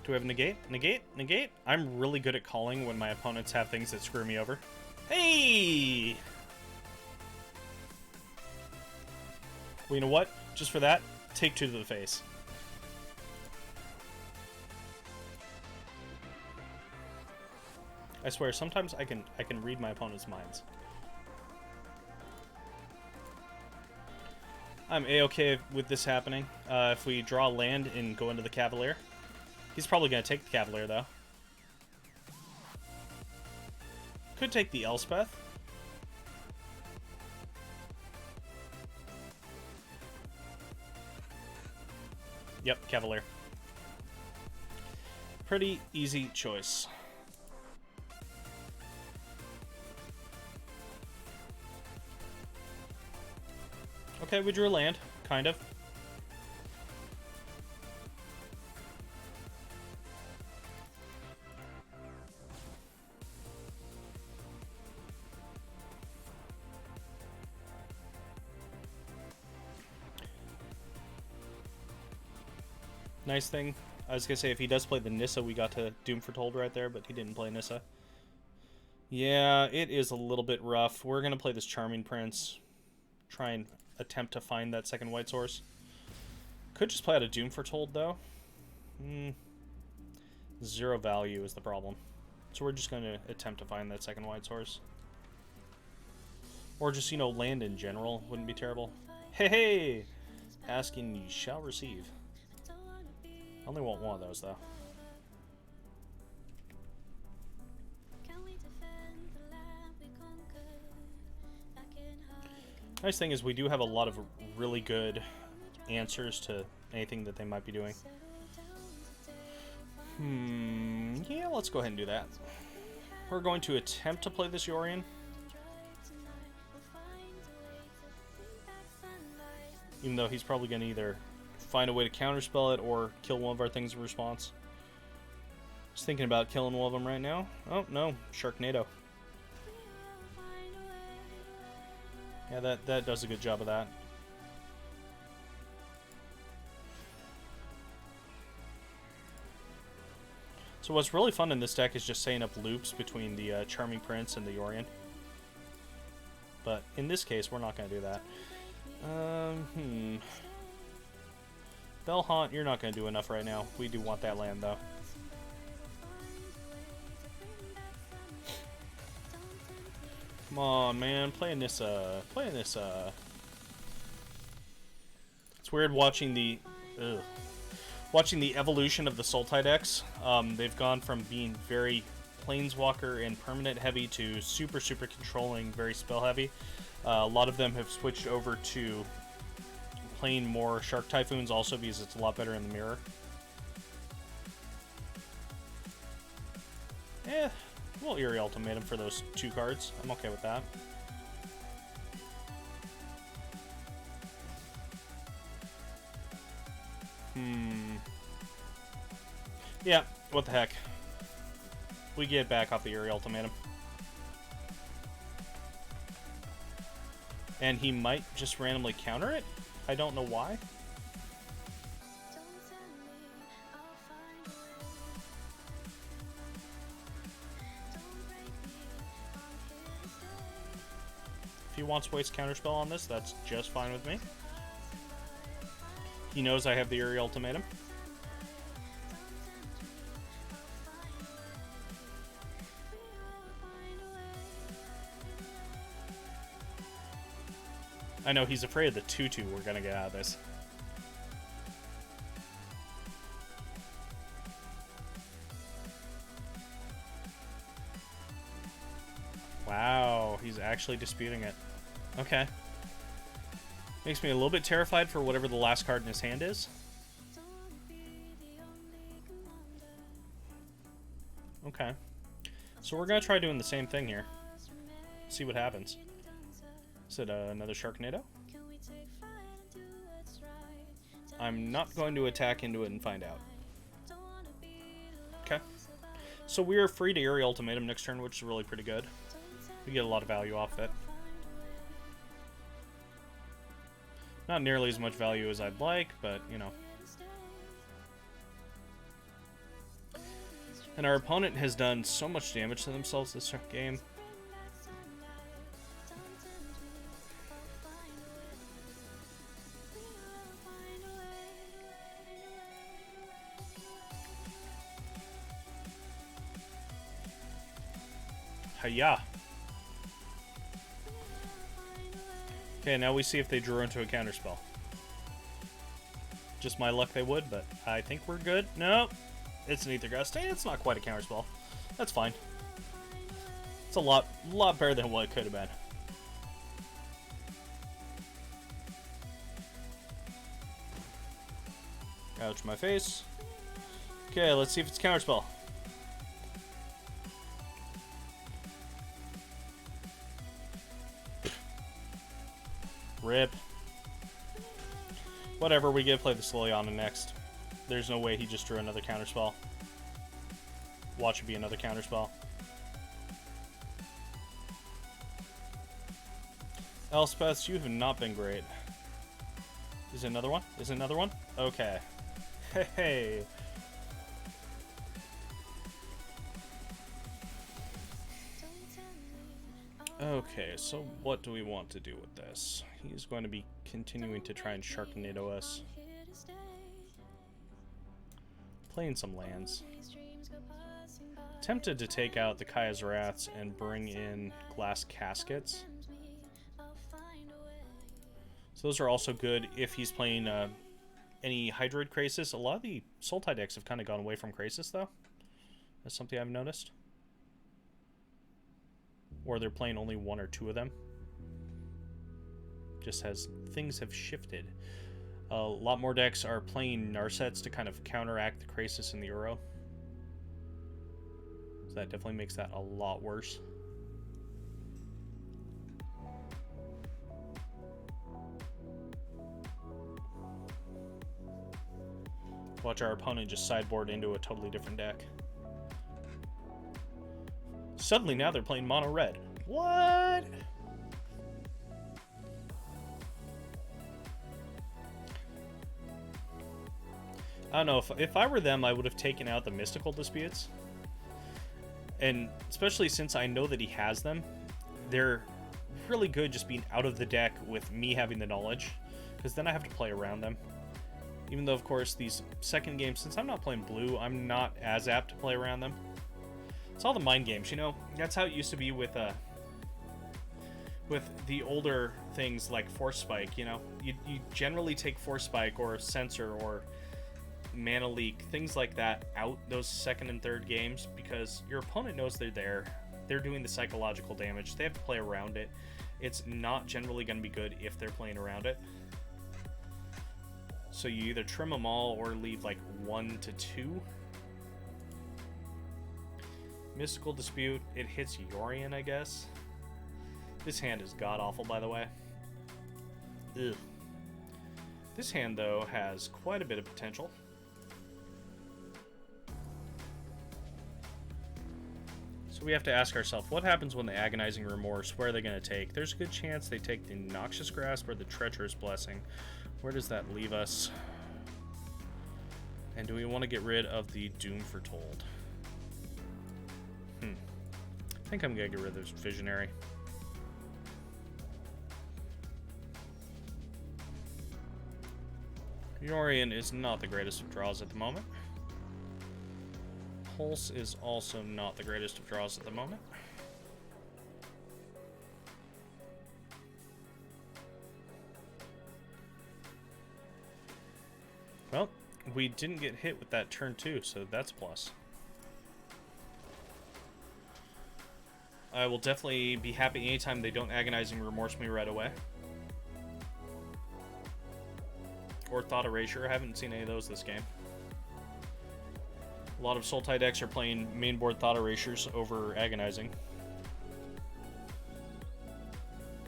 Do we have negate? Negate? Negate? I'm really good at calling when my opponents have things that screw me over. Hey! Well, you know what? Just for that, take 2 to the face. I swear, sometimes I can read my opponent's minds. I'm A-okay with this happening. If we draw land and go into the Cavalier. He's probably going to take the Cavalier, though. Could take the Elspeth. Yep, Cavalier. Pretty easy choice. Okay, we drew a land, kind of. Nice thing. I was gonna say, if he does play the Nissa, we got to Doom Foretold right there, but he didn't play Nissa. Yeah, it is a little bit rough. We're gonna play this Charming Prince. Try and attempt to find that second white source. Could just play out a Doom Foretold, though. 0 value is the problem. So we're just gonna attempt to find that second white source. Or just, you know, land in general wouldn't be terrible. Hey, hey! Asking ye shall receive. I only want one of those, though. Nice thing is we do have a lot of really good answers to anything that they might be doing. Yeah, let's go ahead and do that. We're going to attempt to play this Yorion. Even though he's probably going to either find a way to counterspell it or kill one of our things in response. Just thinking about killing one of them right now. Oh, no. Sharknado. Yeah, that does a good job of that. So what's really fun in this deck is just setting up loops between the Charming Prince and the Yorion. But in this case, we're not going to do that. Bellhaunt, you're not going to do enough right now. We do want that land, though. Come on, man. Play a Nissa. Play a Nissa. It's weird watching the... watching the evolution of the Sultai decks. They've gone from being very Planeswalker and permanent heavy to super controlling, very spell heavy. A lot of them have switched over to playing more Shark Typhoons also because it's a lot better in the mirror. We'll Eerie Ultimatum for those 2 cards. I'm okay with that. Yeah, what the heck. We get back off the Eerie Ultimatum. And he might just randomly counter it? I don't know why. If he wants to waste counterspell on this, that's just fine with me. He knows I have the Eerie Ultimatum. I know he's afraid of the 2/2 we're gonna get out of this. Wow, he's actually disputing it. Okay. Makes me a little bit terrified for whatever the last card in his hand is. Okay. So we're gonna try doing the same thing here. See what happens. Is it another Sharknado? I'm not going to attack into it and find out. Okay. So we are free to Eerie Ultimatum next turn, which is really pretty good. We get a lot of value off it. Not nearly as much value as I'd like, but, you know. And our opponent has done so much damage to themselves this game. Hiya! Okay, now we see if they drew into a counterspell. Just my luck they would, but I think we're good. Nope. It's an Ether Gust. Hey, it's not quite a counterspell. That's fine. It's a lot better than what it could have been. Ouch, my face. Okay, let's see if it's counterspell. Rip. Whatever, we get to play the Liliana next. There's no way he just drew another counterspell. Watch it be another counterspell. Elspeth, you have not been great. Is it another one? Is it another one? Okay. Hey. Okay, so what do we want to do with this? He's going to be continuing to try and Sharknado us. Playing some lands. Tempted to take out the Kaya's Wraths and bring in Glass Caskets. So those are also good if he's playing any Hydroid Krasis. A lot of the Sultai decks have kind of gone away from Krasis, though. That's something I've noticed. Or they're playing only one or two of them. Just as things have shifted. A lot more decks are playing Narsets to kind of counteract the Krasis and the Uro. So that definitely makes that a lot worse. Watch our opponent just sideboard into a totally different deck. Suddenly now they're playing mono red. What? I don't know, if I were them, I would have taken out the Mystical Disputes. And especially since I know that he has them, they're really good just being out of the deck with me having the knowledge, because then I have to play around them. Even though, of course, these second games, since I'm not playing blue, I'm not as apt to play around them. It's all the mind games, you know? That's how it used to be with the older things like Force Spike, you know? You generally take Force Spike or Censor or Mana Leak, things like that, out those second and third games because your opponent knows they're there. They're doing the psychological damage. They have to play around it. It's not generally going to be good if they're playing around it. So you either trim them all or leave like 1 to 2. Mystical Dispute, it hits Yorion, I guess. This hand is god-awful, by the way. Ugh. This hand, though, has quite a bit of potential. So we have to ask ourselves, what happens when the Agonizing Remorse, where are they going to take? There's a good chance they take the Noxious Grasp or the Treacherous Blessing. Where does that leave us? And do we want to get rid of the Doom Foretold? I think I'm going to get rid of this Visionary. Yorion is not the greatest of draws at the moment. Pulse is also not the greatest of draws at the moment. Well, we didn't get hit with that turn 2, so that's a plus. I will definitely be happy anytime they don't Agonizing Remorse me right away. Or Thought Erasure. I haven't seen any of those this game. A lot of Sultai decks are playing mainboard Thought Erasures over Agonizing.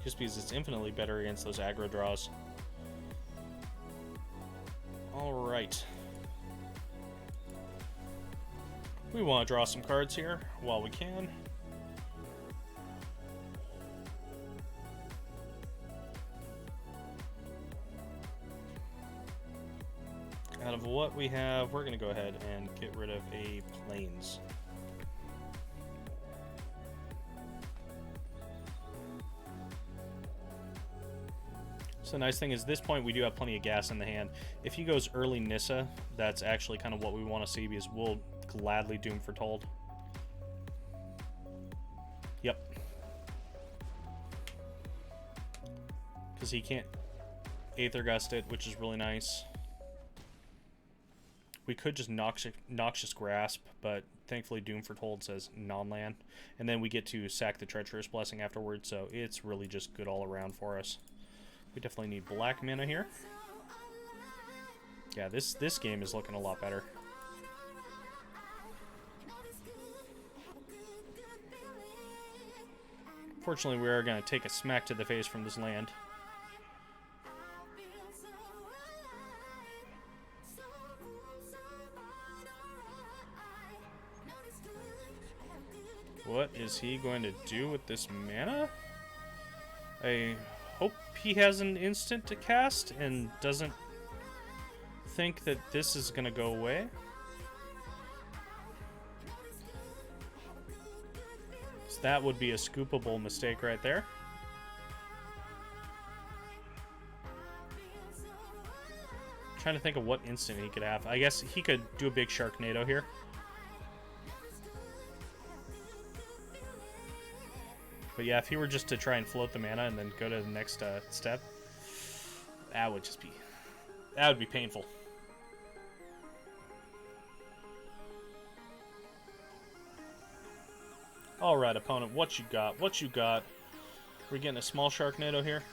Just because it's infinitely better against those aggro draws. Alright. We want to draw some cards here while we can. Out of what we have, we're going to go ahead and get rid of a Plains. So the nice thing is, at this point we do have plenty of gas in the hand. If he goes early Nissa, that's actually kind of what we want to see, because we'll gladly Doom Foretold. Yep. Because he can't Aether Gust it, which is really nice. We could just Noxious Grasp, but thankfully Doom Foretold says non-land. And then we get to sack the Treacherous Blessing afterwards, so it's really just good all around for us. We definitely need black mana here. Yeah, this game is looking a lot better. Fortunately, we are going to take a smack to the face from this land. What is he going to do with this mana? I hope he has an instant to cast and doesn't think that this is going to go away. So that would be a scoopable mistake right there. I'm trying to think of what instant he could have. I guess he could do a big Sharknado here. But yeah, if he were just to try and float the mana and then go to the next step, that would be painful. All right, opponent, what you got? What you got? We're getting a small Sharknado here.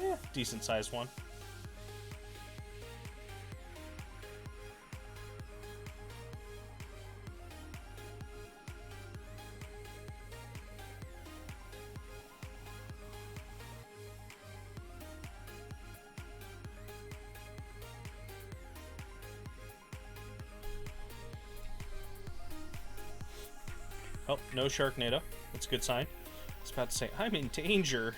Yeah, decent sized one. Oh, no Sharknado. That's a good sign. I was about to say, I'm in danger.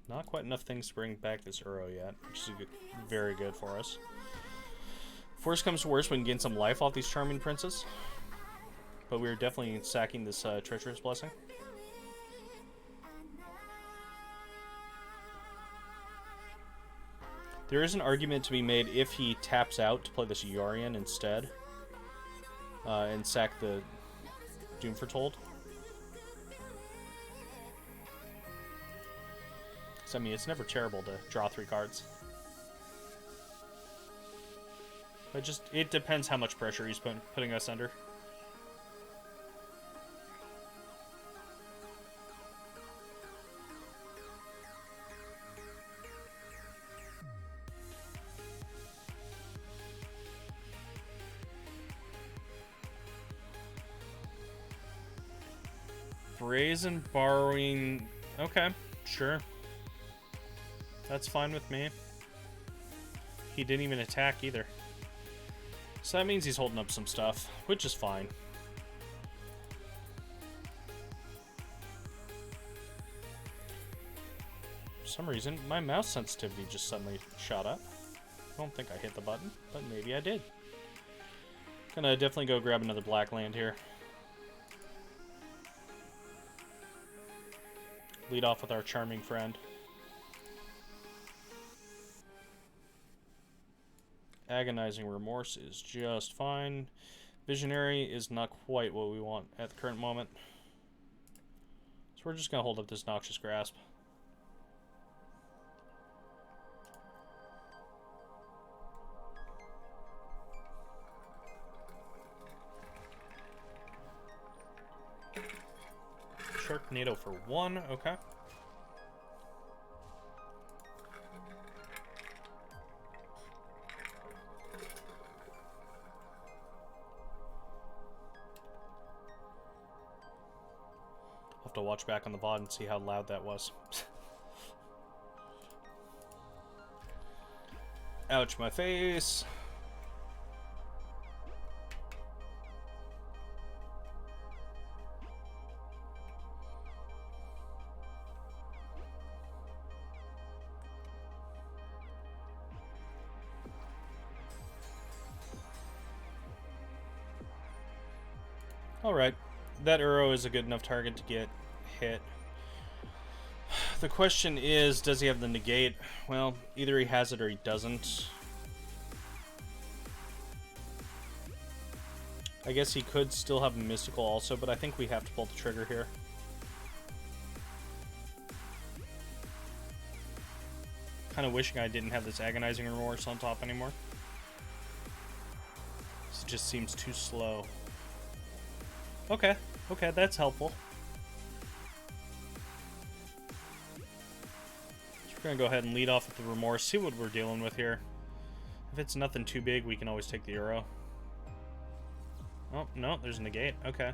Not quite enough things to bring back this Uro yet, which is very good for us. If worse comes to worse, we can gain some life off these Charming Princes. But we're definitely sacking this Treacherous Blessing. There is an argument to be made if he taps out to play this Yorion instead. And sack the Doom Foretold. So, I mean, it's never terrible to draw 3 cards. But it depends how much pressure he's putting us under. Brazen Borrowing. Okay, sure. That's fine with me. He didn't even attack either. So that means he's holding up some stuff, which is fine. For some reason, my mouse sensitivity just suddenly shot up. I don't think I hit the button, but maybe I did. Gonna definitely go grab another black land here. Lead off with our Charming Friend. Agonizing Remorse is just fine. Visionary is not quite what we want at the current moment. So we're just going to hold up this Noxious Grasp. Sharknado for 1, okay. to watch back on the VOD and see how loud that was. Ouch, my face. Alright, that arrow is a good enough target to get hit. The question is, does he have the negate? Well, either he has it or he doesn't. I guess he could still have a mystical also, but I think we have to pull the trigger here. Kind of wishing I didn't have this agonizing remorse on top anymore. This just seems too slow. Okay, that's helpful. So we're gonna go ahead and lead off with the remorse, see what we're dealing with here. If it's nothing too big, we can always take the arrow. Oh, no, there's a negate. Okay.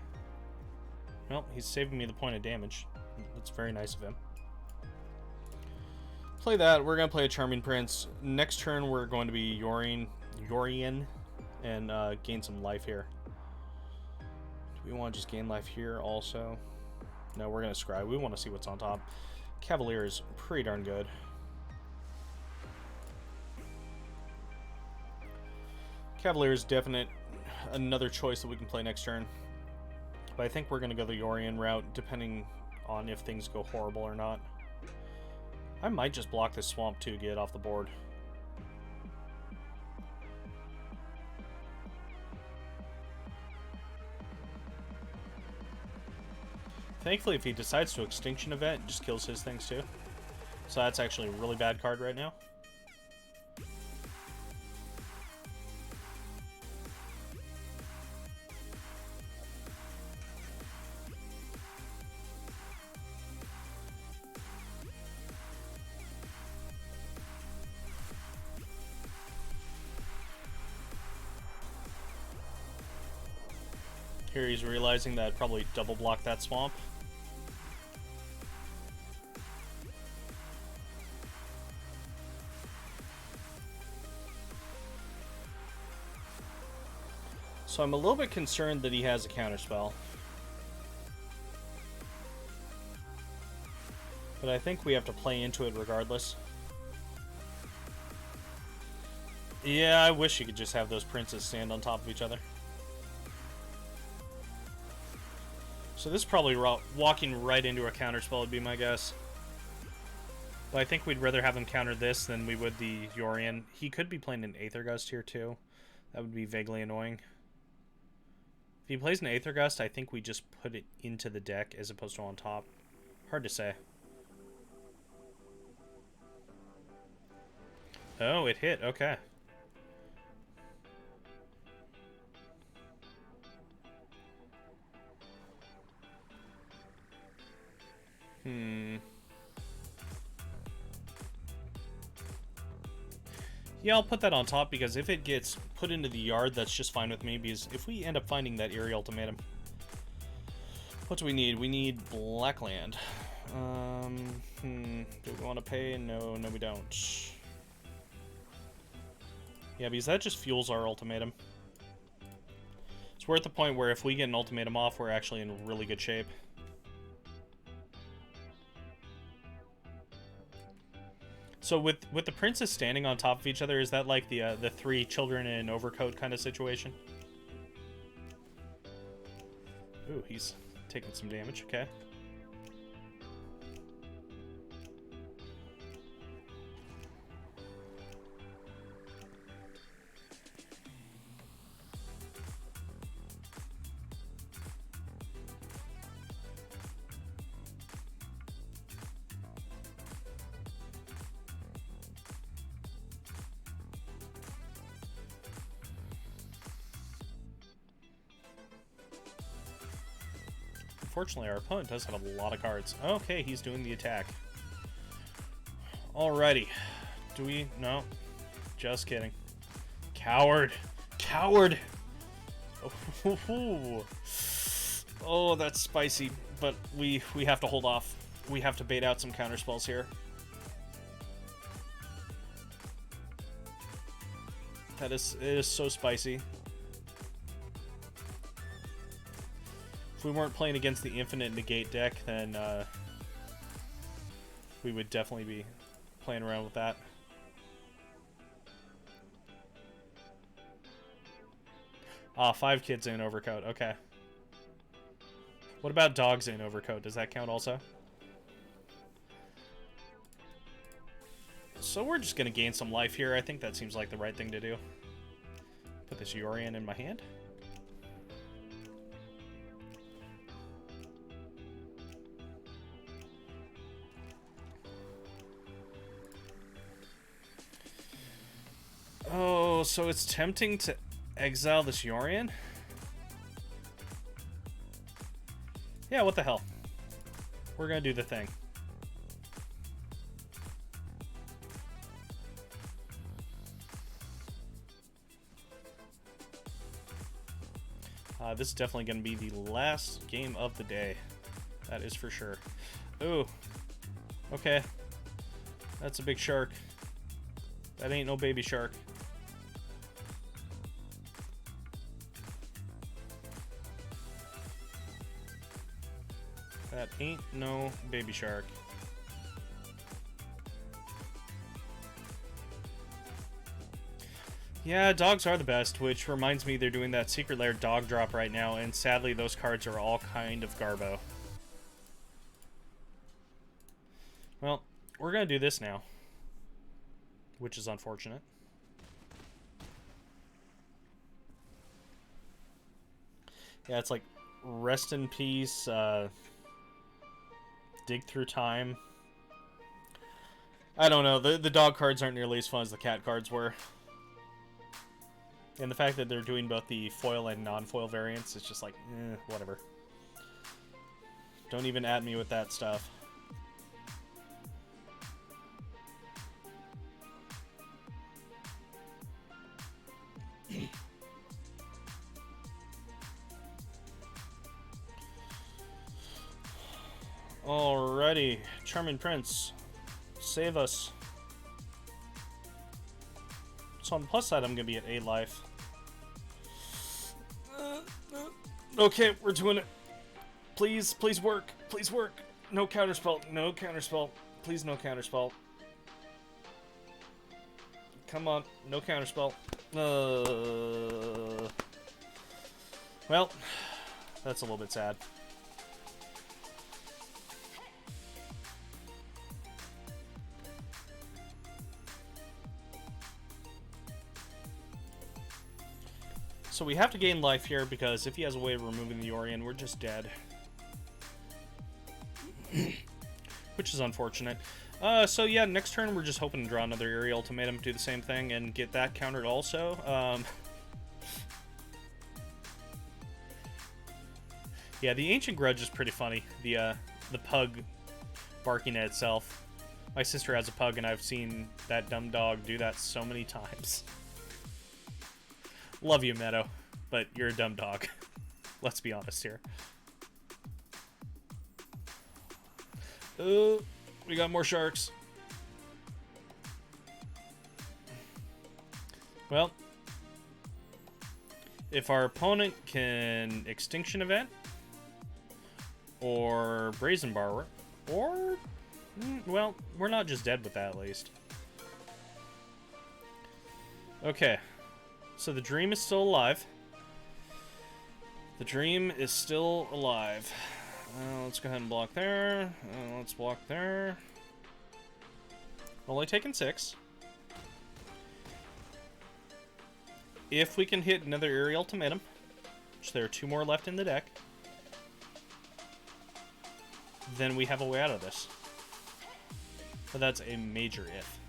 Well, he's saving me the point of damage. That's very nice of him. Play that. We're gonna play a Charming Prince. Next turn, we're going to be Yorian and gain some life here. We want to just gain life here also. No, we're going to scry. We want to see what's on top. Cavalier is pretty darn good. Cavalier is definite. Another choice that we can play next turn. But I think we're going to go the Yorian route, depending on if things go horrible or not. I might just block this swamp to get off the board. Thankfully, if he decides to Extinction Event, it just kills his things too. So that's actually a really bad card right now. Here he's realizing that I'd probably double block that swamp. So I'm a little bit concerned that he has a counterspell. But I think we have to play into it regardless. Yeah, I wish you could just have those princes stand on top of each other. So this is probably walking right into a counterspell would be my guess. But I think we'd rather have him counter this than we would the Yorian. He could be playing an Aether Gust here too. That would be vaguely annoying. If he plays an Aether Gust, I think we just put it into the deck as opposed to on top. Hard to say. Oh, it hit. Okay. Yeah, I'll put that on top because if it gets put into the yard, that's just fine with me. Because if we end up finding that Eerie Ultimatum, what do we need? We need black land. Do we want to pay? No, we don't. Yeah, because that just fuels our ultimatum. We're at the point where if we get an ultimatum off, we're actually in really good shape. So with the princes standing on top of each other, is that like the three children in an overcoat kind of situation? Ooh, he's taking some damage. Okay. Unfortunately, our opponent does have a lot of cards. Okay, he's doing the attack. Alrighty. Do we? No. Just kidding. Coward. Coward! Oh, that's spicy. but we have to hold off. We have to bait out some counter spells here. It is so spicy. If we weren't playing against the infinite negate deck, then we would definitely be playing around with that. Ah, 5 kids in overcoat. Okay. What about dogs in overcoat? Does that count also? So we're just going to gain some life here. I think that seems like the right thing to do. Put this Yorion in my hand. Oh, so it's tempting to exile this Yorion? Yeah, what the hell? We're going to do the thing. This is definitely going to be the last game of the day. That is for sure. Ooh. Okay. That's a big shark. That ain't no baby shark. That ain't no baby shark. Yeah, dogs are the best, which reminds me they're doing that Secret Lair dog drop right now, and sadly those cards are all kind of garbo. Well, we're going to do this now, which is unfortunate. Yeah, it's like rest in peace, dig through time. I don't know, the dog cards aren't nearly as fun as the cat cards were. And the fact that they're doing both the foil and non-foil variants, it's just like, whatever. Don't even at me with that stuff. Alrighty, Charming Prince, save us. So on the plus side, I'm going to be at 8 life. Okay, we're doing it. Please, please work. Please work. No counterspell. No counterspell. Please, no counterspell. Come on. No counterspell. Well, that's a little bit sad. So we have to gain life here, because if he has a way of removing the Yorion, we're just dead. Which is unfortunate. So yeah, next turn we're just hoping to draw another Eerie Ultimatum, do the same thing, and get that countered also. Yeah, the Ancient Grudge is pretty funny. The pug barking at itself. My sister has a pug, and I've seen that dumb dog do that so many times. Love you, Meadow, but you're a dumb dog. Let's be honest here. We got more sharks. Well, if our opponent can Extinction Event, or Brazen Borrower, or, well, we're not just dead with that at least. Okay. So the Dream is still alive. The Dream is still alive. Let's go ahead and block there. Let's block there. Only taking 6. If we can hit another Eerie Ultimatum, which there are 2 more left in the deck, then we have a way out of this. But that's a major if.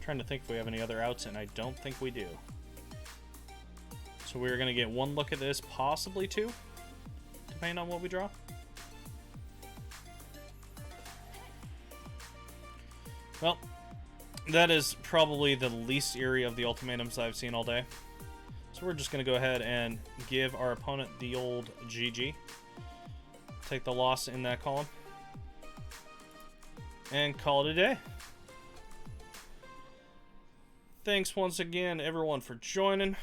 Trying to think if we have any other outs, and I don't think we do. So we're going to get 1 look at this, possibly 2, depending on what we draw. Well, that is probably the least eerie of the ultimatums I've seen all day. So we're just going to go ahead and give our opponent the old GG. Take the loss in that column. And call it a day. Thanks once again, everyone, for joining.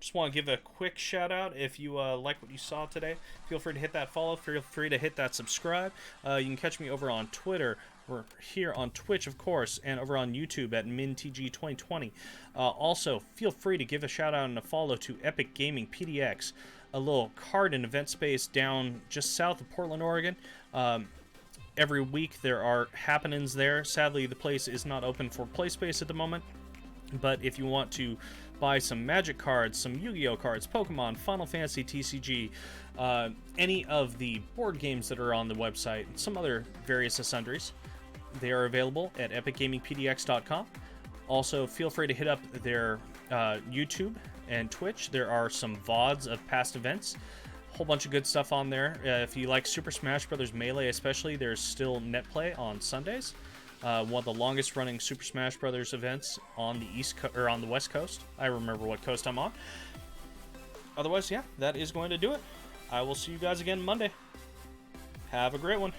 Just want to give a quick shout out. If you like what you saw today, feel free to hit that follow. Feel free to hit that subscribe. You can catch me over on Twitter. We're here on Twitch, of course, and over on YouTube at MTG 2020. Also, feel free to give a shout out and a follow to Epic Gaming PDX, a little card and event space down just south of Portland, Oregon. Every week there are happenings there. Sadly, the place is not open for play space at the moment. But if you want to buy some Magic cards, some Yu-Gi-Oh cards, Pokemon, Final Fantasy, TCG, any of the board games that are on the website, and some other various sundries, they are available at epicgamingpdx.com. Also, feel free to hit up their YouTube and Twitch. There are some VODs of past events. A whole bunch of good stuff on there. If you like Super Smash Bros. Melee especially, there's still net play on Sundays. One of the longest running Super Smash Bros. Events on the on the West Coast. I remember what coast I'm on. Otherwise, yeah, that is going to do it. I will see you guys again Monday. Have a great one.